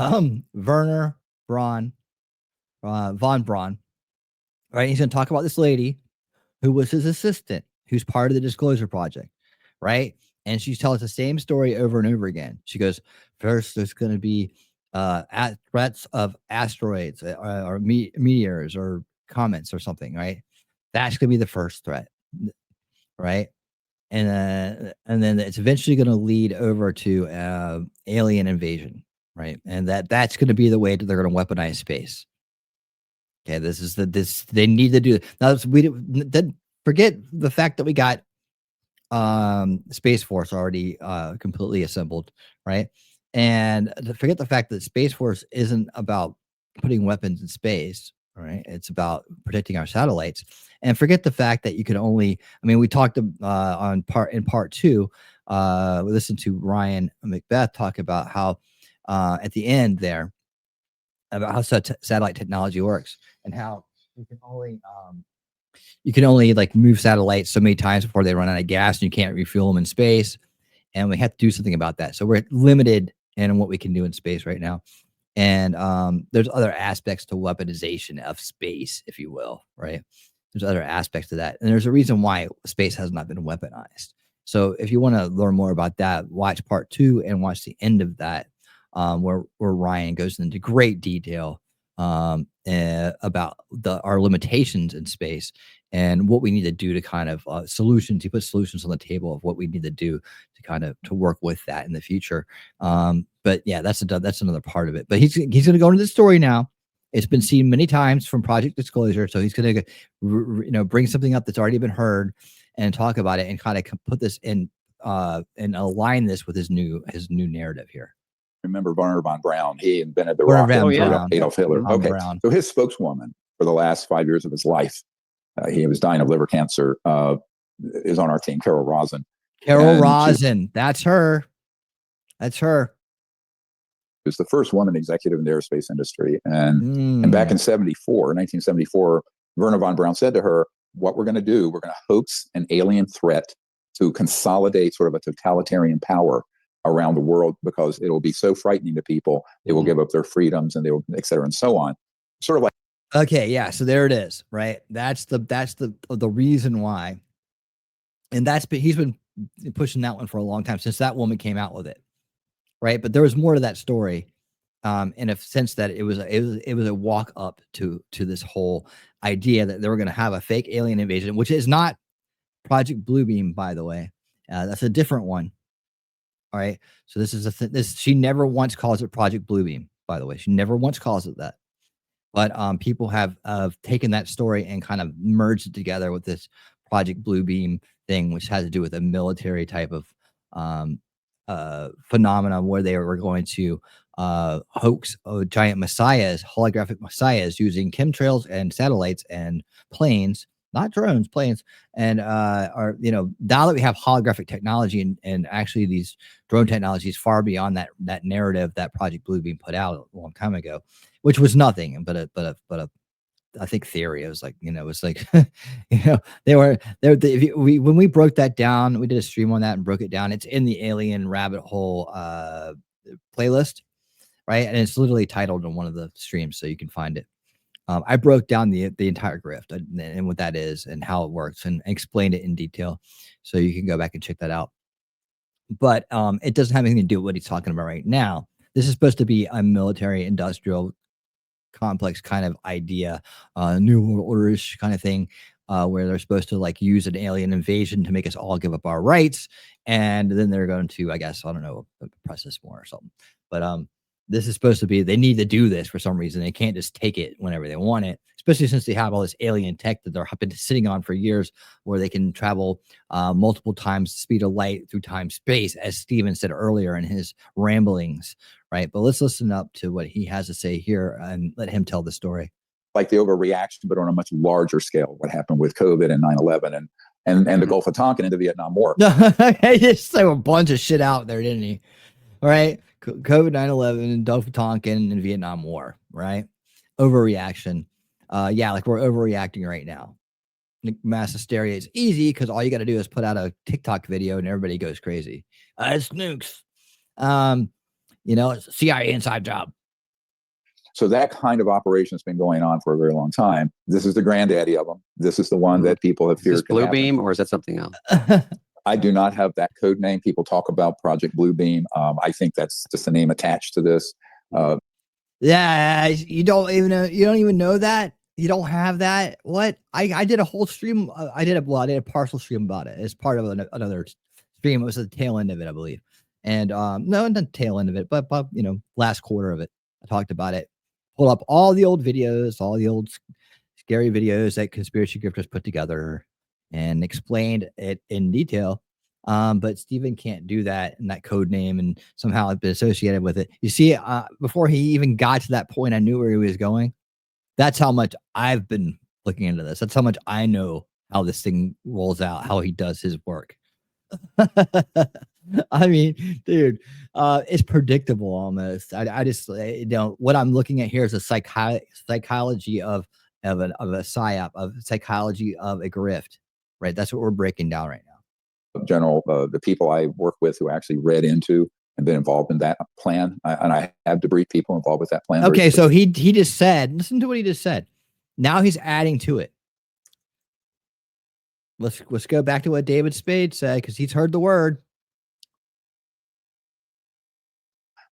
right? He's going to talk about this lady who was his assistant, who's part of the Disclosure Project, right? And she's telling us the same story over and over again. She goes, first, there's going to be threats of asteroids or meteors or comets or something, right? That's going to be the first threat, right? And then it's eventually going to lead over to alien invasion, right? And that's going to be the way that they're going to weaponize space. Okay, they need to do now. Forget the fact that we got Space Force already completely assembled, right? And forget the fact that Space Force isn't about putting weapons in space, right? It's about protecting our satellites. And forget the fact that you can only, I mean, we talked in part 2, we listened to Ryan Macbeth talk about how at the end there, about how satellite technology works and how you can only like move satellites so many times before they run out of gas and you can't refuel them in space. And we have to do something about that. So we're limited in what we can do in space right now. And there's other aspects to weaponization of space, if you will, right? There's other aspects to that. And there's a reason why space has not been weaponized. So if you want to learn more about that, watch part 2 and watch the end of that, where Ryan goes into great detail about our limitations in space and what we need to do to kind of solutions. He puts solutions on the table of what we need to do to kind of to work with that in the future. But yeah, that's another part of it. But he's going to go into the story now. It's been seen many times from Project Disclosure, so he's going to bring something up that's already been heard and talk about it and kind of put this in and align this with his new narrative here. Remember Werner von Braun? He invented the rocket for Adolf Hitler. Okay, so his spokeswoman for the last 5 years of his life, he was dying of liver cancer, is on our team, Carol Rosin. That's her. That's her. She was the first woman executive in the aerospace industry. And back in 1974, Werner von Braun said to her, what we're going to do, we're going to hoax an alien threat to consolidate sort of a totalitarian power around the world, because it will be so frightening to people. They will give up their freedoms and they will, et cetera, and so on. Sort of like. Okay. Yeah. So there it is. Right. That's the reason why. And he's been pushing that one for a long time, since that woman came out with it. Right. But there was more to that story. In a sense that it was a walk up to this whole idea that they were going to have a fake alien invasion, which is not Project Bluebeam, by the way. That's a different one. All right. So this is she never once calls it Project Bluebeam, by the way. She never once calls it that. But people have taken that story and kind of merged it together with this Project Bluebeam thing, which has to do with a military type of phenomena where they were going to hoax giant messiahs, holographic messiahs, using chemtrails and satellites and planes. Not drones, planes, and now that we have holographic technology and actually these drone technologies far beyond that narrative that Project Bluebeam put out a long time ago, which was nothing but a I think theory. It was like, it's like, when we broke that down, we did a stream on that and broke it down. It's in the Alien Rabbit Hole playlist, right? And it's literally titled in one of the streams, so you can find it. I broke down the entire grift and what that is and how it works and explained it in detail. So you can go back and check that out. But it doesn't have anything to do with what he's talking about right now. This is supposed to be a military industrial complex kind of idea, new world order-ish kind of thing, where they're supposed to like use an alien invasion to make us all give up our rights, and then they're going to, I guess, I don't know, press this more or something. But this is supposed to be, they need to do this for some reason. They can't just take it whenever they want it, especially since they have all this alien tech that they're been sitting on for years, where they can travel multiple times the speed of light through time space, as Steven said earlier in his ramblings, right? But let's listen up to what he has to say here and let him tell the story. Like the overreaction, but on a much larger scale, what happened with COVID and 9/11 and the Gulf of Tonkin and the Vietnam War. He just threw a bunch of shit out there, didn't he? All right. COVID, 9/11, and Gulf of Tonkin and Vietnam War, right? Overreaction. Yeah, like we're overreacting right now. Mass hysteria is easy because all you got to do is put out a TikTok video and everybody goes crazy. It's nukes. It's a CIA inside job. So that kind of operation has been going on for a very long time. This is the granddaddy of them. This is the one that people have feared. Is this Blue Beam, or is that something else? I do not have that code name. People talk about Project Blue Beam. I think that's just a name attached to this. Yeah, you don't even know that. You don't have that. What? I did a whole stream. I did a partial stream about it as part of another stream. It was the tail end of it, I believe. And no, not the tail end of it, but last quarter of it, I talked about it. Pull up all the old videos, all the old scary videos that conspiracy grifters put together and explained it in detail. But Steven can't do that in that code name, and somehow it's been associated with it. You see, before he even got to that point, I knew where he was going. That's how much I've been looking into this. That's how much I know how this thing rolls out, how he does his work. I mean, dude, it's predictable almost. I just, what I'm looking at here is a psychology of a PsyOp, of psychology of a grift, right? That's what we're breaking down right now. General, the people I work with who actually read into and been involved in that plan, and I have debriefed people involved with that plan. Okay, so he just said, listen to what he just said. Now he's adding to it. Let's go back to what David Spade said, because he's heard the word.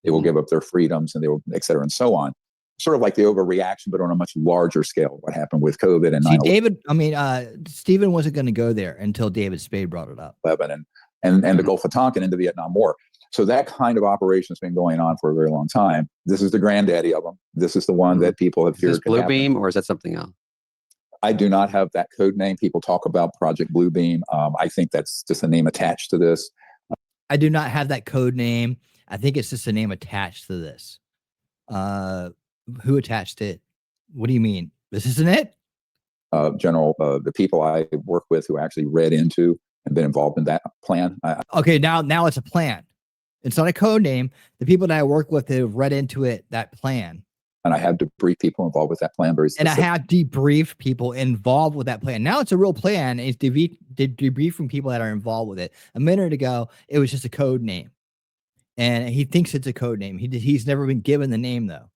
They will give up their freedoms, and they will, et cetera, and so on. Sort of like the overreaction, but on a much larger scale. What happened with COVID and 9/11. Stephen wasn't going to go there until David Spade brought it up. And the Gulf of Tonkin and the Vietnam War. So that kind of operation has been going on for a very long time. This is the granddaddy of them. This is the one that people have feared. Is this Blue Beam, or is that something else? I do not have that code name. People talk about Project Blue Beam. I think that's just a name attached to this. I do not have that code name. I think it's just a name attached to this. Who attached it? What do you mean? This isn't it? General, the people I work with who actually read into and been involved in that plan. Okay, now it's a plan. It's not a code name. The people that I work with that have read into it, that plan. And I have debriefed people involved with that plan very specifically. And I have debriefed people involved with that plan. Now it's a real plan. It's debrief from people that are involved with it. A minute ago, it was just a code name. And he thinks it's a code name. He's never been given the name, though.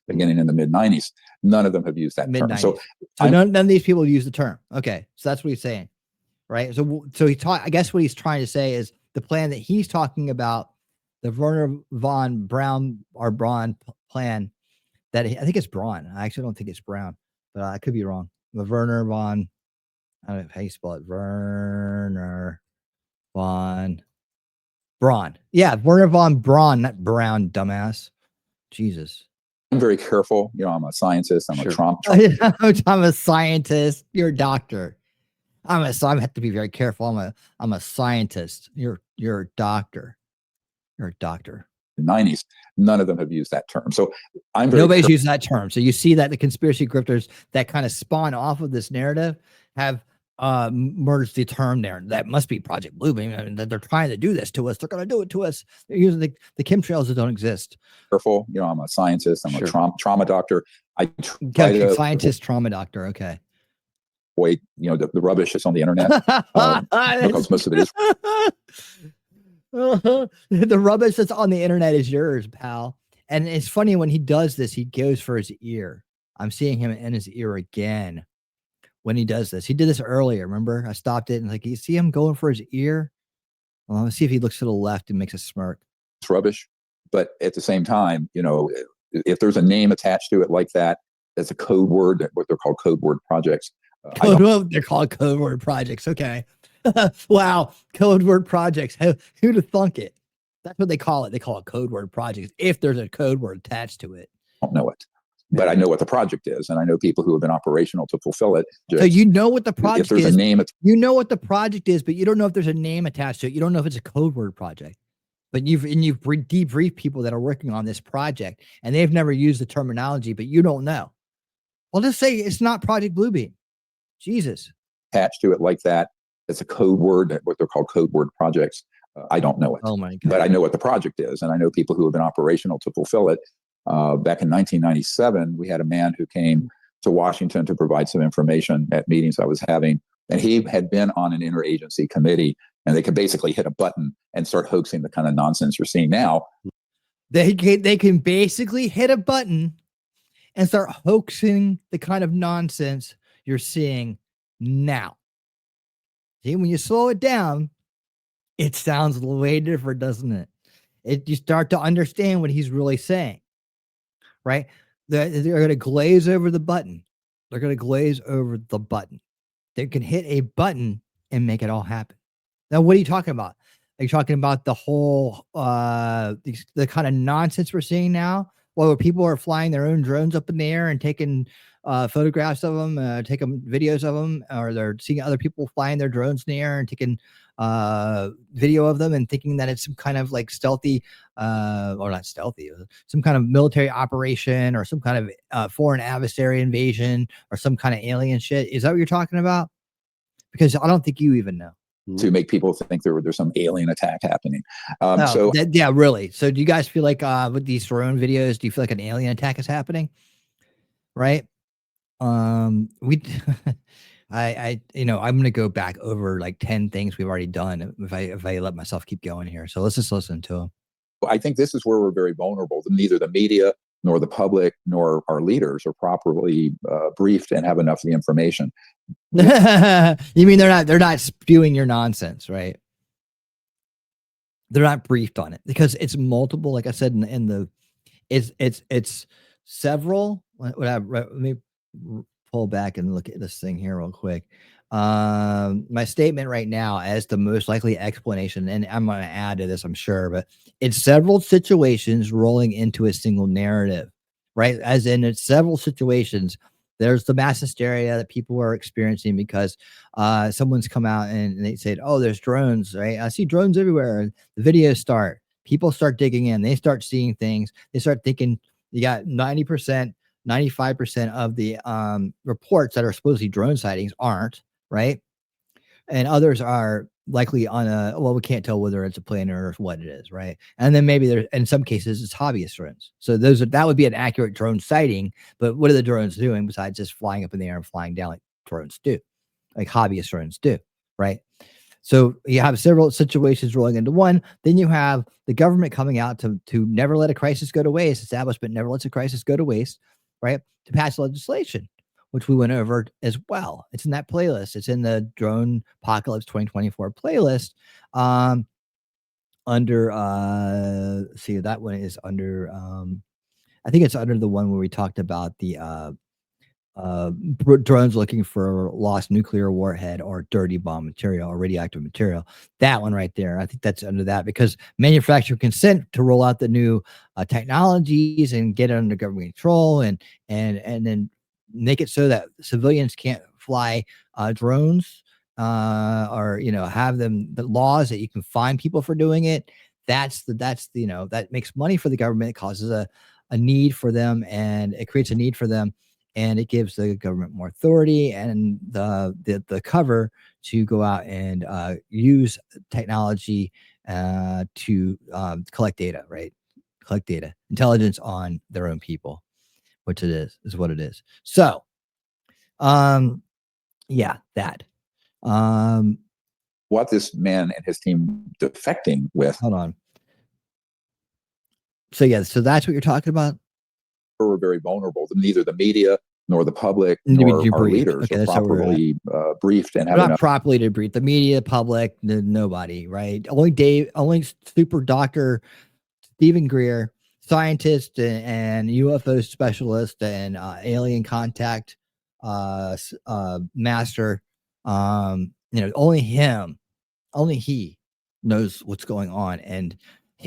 Beginning in the mid-90s, none of them have used that term. So none of these people use the term. Okay, so that's what he's saying, right? So I guess what he's trying to say is the plan that he's talking about, the Werner von Braun or Braun plan, that I think it's Braun. I actually don't think it's Brown, but I could be wrong. The Werner von, I don't know how you spell it. Werner von Braun. Yeah, Werner von Braun, not Brown, dumbass. Jesus. I'm very careful. I'm a scientist. I'm a trauma. I'm a scientist. You're a doctor. I have to be very careful. I'm a scientist. You're a doctor. You're a doctor. 90s, none of them have used that term. So nobody's used that term. So you see that the conspiracy grifters that kind of spawn off of this narrative have merged the term there. That must be Project Blue Beam. I mean, they're trying to do this to us. They're going to do it to us. They're using the chemtrails that don't exist. Careful. I'm a scientist. I'm a trauma doctor. Scientist, trauma doctor. Okay. Wait, the rubbish that's on the internet because most of it is. The rubbish that's on the internet is yours, pal. And it's funny when he does this, he goes for his ear. I'm seeing him in his ear again when he does this. He did this earlier. Remember, I stopped it and you see him going for his ear. Well, let's see if he looks to the left and makes a smirk. It's rubbish, but at the same time, if there's a name attached to it like that, that's a code word. What they're called code word projects. They're called code word projects. Okay. Wow. Code word projects. Who'd have thunk it? That's what they call it. They call it code word projects if there's a code word attached to it. I don't know it, but I know what the project is, and I know people who have been operational to fulfill it. So you know what the project if there's is. a name, You know what the project is, but you don't know if there's a name attached to it. You don't know if it's a code word project. But you've debriefed people that are working on this project, and they've never used the terminology, but you don't know. Well, just say it's not Project Bluebeam. Jesus. attached to it like that. It's a code word, what they're called code word projects. I don't know it. Oh my God. But I know what the project is, and I know people who have been operational to fulfill it. Back in 1997, we had a man who came to Washington to provide some information at meetings I was having, and he had been on an interagency committee, and they could basically hit a button and start hoaxing the kind of nonsense you're seeing now. They can basically hit a button and start hoaxing the kind of nonsense you're seeing now. See, when you slow it down, it sounds way different, doesn't it? You start to understand what he's really saying, right? They're going to glaze over the button. They're going to glaze over the button. They can hit a button and make it all happen. Now, what are you talking about? Are you talking about the whole, the kind of nonsense we're seeing now? Where people are flying their own drones up in the air and taking photographs of them, taking videos of them, or they're seeing other people flying their drones in the air and taking video of them and thinking that it's some kind of like stealthy, or not stealthy, some kind of military operation or some kind of foreign adversary invasion or some kind of alien shit. Is that what you're talking about? Because I don't think you even know. To make people think there's some alien attack happening. Yeah, really. So do you guys feel like with these drone videos, do you feel like an alien attack is happening? Right. We I'm gonna go back over like 10 things we've already done if I let myself keep going here. So let's just listen to them. I think this is where we're very vulnerable. Neither the media nor the public nor our leaders are properly briefed and have enough of the information. You mean they're not spewing your nonsense, right? They're not briefed on it because it's multiple. Like I said, it's several. Let me pull back and look at this thing here real quick. My statement right now as the most likely explanation, and I'm going to add to this, I'm sure, but it's several situations rolling into a single narrative, right? As in it's several situations. There's the mass hysteria that people are experiencing because someone's come out and they said, oh, there's drones, right? I see drones everywhere. And the videos start. People start digging in. They start seeing things. They start thinking you got 90%, 95% of the reports that are supposedly drone sightings aren't, right? And others are likely on we can't tell whether it's a plane or what it is, right? And then maybe in some cases it's hobbyist drones. So that would be an accurate drone sighting, but what are the drones doing besides just flying up in the air and flying down like drones do, like hobbyist drones do, right? So you have several situations rolling into one. Then you have the government coming out to never let a crisis go to waste. Establishment never lets a crisis go to waste, right? To pass legislation, which we went over as well. It's in that playlist. It's in the Dronepocalypse 2024 playlist. Under see, that one is under I think it's under the one where we talked about the drones looking for lost nuclear warhead or dirty bomb material or radioactive material. That one right there. I think that's under that because manufacturer consent to roll out the new technologies and get it under government control and then make it so that civilians can't fly drones or have them the laws that you can fine people for doing it. That makes money for the government. It causes a need for them and it creates a need for them. And it gives the government more authority and the cover to go out and use technology to collect data, right? Collect data, intelligence on their own people, which is what it is. So, yeah, that. What this man and his team defecting with. Hold on. So yeah, so that's what you're talking about. We're very vulnerable. Neither the media nor the public nor our leaders are properly briefed and have not properly debriefed. The media, public, nobody, right? Only super Dr. Stephen Greer, scientist and UFO specialist and alien contact master. Only he knows what's going on, and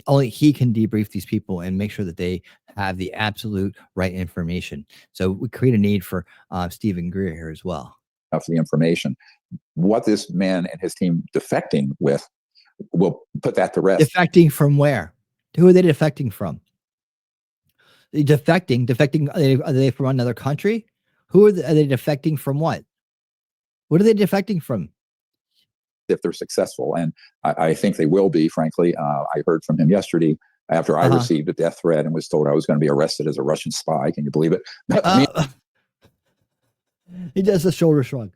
only he can debrief these people and make sure that they have the absolute right information. So we create a need for Stephen Greer here as well. For the information, what this man and his team defecting with, will put that to rest. Defecting from where? Who are they defecting from? Defecting. Are they from another country? Are they defecting from? What are they defecting from? If they're successful, and I think they will be, frankly. I heard from him yesterday after I received a death threat and was told I was going to be arrested as a Russian spy. Can you believe it? He does a shoulder shrug.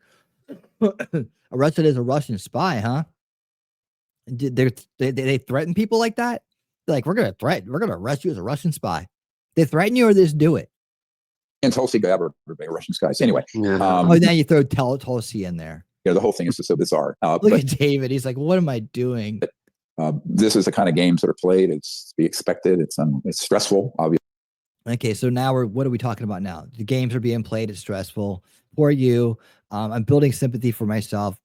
Arrested as a Russian spy, huh? They threaten people like that? They're like, we're going to arrest you as a Russian spy. They threaten you, or they just do it? And Tulsi Gabbard, Russian skies. Anyway. Now you throw Tulsi in there. Yeah, the whole thing is just so bizarre. Look at David. He's like, what am I doing? This is the kind of games that are played. It's to be expected. It's stressful, obviously. Okay, so now what are we talking about now? The games are being played. It's stressful for you. I'm building sympathy for myself.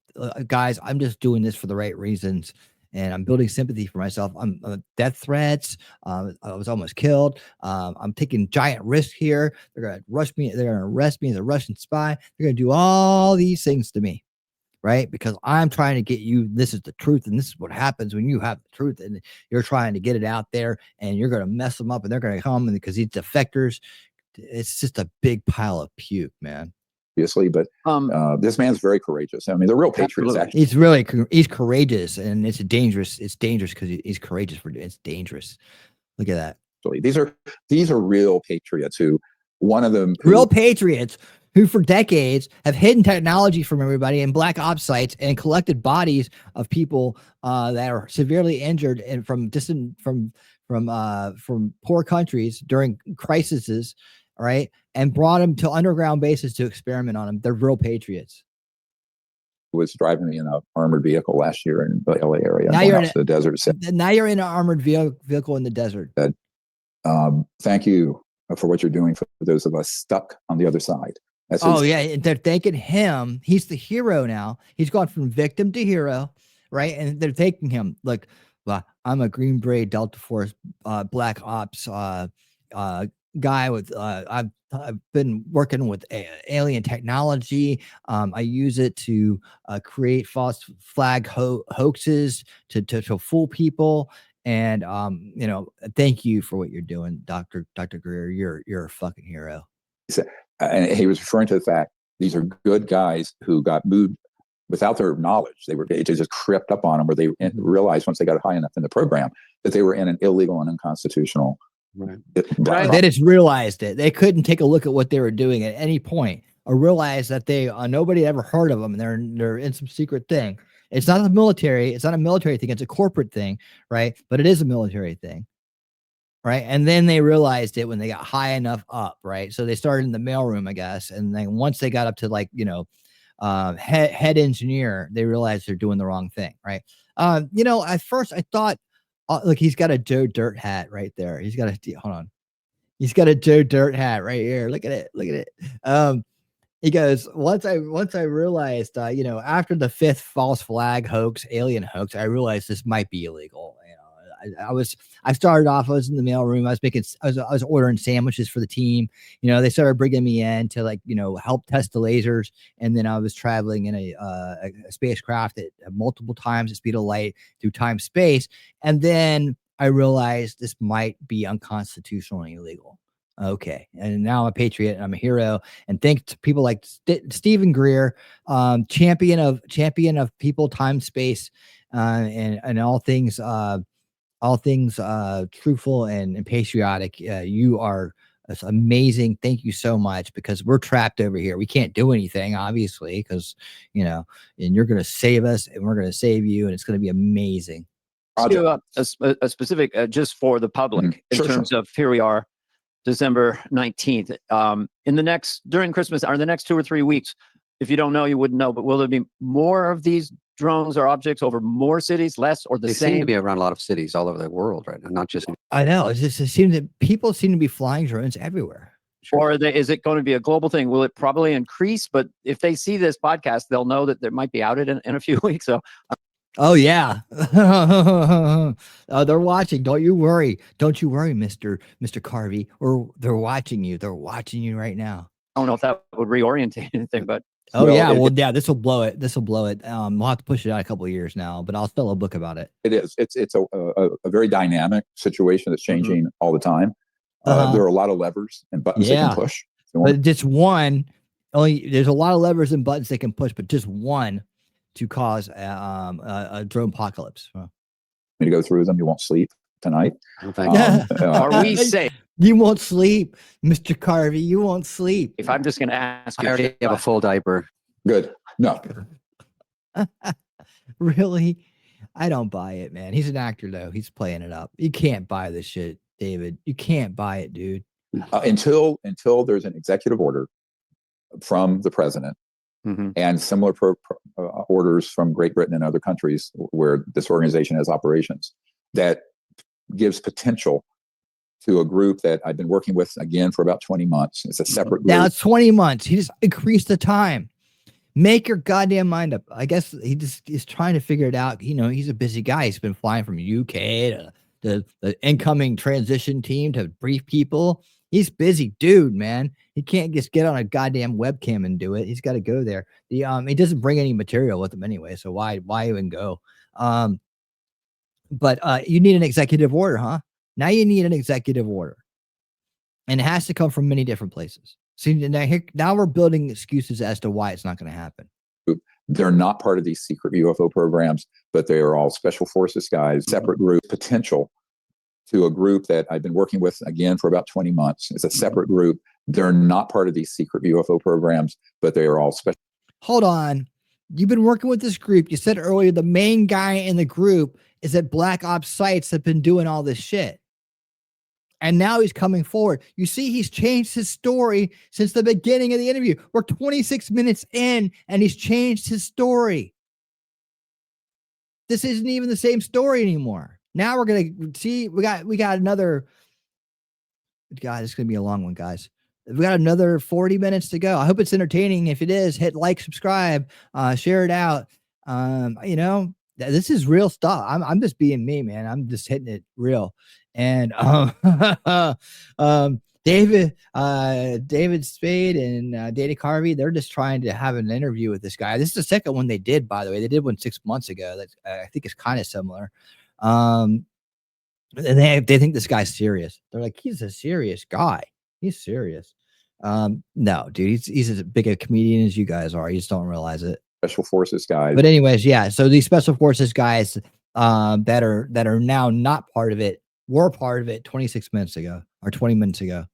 Guys, I'm just doing this for the right reasons. And I'm building sympathy for myself. I'm death threats. I was almost killed. I'm taking giant risks here. They're going to rush me. They're going to arrest me as a Russian spy. They're going to do all these things to me. Right? Because I'm trying to get you, this is the truth, and this is what happens when you have the truth, and you're trying to get it out there, and you're going to mess them up, and they're going to come, and because these defectors, it's just a big pile of puke, man. Obviously, but this man's very courageous. I mean, the real patriots. Actually, he's courageous, and it's dangerous. It's dangerous because he's courageous. It's dangerous. Look at that. These are real patriots one of them real patriots who for decades have hidden technology from everybody in black ops sites and collected bodies of people that are severely injured and from poor countries during crises, right? And brought them to underground bases to experiment on them. They're real patriots. Was driving me in an armored vehicle last year in the LA area. Now you're in the desert. Now you're in an armored vehicle in the desert. Thank you for what you're doing for those of us stuck on the other side. Yeah, they're thanking him. He's the hero now. He's gone from victim to hero, right? And they're thanking him. Like, well, I'm a Green Beret Delta Force Black Ops guy with. I've been working with alien technology. I use it to create false flag hoaxes to fool people. And thank you for what you're doing, Dr. Greer. You're a fucking hero. And he was referring to the fact these are good guys who got moved without their knowledge. They just crept up on them, where they realized once they got high enough in the program that they were in an illegal and unconstitutional. Right. They just realized it. They couldn't take a look at what they were doing at any point, or realize that they nobody ever heard of them. And they're in some secret thing. It's not the military. It's not a military thing. It's a corporate thing, right? But it is a military thing, right? And then they realized it when they got high enough up, right? So they started in the mailroom, I guess, and then once they got up to head engineer, they realized they're doing the wrong thing, right? At first I thought, look, he's got a Joe Dirt hat right there. He's got a Joe Dirt hat right here. Look at it. He goes, once I realized, after the 5th false flag hoax, alien hoax, I realized this might be illegal. I started off, I was in the mailroom. I was ordering sandwiches for the team. They started bringing me in to help test the lasers. And then I was traveling in a spacecraft at multiple times the speed of light through time space. And then I realized this might be unconstitutional and illegal. Okay. And now I'm a patriot and I'm a hero. And thanks to people like Stephen Greer, champion of people, time, space, and all things truthful and patriotic. You are amazing. Thank you so much, because we're trapped over here. We can't do anything, obviously, because, and you're going to save us and we're going to save you. And it's going to be amazing. A specific, just for the public, in terms of here we are, December 19th. During Christmas or the next 2 or 3 weeks, if you don't know, you wouldn't know, but will there be more of these drones or objects over more cities, less, or the same? They seem to be around a lot of cities all over the world right now, not just. I know. It seems that people seem to be flying drones everywhere. Or is it going to be a global thing? Will it probably increase? But if they see this podcast, they'll know that there might be out in a few weeks. So, oh yeah, they're watching. Don't you worry. Don't you worry, Mister Carvey. Or they're watching you. They're watching you right now. I don't know if that would reorientate anything, but oh well, yeah, well yeah, this will blow it. This will blow it. We'll have to push it out a couple of years now, but I'll still a book about it. It is. It's a very dynamic situation that's changing all the time. There are a lot of levers and buttons they can push. But just one. Only there's a lot of levers and buttons they can push, but just one to cause a dronepocalypse. Me to go through them. You won't sleep tonight. Are we safe? You won't sleep, Mr. Carvey. You won't sleep. If I'm just going to ask you, I already have a full diaper. Good. No. Really? I don't buy it, man. He's an actor, though. He's playing it up. You can't buy this shit, David. You can't buy it, dude. Until there's an executive order from the president and similar orders from Great Britain and other countries where this organization has operations that gives potential to a group that I've been working with again for about 20 months. It's a separate group. Now it's 20 months. He just increased the time. Make your goddamn mind up. I guess he just is trying to figure it out. You know, he's a busy guy. He's been flying from UK to the incoming transition team to brief people. He's busy dude, man. He can't just get on a goddamn webcam and do it. He's got to go there. He doesn't bring any material with him anyway, so why even go? But you need an executive order, huh? Now you need an executive order. And it has to come from many different places. See, now we're building excuses as to why it's not going to happen. They're not part of these secret UFO programs, but they are all special forces guys, separate group, potential to a group that I've been working with again for about 20 months. It's a separate group. They're not part of these secret UFO programs, but they are all special. Hold on. You've been working with this group. You said earlier the main guy in the group is at Black Ops sites that have been doing all this shit. And now he's coming forward. You see, he's changed his story since the beginning of the interview. We're 26 minutes in and he's changed his story. This isn't even the same story anymore. Now we're going to see, we got another, God, it's going to be a long one, guys. We got another 40 minutes to go. I hope it's entertaining. If it is, hit like, subscribe, share it out. You know, this is real stuff. I'm just being me, man. I'm just hitting it real. And David Spade and Dana Carvey, they're just trying to have an interview with this guy. This is the second one they did, by the way. They did one 6 months ago. That I think is kind of similar. And they think this guy's serious. They're like, he's a serious guy. He's serious. No, dude, he's as big a comedian as you guys are. You just don't realize it. Special forces guys. But anyways, yeah. So these special forces guys that are now not part of it were part of it 26 minutes ago or 20 minutes ago.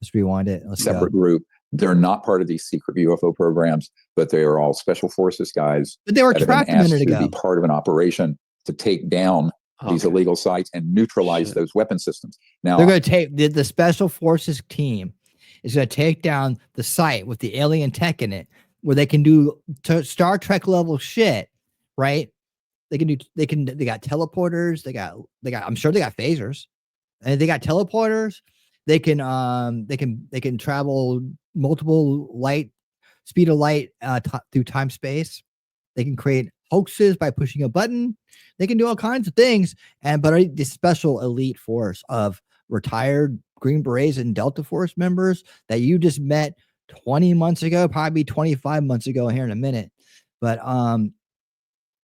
Let's rewind it. Let's separate group. They're not part of these secret UFO programs, but they are all special forces guys. But they were tracked a minute ago. To be part of an operation to take down these illegal sites and neutralize those weapon systems. Now they're going to take the special forces team is going to take down the site with the alien tech in it, where they can do Star Trek level shit, right? They got teleporters. They got, I'm sure they got phasers, and they got teleporters. They can travel multiple speed of light through time space. They can create hoaxes by pushing a button. They can do all kinds of things. But this special elite force of retired Green Berets and Delta Force members that you just met 20 months ago, probably 25 months ago here in a minute. But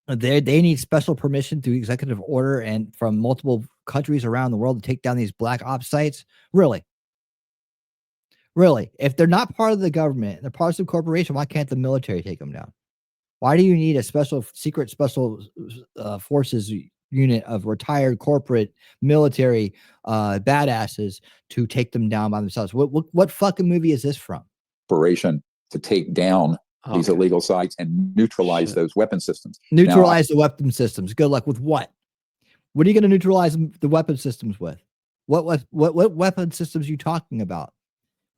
they need special permission through executive order and from multiple countries around the world to take down these black ops sites. Really? If they're not part of the government, they're part of some corporation, why can't the military take them down? Why do you need a secret special forces unit of retired corporate military badasses to take them down by themselves? What fucking movie is this from? Operation to take down these illegal sites and neutralize those weapon systems. Neutralize the weapon systems. Good luck with what? What are you going to neutralize the weapon systems with? What weapon systems are you talking about?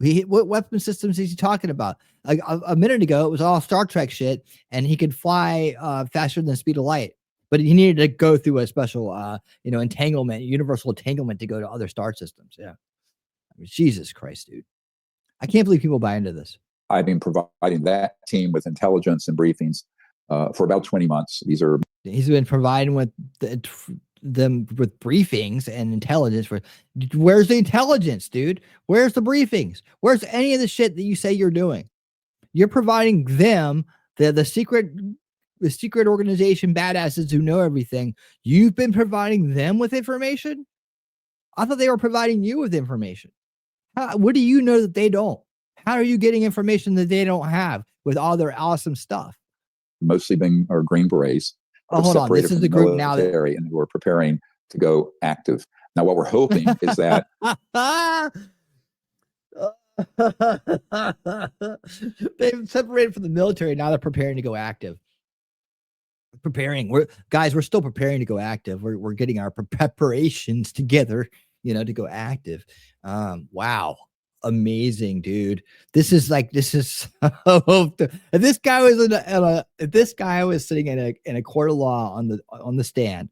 What weapon systems is he talking about? A minute ago, it was all Star Trek shit, and he could fly faster than the speed of light. But he needed to go through a special, entanglement, universal entanglement to go to other star systems. Yeah. I mean, Jesus Christ, dude. I can't believe people buy into this. I've been providing that team with intelligence and briefings for about 20 months. He's been providing them with briefings and intelligence. Where's the intelligence, dude? Where's the briefings? Where's any of the shit that you say you're doing? You're providing them the secret organization badasses who know everything. You've been providing them with information. I thought they were providing you with information. What do you know that they don't? How are you getting information that they don't have with all their awesome stuff? Mostly being our Green Berets. Oh, hold on. This is the group now that and who are preparing to go active. Now, what we're hoping is that they've separated from the military. Now they're preparing to go active. We're still preparing to go active. We're getting our preparations together, to go active. Wow. Amazing, dude. This is if this guy was sitting in a court of law on the stand.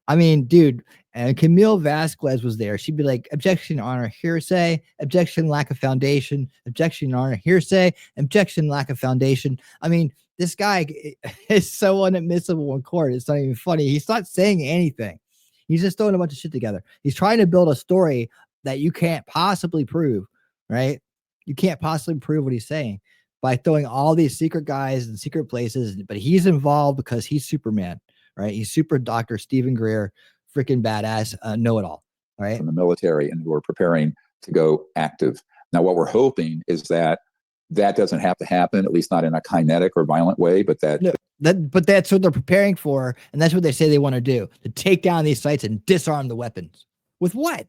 I mean, dude, and Camille Vasquez was there. She'd be like, objection, honor, hearsay, objection, lack of foundation, objection, honor, hearsay, objection, lack of foundation. I mean, this guy is so unadmissible in court. It's not even funny. He's not saying anything. He's just throwing a bunch of shit together. He's trying to build a story that you can't possibly prove, right? You can't possibly prove what he's saying by throwing all these secret guys in secret places, but he's involved because he's Superman, right? He's super Dr. Stephen Greer, freaking badass, know-it-all, right? From the military and who are preparing to go active. Now, what we're hoping is that doesn't have to happen, at least not in a kinetic or violent way, but but that's what they're preparing for, and that's what they say they want to do, to take down these sites and disarm the weapons. With what?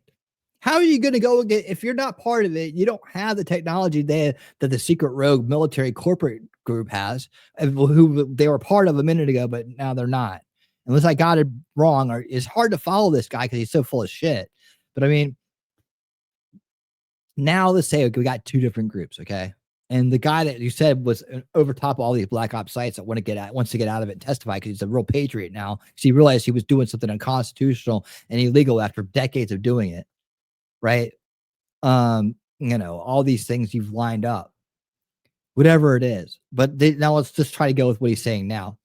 How are you going to go get, if you're not part of it, you don't have the technology that the secret rogue military corporate group has, who they were part of a minute ago, but now they're not. Unless I got it wrong, or it's hard to follow this guy because he's so full of shit. But I mean, now let's say we got two different groups, okay? And the guy that you said was over top of all these black ops sites that wants to get out of it and testify because he's a real patriot now. So he realized he was doing something unconstitutional and illegal after decades of doing it, right? All these things you've lined up, whatever it is. But now let's just try to go with what he's saying now.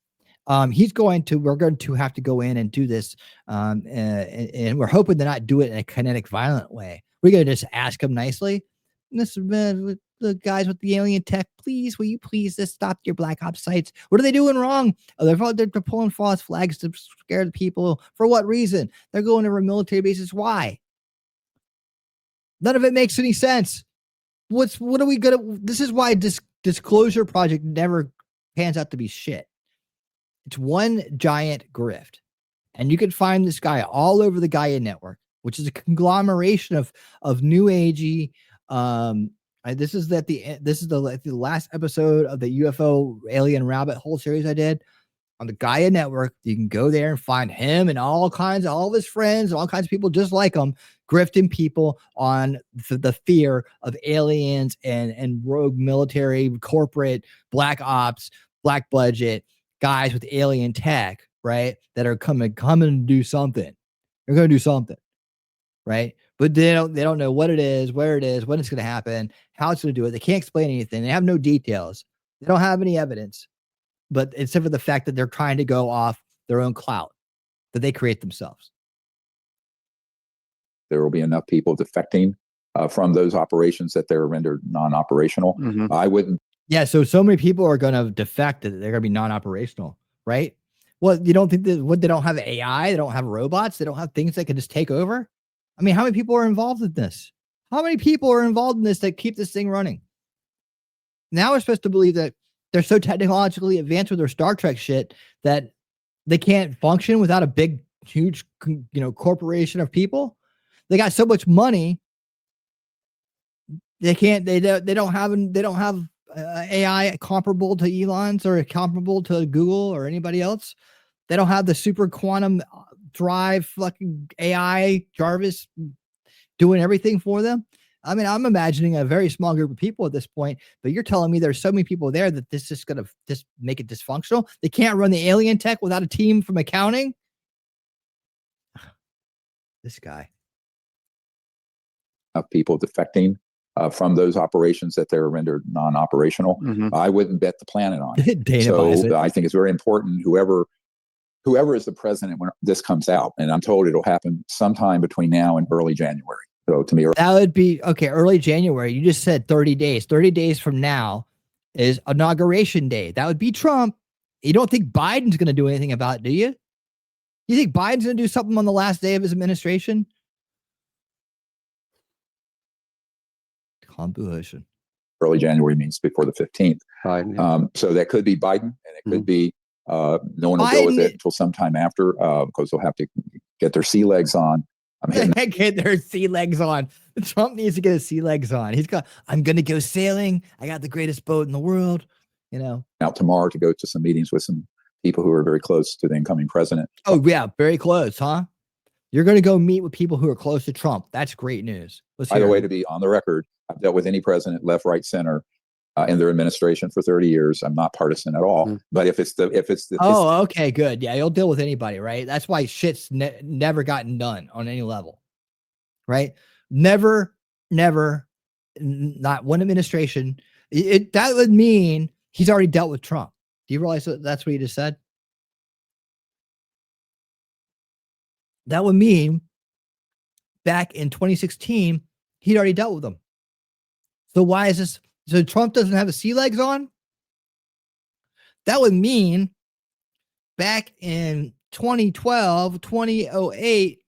We're going to have to go in and do this, and we're hoping to not do it in a kinetic, violent way. We're going to just ask him nicely. The guys with the alien tech, please, will you please just stop your black ops sites? What are they doing wrong? Oh, they're pulling false flags to scare the people. For what reason? They're going over military bases. Why? None of it makes any sense. What are we gonna? This is why Disclosure Project never pans out to be shit. It's one giant grift, and you can find this guy all over the Gaia network, which is a conglomeration of new agey. This is the last episode of the UFO alien rabbit hole series I did on the Gaia network. You can go there and find him and all of his friends, all kinds of people just like him, grifting people on the fear of aliens and rogue military, corporate, black ops, black budget guys with alien tech, right? That are coming to do something. They're going to do something, right? But they don't know what it is, where it is, when it's going to happen, how it's going to do it. They can't explain anything. They have no details. They don't have any evidence, but except for the fact that they're trying to go off their own clout that they create themselves. There will be enough people defecting from those operations that they're rendered non-operational. Mm-hmm. I wouldn't. Yeah, so many people are going to defect that they're going to be non-operational, right? Well, you don't think that they don't have AI, they don't have robots, they don't have things that can just take over? I mean, how many people are involved in this? How many people are involved in this that keep this thing running? Now we're supposed to believe that they're so technologically advanced with their Star Trek shit that they can't function without a big, huge, corporation of people. They got so much money, they can't. They don't have AI comparable to Elon's or comparable to Google or anybody else. They don't have the super quantum drive fucking AI Jarvis doing everything for them. I mean, I'm imagining a very small group of people at this point, but you're telling me there's so many people there that this is going to just make it dysfunctional. They can't run the alien tech without a team from accounting. This guy. Of people defecting from those operations that they're rendered non-operational. I wouldn't bet the planet on it. Dana buys it. So I think it's very important, whoever is the president when this comes out, and I'm told it'll happen sometime between now and early January. So to me, that would be okay. Early January. You just said 30 days. 30 days from now is inauguration day. That would be Trump. You don't think Biden's going to do anything about it, do you? You think Biden's going to do something on the last day of his administration? Composition. Early January means before the 15th. Biden, yeah. So that could be Biden, and it could be no one will go with it until sometime after, because they'll have to get their sea legs on. Get their sea legs on. Trump needs to get his sea legs on. I'm going to go sailing. I got the greatest boat in the world. Out tomorrow to go to some meetings with some people who are very close to the incoming president. Oh yeah, very close, huh? You're going to go meet with people who are close to Trump. That's great news. By the way, to be on the record, I've dealt with any president, left, right, center, in their administration for 30 years. I'm not partisan at all. But if it's the okay, good. Yeah, you'll deal with anybody, right? That's why shit's never gotten done on any level, right? Never, not one administration. That would mean he's already dealt with Trump. Do you realize that's what he just said? That would mean back in 2016, he'd already dealt with them. So why is this? So Trump doesn't have the sea legs on? That would mean back in 2012, 2008,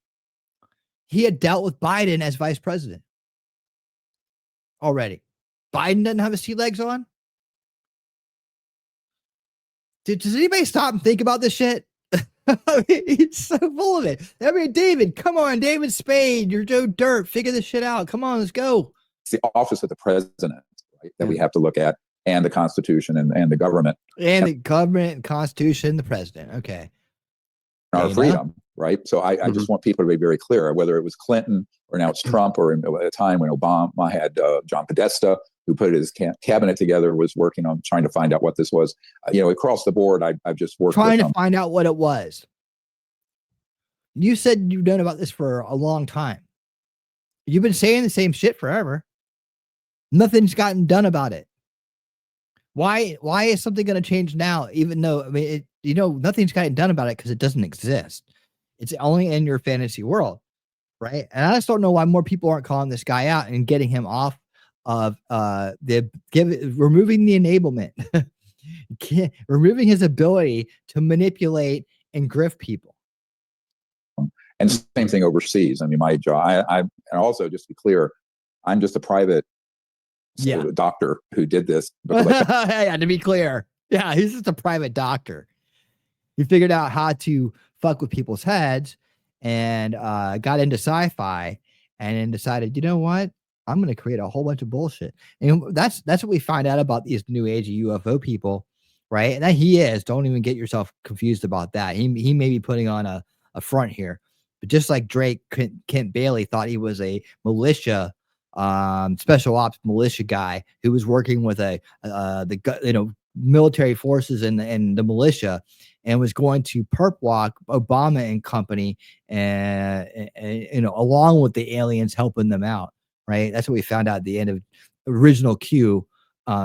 he had dealt with Biden as vice president already. Biden doesn't have his sea legs on? Does anybody stop and think about this shit? I mean, he's so full of it. I mean, David, come on, David Spade, you're Joe Dirt. Figure this shit out. Come on, let's go. It's the office of the president, right, that we have to look at, and the Constitution and the government. And the government, Constitution, the president. Okay. Our freedom, right? So I just want people to be very clear, whether it was Clinton or now it's Trump, or at a time when Obama had John Podesta, who put his cabinet together, was working on trying to find out what this was. Across the board, I've just worked trying to find out what it was. You said you've known about this for a long time. You've been saying the same shit forever. Nothing's gotten done about it. Why is something going to change now? Even though, nothing's gotten done about it because it doesn't exist. It's only in your fantasy world, right? And I just don't know why more people aren't calling this guy out and getting him off of removing the enablement, removing his ability to manipulate and grift people. And same thing overseas. I mean, my job, and also, just to be clear, I'm just a private doctor who did this. Yeah, to be clear. Yeah, he's just a private doctor. He figured out how to fuck with people's heads and got into sci-fi and then decided, you know what? I'm going to create a whole bunch of bullshit. And that's what we find out about these new age UFO people, right? And that he is. Don't even get yourself confused about that. He may be putting on a front here. But just like Drake, Kent Bailey thought he was a militia, special ops militia guy who was working with the military forces and the militia, and was going to perp walk Obama and company, and along with the aliens helping them out. Right, that's what we found out at the end of Original Q.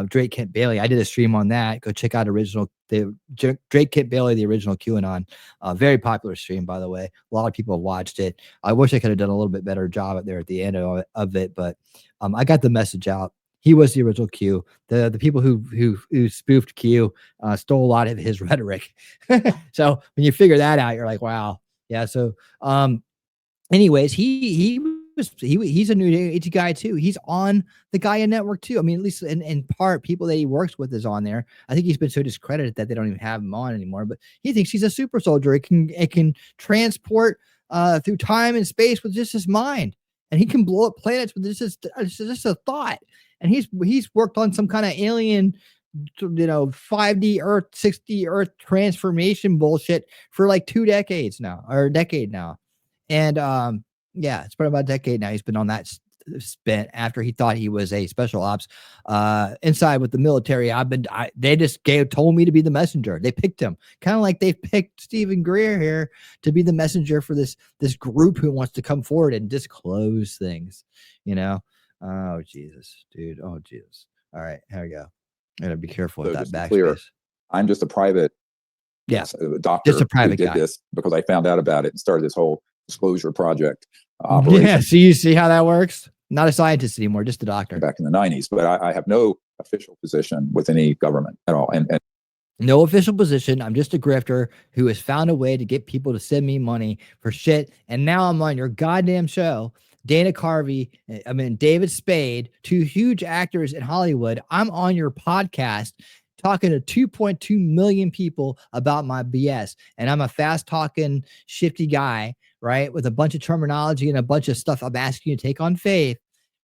Drake Kent Bailey. I did a stream on that. Go check out Drake Kent Bailey, the original QAnon. Very popular stream, by the way. A lot of people have watched it. I wish I could have done a little bit better job at the end of it, but I got the message out. He was the original Q. The people who spoofed Q stole a lot of his rhetoric. So when you figure that out, you're like, wow, yeah. So, anyways, he's a new age guy too. He's on the Gaia network too. I mean, at least in part, people that he works with is on there. I think he's been so discredited that they don't even have him on anymore. But he thinks he's a super soldier. It can transport through time and space with just his mind, and he can blow up planets with just a thought. And he's worked on some kind of alien, 5D Earth, 6D Earth transformation bullshit for like 2 decades now, or a decade now, and yeah, it's been about a decade now. He's been on that spin after he thought he was a special ops inside with the military. They just told me to be the messenger. They picked him, kind of like they picked Stephen Greer here to be the messenger for this group who wants to come forward and disclose things. Oh Jesus, dude. Oh Jesus. All right, here we go. I gotta be careful So with that just to be clear, backspace. I'm just a private Yeah, doctor just a who private did guy. this because I found out about it and started this whole disclosure project Yeah, operation so you see how that works? Not a scientist anymore, just a doctor. back in the 90s. But I have no official position with any government at all. And No official position. I'm just a grifter who has found a way to get people to send me money for shit. And now I'm on your goddamn show. Dana Carvey, David Spade, two huge actors in Hollywood. I'm on your podcast talking to 2.2 million people about my BS. And I'm a fast talking, shifty guy, right? With a bunch of terminology and a bunch of stuff I'm asking you to take on faith,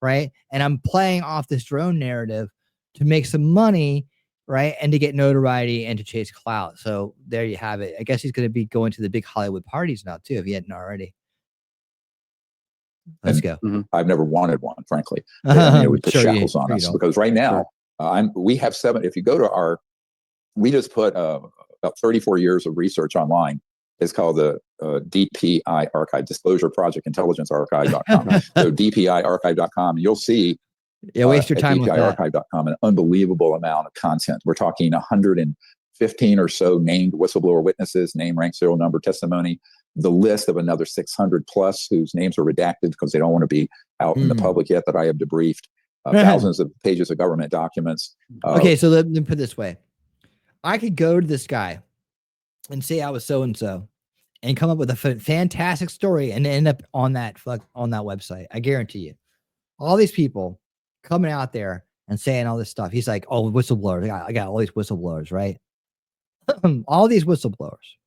right? And I'm playing off this drone narrative to make some money, right? And to get notoriety and to chase clout. So there you have it. I guess he's going to be going to the big Hollywood parties now too, if he hadn't already. Let's go. I've never wanted one, frankly. I mean, it would put Sure shackles on us because right now we have 7. If you go to we just put about 34 years of research online. It's called the DPI archive, Disclosure Project Intelligence Archive.com. So DPIarchive.com, you'll see waste your time with that. DPIarchive.com an unbelievable amount of content. We're talking 115 or so named whistleblower witnesses, name, rank, serial number, testimony, the list of another 600 plus whose names are redacted because they don't want to be out in the public yet that I have debriefed, thousands of pages of government documents. Okay, so let me put it this way. I could go to this guy and say I was so-and-so and come up with a fantastic story and end up on that website. I guarantee you. All these people coming out there and saying all this stuff. He's like, oh, whistleblowers. I got all these whistleblowers, right? All these whistleblowers.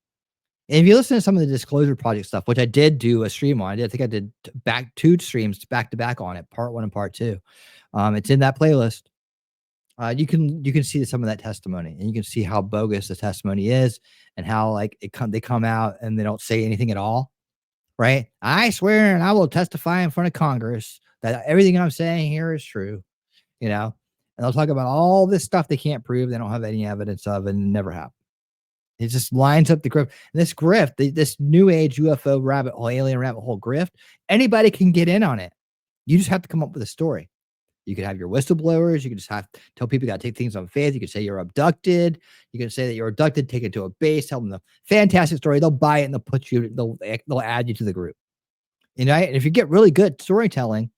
And if you listen to some of the Disclosure Project stuff, which I did do a stream on, I think I did two streams back to back on it, part 1 and part 2. It's in that playlist. You can see some of that testimony, and you can see how bogus the testimony is, and how like they come out and they don't say anything at all, right? I swear, and I will testify in front of Congress that everything I'm saying here is true, and they'll talk about all this stuff they can't prove, they don't have any evidence of, and it never happened. It just lines up the grift. And this grift, this new age UFO rabbit hole, alien rabbit hole grift, anybody can get in on it. You just have to come up with a story. You could have your whistleblowers. You can just have to tell people you got to take things on faith. You could say you're abducted. You can say that you're abducted, take it to a base, tell them the fantastic story. They'll buy it and they'll add you to the group. And if you get really good storytelling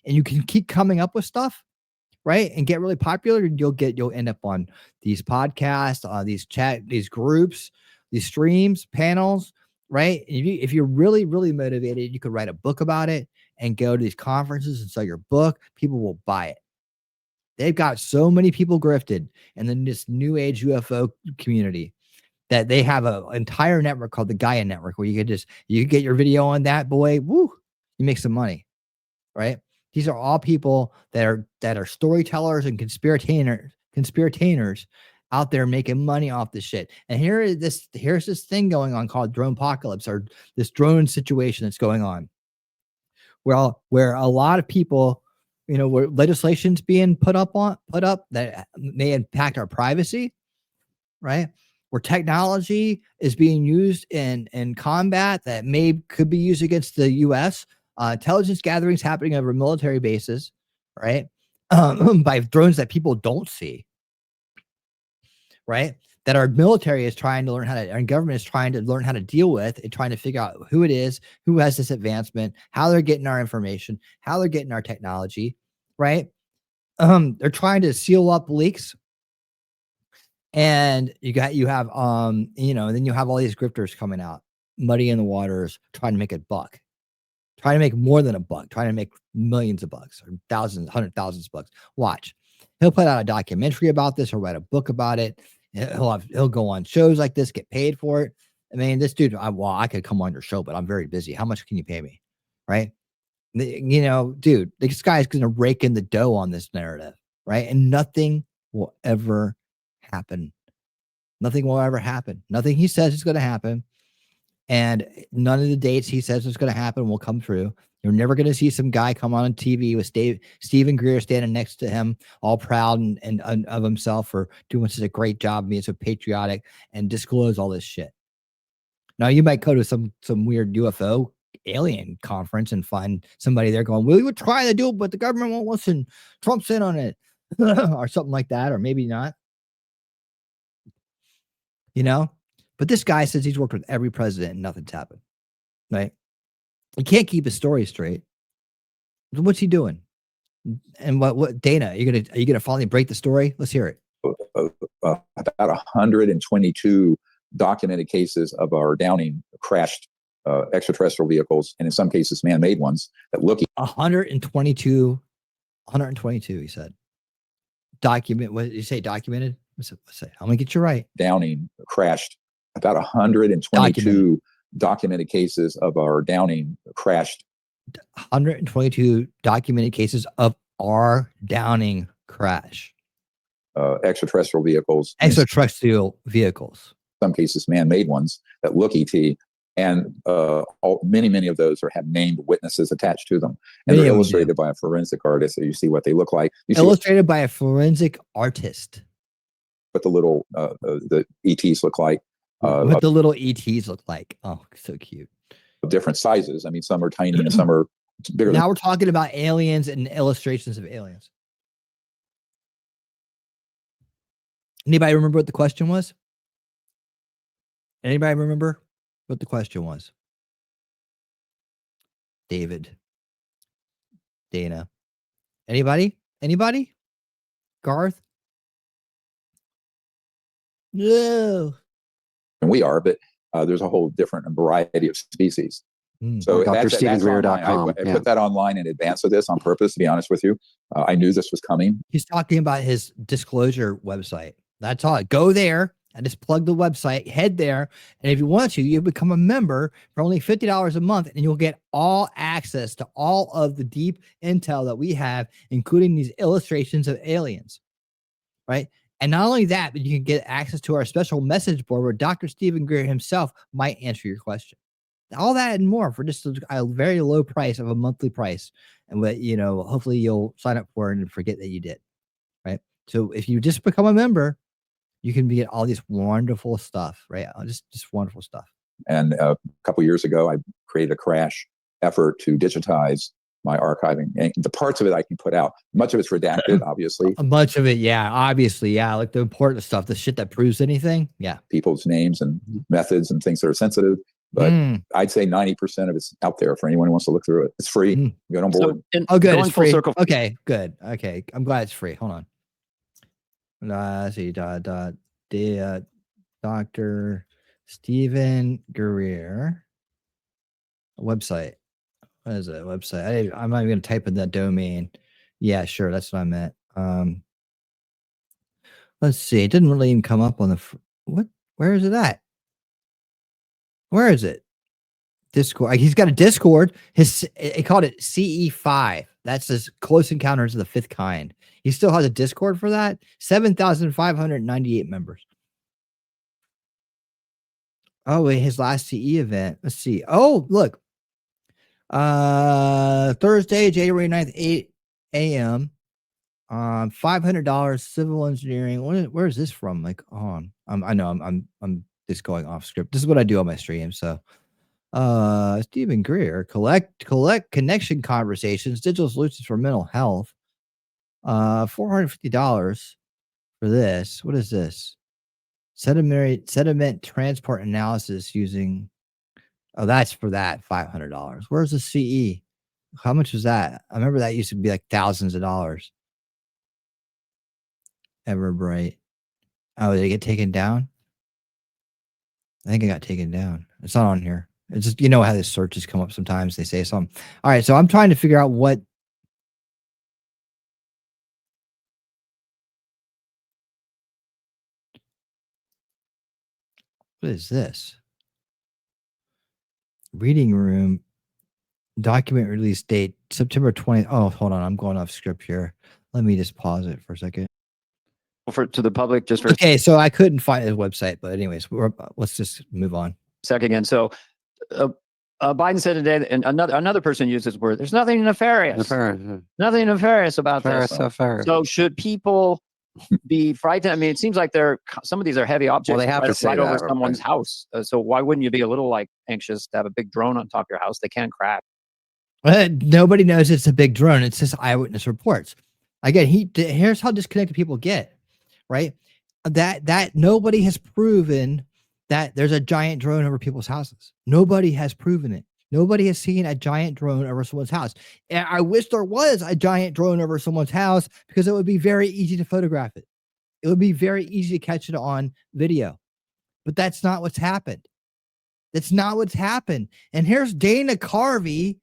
and you can keep coming up with stuff, right, and get really popular, you'll end up on these podcasts, these groups, these streams, panels, right? And if you're really, really motivated, you could write a book about it and go to these conferences and sell your book. People will buy it. They've got so many people grifted, and then this new age UFO community that they have an entire network called the Gaia Network, where you could get your video on that, boy, woo, you make some money, right? These are all people that are storytellers and conspirators out there making money off this shit. And here's this thing going on called Dronepocalypse, or this drone situation that's going on. Where a lot of people, where legislation's being put up that may impact our privacy, right? Where technology is being used in combat that could be used against the U.S. Intelligence gatherings happening over military bases, right? By drones that people don't see, right? That our military is trying to learn our government is trying to learn how to deal with, and trying to figure out who it is, who has this advancement, how they're getting our information, how they're getting our technology, right? They're trying to seal up leaks. And then you have all these grifters coming out, muddy in the waters, trying to make a buck, trying to make more than a buck, trying to make millions of bucks or thousands, 100,000s of bucks. Watch, he'll put out a documentary about this or write a book about it. He'll go on shows like this, get paid for it. I mean, this dude, I could come on your show, but I'm very busy. How much can you pay me? Right? Dude, this guy's going to rake in the dough on this narrative, right? And nothing will ever happen. Nothing will ever happen. Nothing he says is going to happen. And none of the dates he says is going to happen will come true. You're never going to see some guy come on TV with Stephen Greer standing next to him, all proud and of himself for doing such a great job, being so patriotic, and disclose all this shit. Now, you might go to some weird UFO alien conference and find somebody there going, we were trying to do it, but the government won't listen. Trump's in on it, or something like that, or maybe not. But this guy says he's worked with every president and nothing's happened. Right? He can't keep his story straight. What's he doing? And what Dana, are you gonna finally break the story? Let's hear it. About 122 documented cases of our downing crashed extraterrestrial vehicles, and in some cases man-made ones that look 122, he said. What did you say? Documented? Let's say, I'm gonna get you right. Downing crashed. About 122 documented cases of our downing crashed. 122 documented cases of our downing crash. Extraterrestrial vehicles. Extraterrestrial vehicles. Some cases man-made ones that look ET, and many of those have named witnesses attached to them, and they're illustrated by a forensic artist, so you see what they look like. Illustrated by a forensic artist. What the little the ETs look like. What the little ETs look like. Oh, so cute. Of different sizes. I mean, some are tiny and some are bigger. Now we're talking about aliens and illustrations of aliens. Anybody remember what the question was? Anybody remember what the question was? David. Dana. Anybody? Garth? No. And we are, but there's a whole different variety of species. So drstevengreer.com. I put that online in advance of this on purpose, to be honest with you. I knew this was coming. He's talking about his disclosure website. That's all. Go there. I just plug the website, head there. And if you want to, you become a member for only $50 a month, and you'll get all access to all of the deep intel that we have, including these illustrations of aliens. Right? And not only that, but you can get access to our special message board where Dr. Stephen Greer himself might answer your question. All that and more for just a very low price of a monthly price. And hopefully you'll sign up for it and forget that you did. Right? So if you just become a member, you can get all these wonderful stuff, right? Just wonderful stuff. And a couple of years ago, I created a crash effort to digitize my archiving. And the parts of it I can put out. Much of it's redacted, obviously. Much of it, yeah. Obviously, yeah. Like the important stuff, the shit that proves anything. Yeah. People's names and methods and things that are sensitive. But I'd say 90% of it's out there for anyone who wants to look through it. It's free. Get on board. So, good. It's free. Okay, good. Okay. I'm glad it's free. Hold on. Let's see. Dr. Stephen Greer website. What is it? Website. I'm not even going to type in that domain. Yeah, sure. That's what I meant. Let's see. It didn't really even come up on the what? Where is it at? Where is it? Discord. He's got a Discord. He called it CE5. That's his Close Encounters of the Fifth Kind. He still has a Discord for that. 7,598 members. Oh, wait, his last CE event. Let's see. Oh, look. Thursday, January 9th, 8 a.m. $500 civil engineering. Where is this from? Like, I know I'm just going off script. This is what I do on my stream. So, Stephen Greer, collect connection conversations, digital solutions for mental health. $450 for this. What is this? Sediment transport analysis using. Oh, that's for that $500. Where's the CE? How much was that? I remember that used to be like thousands of dollars. Everbright. Oh, did it get taken down? I think it got taken down. It's not on here. It's just, how the searches come up sometimes. They say something. All right, so I'm trying to figure out what. What is this? Reading room. Document release date, September 20th. Oh, hold on. I'm going off script here. Let me just pause it for a second. To the public, just for okay. So I couldn't find his website, but anyways, let's just move on. Second again. So Biden said today, and another person used this word. There's nothing nefarious. Nothing nefarious about this. So should people be frightened? I mean, it seems like some of these are heavy objects. they have to say right over that, someone's right? house. So why wouldn't you be a little like anxious to have a big drone on top of your house? They can crash. Nobody knows it's a big drone. It's just eyewitness reports. Again, here's how disconnected people get, right? That nobody has proven that there's a giant drone over people's houses. Nobody has proven it. Nobody has seen a giant drone over someone's house. And I wish there was a giant drone over someone's house because it would be very easy to photograph it. It would be very easy to catch it on video. But that's not what's happened. That's not what's happened. And here's Dana Carvey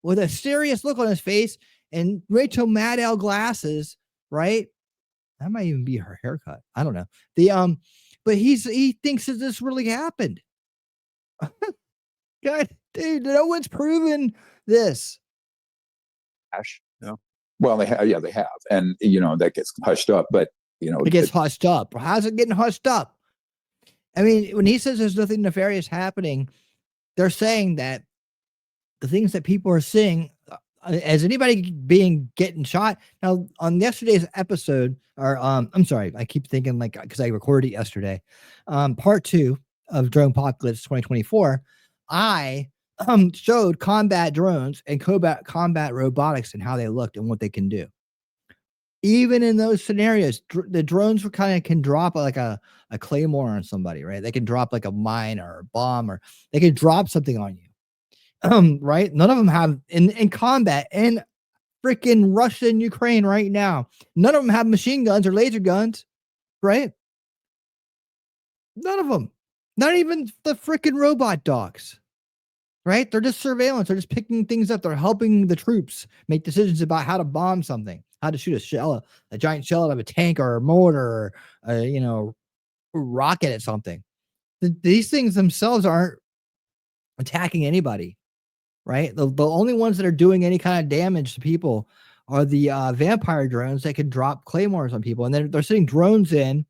with a serious look on his face and Rachel Maddow glasses, right? That might even be her haircut. I don't know. But he thinks that this really happened. God, dude, no one's proven this. Crash. Yeah. Well, they have, and that gets hushed up. But it gets hushed up. How's it getting hushed up? I mean, when he says there's nothing nefarious happening, they're saying that the things that people are seeing, as anybody getting shot. Now, on yesterday's episode, or I'm sorry, I keep thinking because I recorded it yesterday, part 2 of Dronepocalypse 2024, I showed combat drones and combat robotics and how they looked and what they can do. Even in those scenarios, the drones can drop like a claymore on somebody, right? They can drop like a mine or a bomb, or they can drop something on you. Right? None of them have in combat in freaking Russia and Ukraine right now. None of them have machine guns or laser guns, right? None of them. Not even the freaking robot dogs, right? They're just surveillance. They're just picking things up. They're helping the troops make decisions about how to bomb something, how to shoot a giant shell out of a tank or a mortar, or rocket at something. These things themselves aren't attacking anybody. Right? The only ones that are doing any kind of damage to people are the vampire drones that can drop claymores on people. And then they're sending drones in,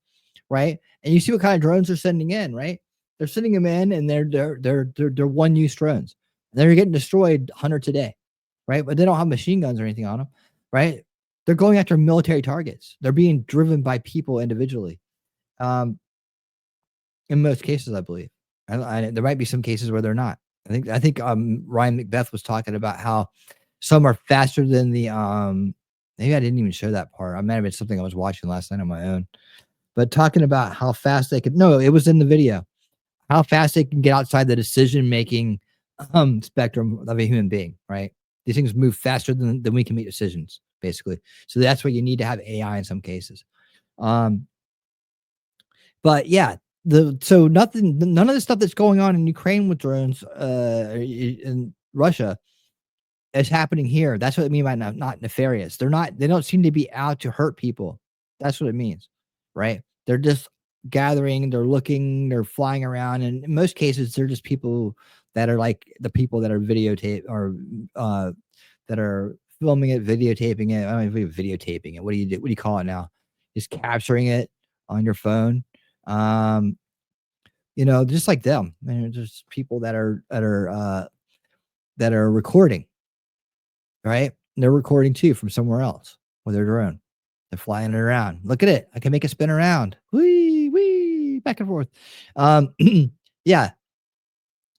right? And you see what kind of drones they're sending in, right? They're sending them in, and they're one-use drones. And they're getting destroyed hundreds a day, right? But they don't have machine guns or anything on them, right? They're going after military targets. They're being driven by people individually. In most cases, I believe. There might be some cases where they're not. I think Ryan Macbeth was talking about how some are faster than the maybe I didn't even show that part. I might have been something I was watching last night on my own. But talking about how fast they could it was in the video. How fast they can get outside the decision-making spectrum of a human being, right? These things move faster than we can make decisions, basically. So that's why you need to have AI in some cases. But yeah, none of the stuff that's going on in Ukraine with drones in Russia is happening here. That's what I mean by not nefarious. They don't seem to be out to hurt people. That's what it means, right? They're just gathering, they're looking, they're flying around, and in most cases they're just people that are like the people that are videotape or that are filming it, videotaping it. I don't know if you're videotaping it. What do you call it now? Just capturing it on your phone. Just like them. They're just people that are recording, right? And they're recording too from somewhere else with their drone. They're flying it around. Look at it. I can make it spin around. Wee, back and forth. Yeah.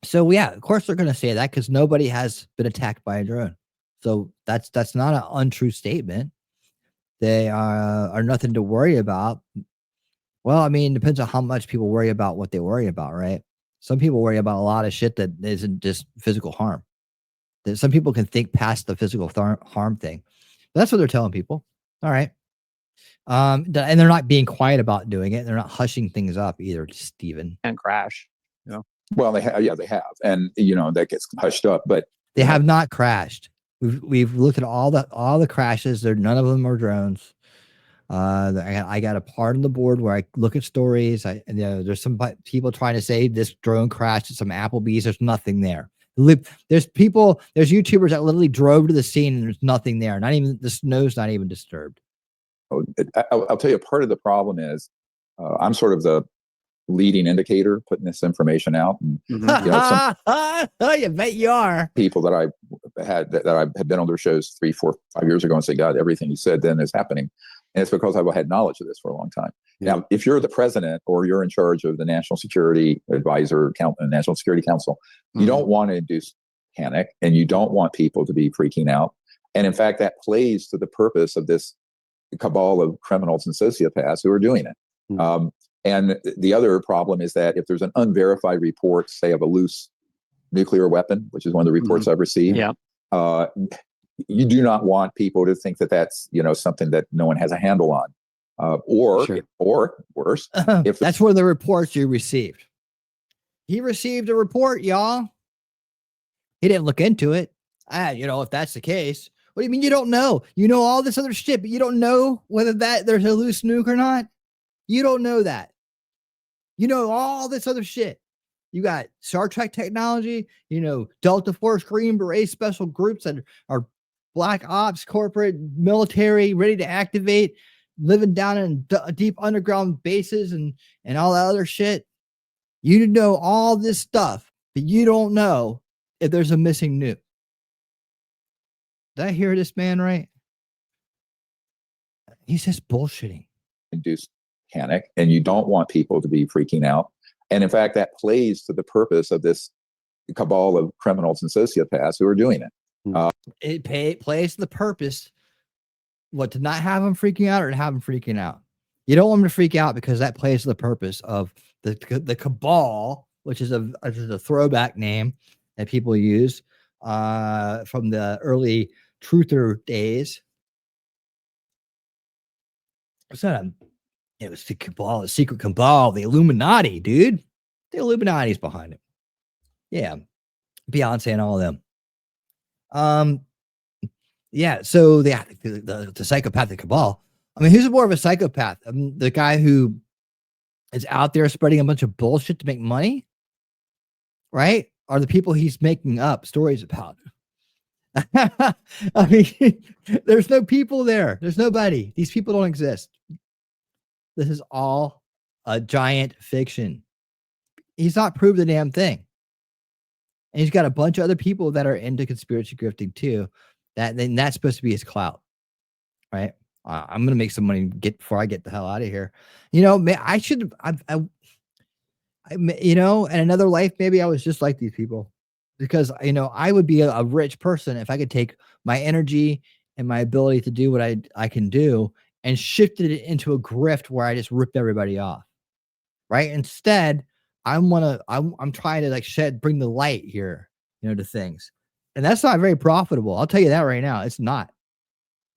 So yeah, of course they're going to say that because nobody has been attacked by a drone. So that's not an untrue statement. They are nothing to worry about. Well, I mean, it depends on how much people worry about what they worry about, right? Some people worry about a lot of shit that isn't just physical harm. That some people can think past the physical harm thing. But that's what they're telling people. All right. And they're not being quiet about doing it. They're not hushing things up either, Stephen. And crash. Well, they have, and that gets hushed up. But they have not crashed. We've looked at all the crashes. None of them are drones. I got a part on the board where I look at stories. There's some people trying to say this drone crashed at some Applebee's. There's nothing there. There's YouTubers that literally drove to the scene and there's nothing there. Not even the snow's not even disturbed. I'll tell you, part of the problem is I'm sort of the leading indicator putting this information out. And, you bet you are. People that I had been on their shows 3, 4, 5 years ago and say, God, everything you said then is happening. And it's because I've had knowledge of this for a long time. Yeah. Now, if you're the president or you're in charge of the National Security Advisor, National Security Council, you don't want to induce panic, and you don't want people to be freaking out. And in fact, that plays to the purpose of this cabal of criminals and sociopaths who are doing it. And the other problem is that if there's an unverified report, say, of a loose nuclear weapon, which is one of the reports I've received, you do not want people to think that that's, something that no one has a handle on. Or worse, if that's one of the reports you received. He received a report, y'all. He didn't look into it. If that's the case, what do you mean you don't know? You know all this other shit, but you don't know whether there's a loose nuke or not? You don't know that. You know all this other shit. You got Star Trek technology, Delta Force, Green Beret special groups that are black ops, corporate, military, ready to activate, living down in deep underground bases and all that other shit. You know all this stuff, but you don't know if there's a missing nuke. Did I hear this man right? He's just bullshitting. Induce panic, and you don't want people to be freaking out. And in fact, that plays to the purpose of this cabal of criminals and sociopaths who are doing it. It plays to the purpose, to not have them freaking out or to have them freaking out. You don't want them to freak out because that plays to the purpose of the cabal, which is a throwback name that people use from the early truther days. It's not it was the cabal, the secret cabal, the Illuminati, dude. The Illuminati's behind it. Yeah. Beyonce and all of them. Yeah, so the psychopathic cabal. I mean, who's more of a psychopath? The guy who is out there spreading a bunch of bullshit to make money, right? Or the people he's making up stories about? I mean, there's no people there. There's nobody. These people don't exist. This is all a giant fiction. He's not proved a damn thing. And he's got a bunch of other people that are into conspiracy grifting too. That's supposed to be his clout, right? I'm gonna make some money before I get the hell out of here. I should. In another life, maybe I was just like these people, because I would be a rich person if I could take my energy and my ability to do what I can do and shifted it into a grift where I just ripped everybody off, right? Instead, I'm trying to bring the light here, to things. And that's not very profitable. I'll tell you that right now. It's not.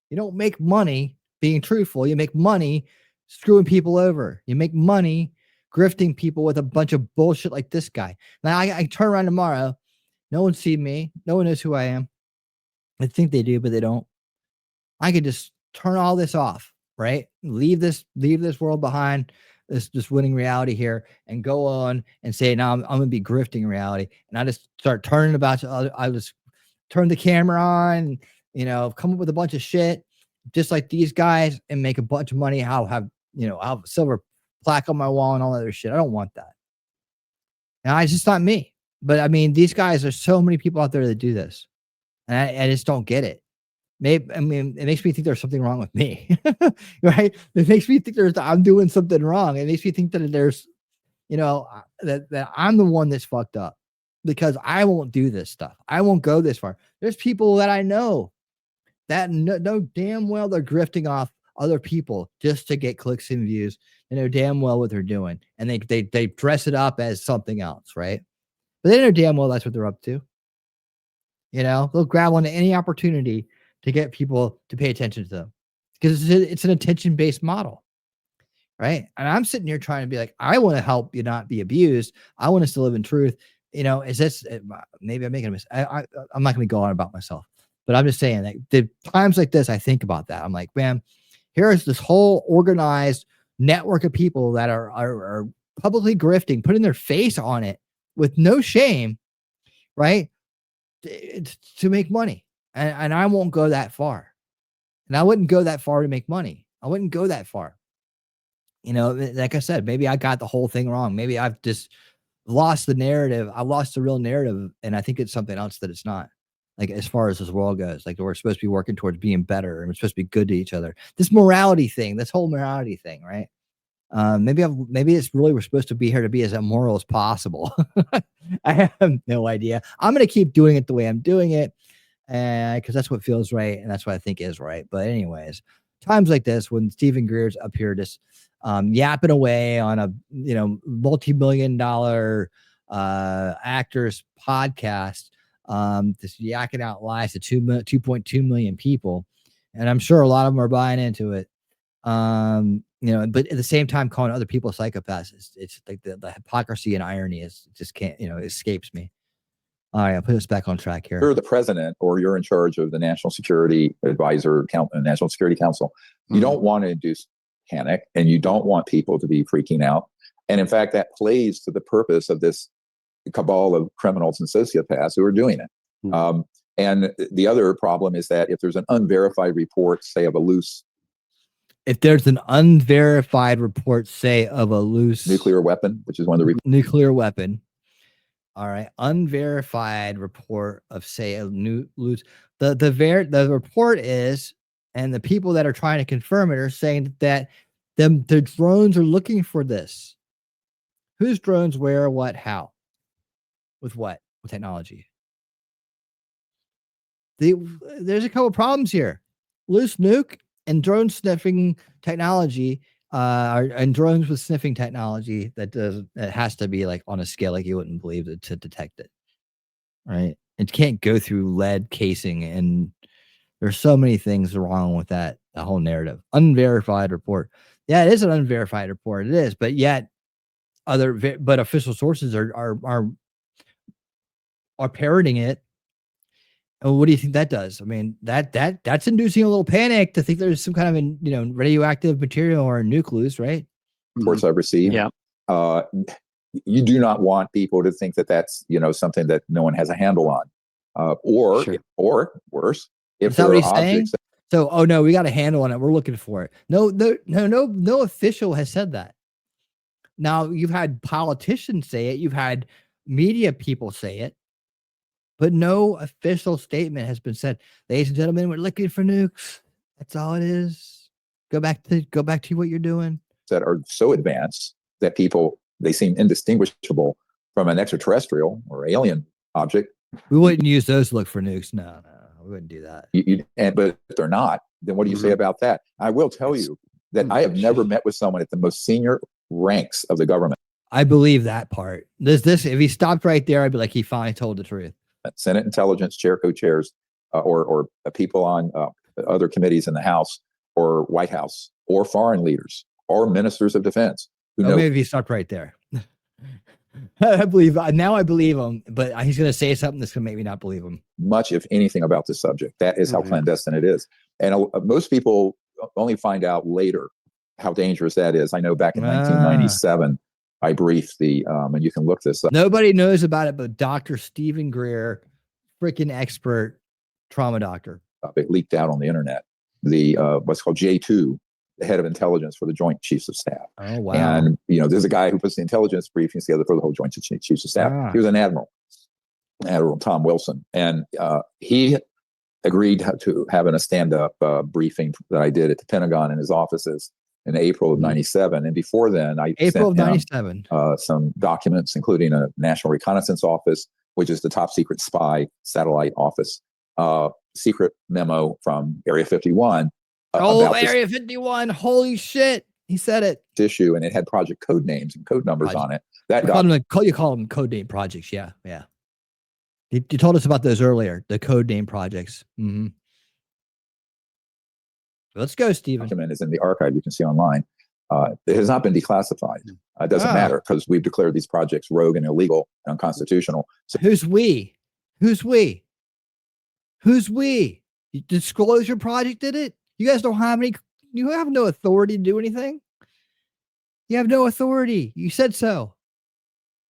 You don't make money being truthful. You make money screwing people over. You make money grifting people with a bunch of bullshit like this guy. Now I turn around tomorrow. No one sees me. No one knows who I am. I think they do, but they don't. I could just turn all this off, right? Leave this world behind, this winning reality here, and go on and say, now I'm going to be grifting reality. And I just start turning I just turn the camera on, come up with a bunch of shit just like these guys and make a bunch of money. I'll have a silver plaque on my wall and all that other shit. I don't want that. Now, it's just not me. But I mean, these guys, there's so many people out there that do this. And I just don't get it. It makes me think there's something wrong with me, right? It makes me think I'm doing something wrong. It makes me think that there's, that I'm the one that's fucked up because I won't do this stuff. I won't go this far. There's people that I know that know damn well they're grifting off other people just to get clicks and views. They know damn well what they're doing, and they dress it up as something else, right? But they know damn well that's what they're up to. They'll grab onto any opportunity to get people to pay attention to them because it's an attention-based model, right? And I'm sitting here trying to be like, I want to help you not be abused. I want us to live in truth. Is this maybe I'm making a mistake? I'm not going to go on about myself, but I'm just saying that the times like this, I think about that. I'm like, man, here is this whole organized network of people that are publicly grifting, putting their face on it with no shame, right? To make money. And I won't go that far. And I wouldn't go that far to make money. I wouldn't go that far. Like I said, maybe I got the whole thing wrong. Maybe I've just lost the narrative. I lost the real narrative. And I think it's something else that it's not. like as far as this world goes. Like we're supposed to be working towards being better and we're supposed to be good to each other. This morality thing, this whole morality thing, right? Maybe it's really we're supposed to be here to be as immoral as possible. I have no idea. I'm gonna keep doing it the way I'm doing it, and because that's what feels right, and that's what I think is right. But anyways, times like this when Stephen Greer's up here just yapping away on a multi-million-dollar actors podcast, just yakking out lies to 2.2 million people, and I'm sure a lot of them are buying into it. But at the same time calling other people psychopaths, it's like the hypocrisy and irony is just can't, escapes me. All right, I'll put us back on track here. You're the president or you're in charge of the National Security Advisor, National Security Council. You don't want to induce panic and you don't want people to be freaking out. And in fact, that plays to the purpose of this cabal of criminals and sociopaths who are doing it. And the other problem is that if there's an unverified report, say of a loose nuclear weapon, which is one of the nuclear weapon. All right. Unverified report of say a loose. The report is, and the people that are trying to confirm it are saying that the drones are looking for this. Whose drones, where, what, how? With what? With technology. There's a couple problems here. Loose nuke and drone sniffing technology, and drones with sniffing technology it has to be like on a scale like you wouldn't believe it to detect it, right? It can't go through lead casing, and there's so many things wrong with the whole narrative. Unverified report, yeah, it is an unverified report, it is, but yet but official sources are parroting it. And what do you think that does? I mean, that's inducing a little panic to think there's some kind of radioactive material or a nucleus, right? Reports I've received. Yeah. You do not want people to think that that's something that no one has a handle on, or worse, if there are objects. So, oh no, we got a handle on it. We're looking for it. No official has said that. Now you've had politicians say it. You've had media people say it. But no official statement has been said. Ladies and gentlemen, we're looking for nukes. That's all it is. Go back to what you're doing. That are so advanced that they seem indistinguishable from an extraterrestrial or alien object. We wouldn't use those to look for nukes. No, we wouldn't do that. But if they're not, then what do you say about that? I will tell you that I have never met with someone at the most senior ranks of the government. I believe that part. This if he stopped right there, I'd be like, he finally told the truth. Senate Intelligence co-chairs, or people on other committees in the House or White House, or foreign leaders, or ministers of defense. Maybe he stopped right there. I believe him, but he's going to say something that's going to make me not believe him. Much, if anything, about this subject. That is how clandestine it is. And most people only find out later how dangerous that is. I know back in 1997, I briefed and you can look this up. Nobody knows about it but Dr. Stephen Greer, freaking expert trauma doctor. It leaked out on the internet. The what's called J2, the head of intelligence for the Joint Chiefs of Staff. Oh, wow. And, there's a guy who puts the intelligence briefings together for the whole Joint Chiefs of Staff. He was an admiral, Admiral Tom Wilson. And he agreed to having a stand-up briefing that I did at the Pentagon in his offices in April of 97. And before then, I April sent of 97 some documents, including a National Reconnaissance Office, which is the top secret spy satellite office, secret memo from Area 51. Area 51. Holy shit. He said it. Issue, and it had project code names and code numbers on it. You call them code name projects. Yeah. Yeah. You told us about those earlier, the code name projects. Mm-hmm. Let's go, Stephen. Document is in the archive. You can see online. It has not been declassied. It doesn't matter because we've declared these projects rogue and illegal and unconstitutional. So Who's we? Disclosure Project did it? You guys don't have any. You have no authority to do anything. You have no authority. You said so.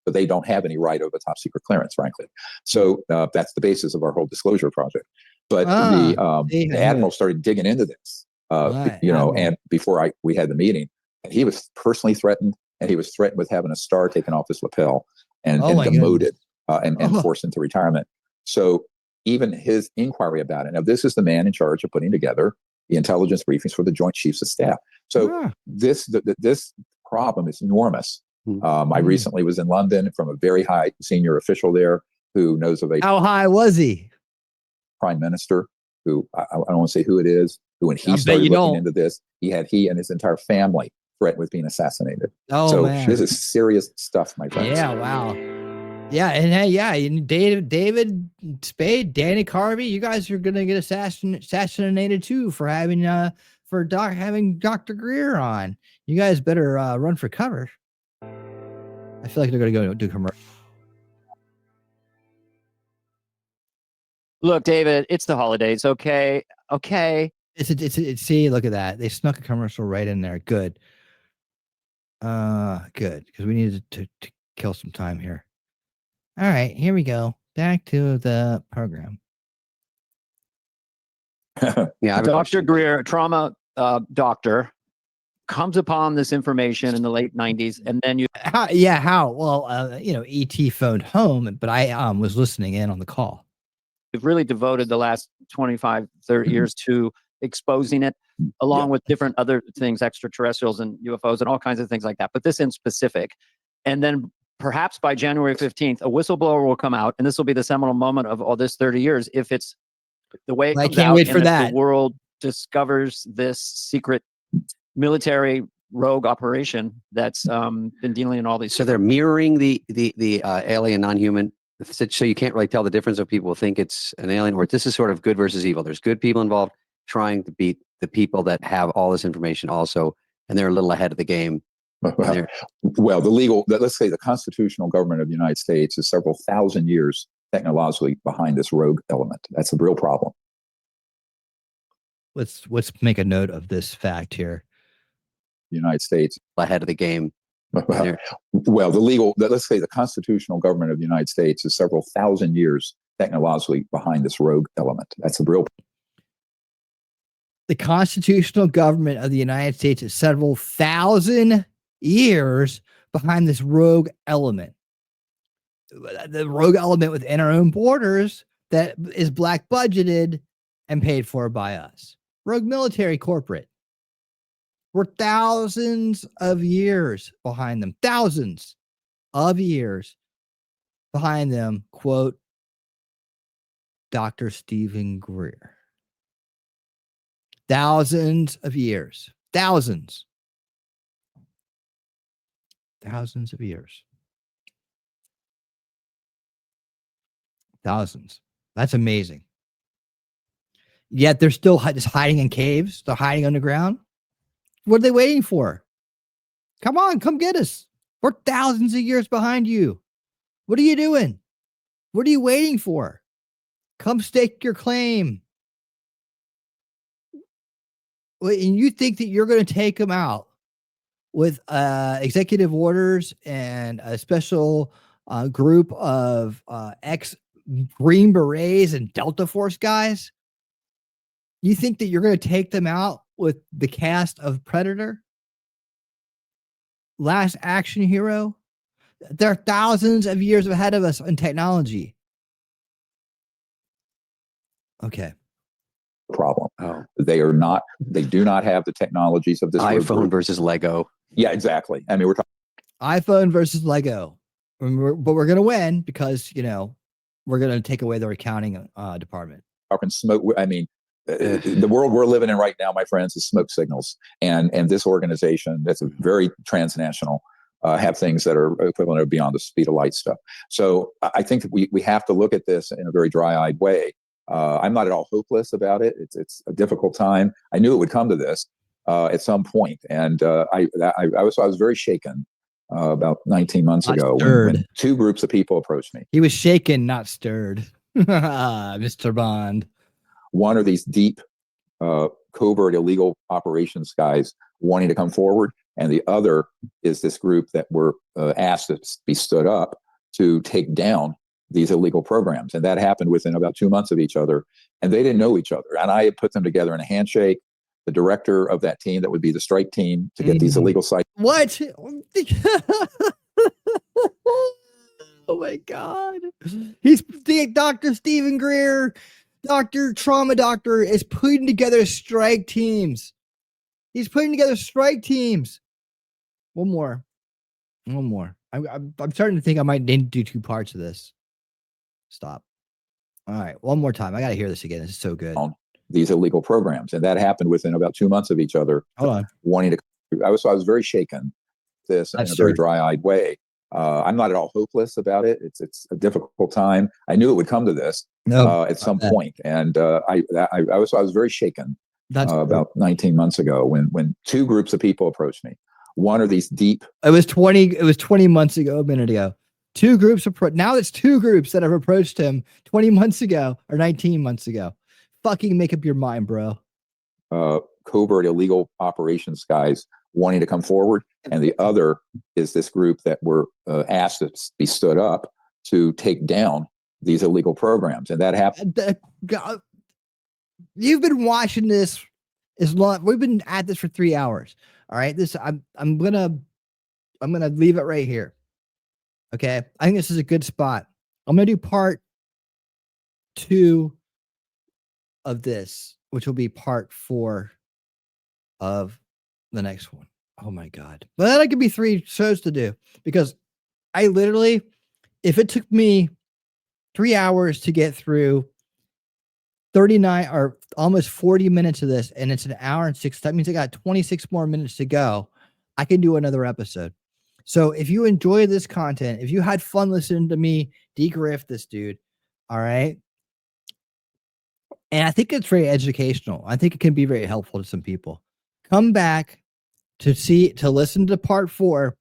But they don't have any right of a top secret clearance, frankly. So that's the basis of our whole disclosure project. But the admiral started digging into this. And before we had the meeting, and he was personally threatened, and he was threatened with having a star taken off his lapel and demoted and forced into retirement. So even his inquiry about it. Now, this is the man in charge of putting together the intelligence briefings for the Joint Chiefs of Staff. So this problem is enormous. I recently was in London from a very high senior official there who knows of a How high was he? prime minister who I don't want to say who it is, who when he started looking into this, he and his entire family threatened with being assassinated. Oh, so man. This is serious stuff, my friends. Yeah, wow. Yeah, and David Spade, Danny Carvey, you guys are gonna get assassinated too for having having Dr. Greer on. You guys better run for cover. I feel like they're gonna go do commercial. Look, David, it's the holidays. Okay. It's see, look at that. They snuck a commercial right in there. Good. Good, because we needed to kill some time here. All right, here we go. Back to the program. Yeah, Dr. Greer, trauma doctor, comes upon this information in the late 90s, and then you how? Well, ET phoned home, but I was listening in on the call. We've really devoted the last 25, 30 years to exposing it, along with different other things, extraterrestrials and UFOs and all kinds of things like that. But this in specific. And then perhaps by January 15th, a whistleblower will come out, and this will be the seminal moment of all this 30 years. If it's the way it comes I can't out, wait for and that. The world discovers this secret military rogue operation that's been dealing in all these. So they're mirroring the alien non-human. So you can't really tell the difference if people think it's an alien or this is sort of good versus evil. There's good people involved trying to beat the people that have all this information also, and they're a little ahead of the game. Well, let's say the constitutional government of the United States is several thousand years technologically behind this rogue element. That's a real problem. Let's make a note of this fact here. The United States ahead of the game. Well, let's say the constitutional government of the United States is several thousand years technologically behind this rogue element. That's a real. The constitutional government of the United States is several thousand years behind this rogue element. The rogue element within our own borders that is black budgeted and paid for by us. Rogue military corporate. We're thousands of years behind them. Thousands of years behind them. Quote, Dr. Stephen Greer. Thousands of years. Thousands of years. Thousands. That's amazing. Yet they're still just hiding in caves. They're hiding underground. What are they waiting for? Come on, come get us. We're thousands of years behind you. What are you doing? What are you waiting for? Come stake your claim. And you think that you're going to take them out with executive orders and a special group of ex-Green Berets and Delta Force guys? You think that you're going to take them out with the cast of Predator? Last Action Hero? They're thousands of years ahead of us in technology. Okay. Problem. They do not have the technologies of this iPhone versus Lego. Yeah, exactly. I mean, we're talking iPhone versus Lego. But we're going to win because, we're going to take away their accounting department. Smoke. I mean, the world we're living in right now, my friends, is smoke signals. And this organization that's a very transnational have things that are equivalent or beyond the speed of light stuff. So I think that we have to look at this in a very dry-eyed way. I'm not at all hopeless about it. It's a difficult time. I knew it would come to this at some point, and I was very shaken about 19 months ago when two groups of people approached me. He was shaken, not stirred. Mr. Bond. One are these deep, covert illegal operations guys wanting to come forward, and the other is this group that were asked to be stood up to take down these illegal programs. And that happened within about 2 months of each other. And they didn't know each other. And I had put them together in a handshake. The director of that team, that would be the strike team, to get these illegal sites. What? Oh my God. He's Dr. Stephen Greer, Dr. Trauma Doctor is putting together strike teams. He's putting together strike teams. One more. I'm starting to think I might need to do 2 parts of this. Stop. All right. One more time. I got to hear this again. This is so good. These illegal programs. And that happened within about 2 months of each other. Hold on. Wanting to, I was very shaken this in a very dry-eyed way. I'm not at all hopeless about it. It's a difficult time. I knew it would come to this at some point. And I was very shaken about 19 months ago when 2 groups of people approached me. One are these deep. It was 20 months ago, a minute ago. 2 groups now it's 2 groups that have approached him 20 months ago or 19 months ago. Fucking make up your mind, bro. Covert illegal operations guys wanting to come forward, and the other is this group that were asked to be stood up to take down these illegal programs, and that happened. You've been watching this as long. We've been at this for 3 hours. All right, I'm gonna leave it right here. Okay, I think this is a good spot. I'm gonna do part 2 of this, which will be part 4 of the next one. Oh my God. But that could be 3 shows to do, because I literally, if it took me 3 hours to get through 39 or almost 40 minutes of this, and it's an hour and 6, that means I got 26 more minutes to go. I can do another episode. So if you enjoy this content, if you had fun listening to me degrift this dude, all right. And I think it's very educational. I think it can be very helpful to some people. Come back to listen to part 4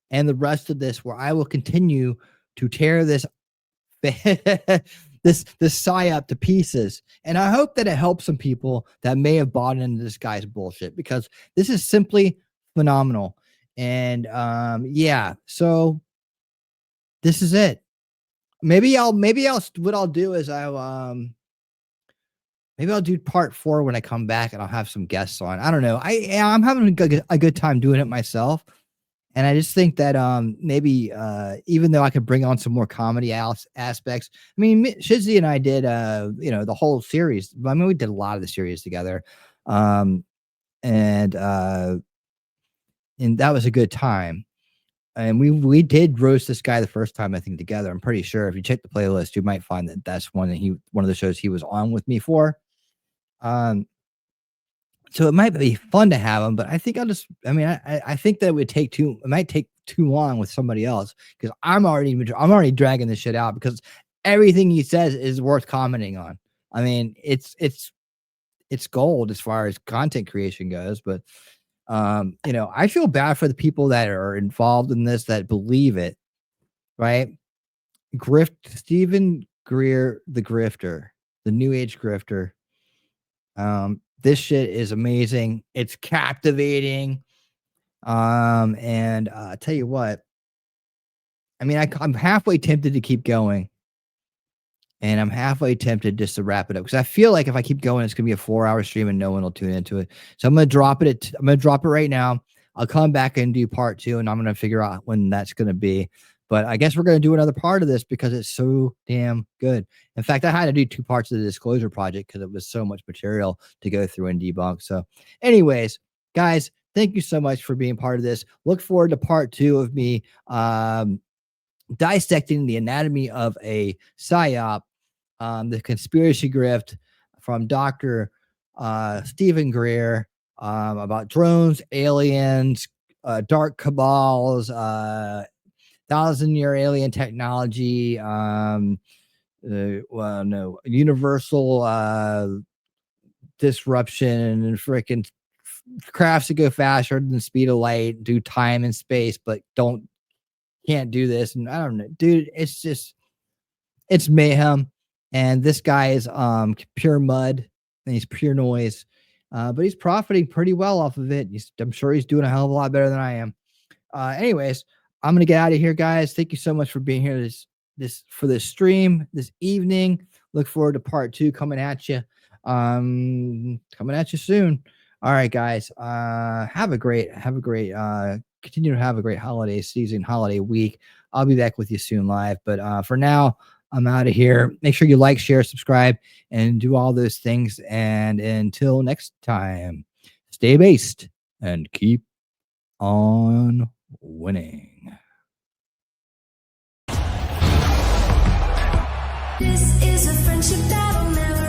and the rest of this, where I will continue to tear this this PsyOp to pieces. And I hope that it helps some people that may have bought into this guy's bullshit, because this is simply phenomenal. And yeah, so this is it. Maybe what I'll do is maybe I'll do part 4 when I come back, and I'll have some guests on. I don't know. I'm having a good time doing it myself. And I just think that maybe even though I could bring on some more comedy aspects, I mean, Shizzy and I did the whole series. I mean, we did a lot of the series together, and that was a good time. And we did roast this guy the first time, I think, together. I'm pretty sure if you check the playlist, you might find that that's one of the shows he was on with me for. So it might be fun to have him, but I think I think that it might take too long with somebody else, because I'm already dragging this shit out, because everything he says is worth commenting on. I mean, it's gold as far as content creation goes, but I feel bad for the people that are involved in this, that believe it, right? Stephen Greer, the grifter, the new age grifter. This shit is amazing. It's captivating. And I'll tell you what, I mean, I'm halfway tempted to keep going, and I'm halfway tempted just to wrap it up, because I feel like if I keep going, it's going to be a 4-hour stream and no one will tune into it. So I'm going to drop it. I'm going to drop it right now. I'll come back and do part 2, and I'm going to figure out when that's going to be. But I guess we're going to do another part of this because it's so damn good. In fact, I had to do 2 parts of the disclosure project because it was so much material to go through and debunk. So anyways, guys, thank you so much for being part of this. Look forward to part 2 of me dissecting the anatomy of a PsyOp, the conspiracy grift from Dr. Stephen Greer, about drones, aliens, dark cabals, 1,000-year alien technology, universal disruption, and freaking crafts that go faster than the speed of light, do time and space, but can't do this. And I don't know, dude, it's mayhem. And this guy is pure mud, and he's pure noise, but he's profiting pretty well off of it. I'm sure he's doing a hell of a lot better than I am. Anyways, I'm gonna get out of here, guys. Thank you so much for being here for this stream this evening. Look forward to part 2 coming at you soon. All right, guys. Continue to have a great holiday season, holiday week. I'll be back with you soon live. But for now, I'm out of here. Make sure you like, share, subscribe, and do all those things. And until next time, stay based and keep on winning. This is a friendship that'll never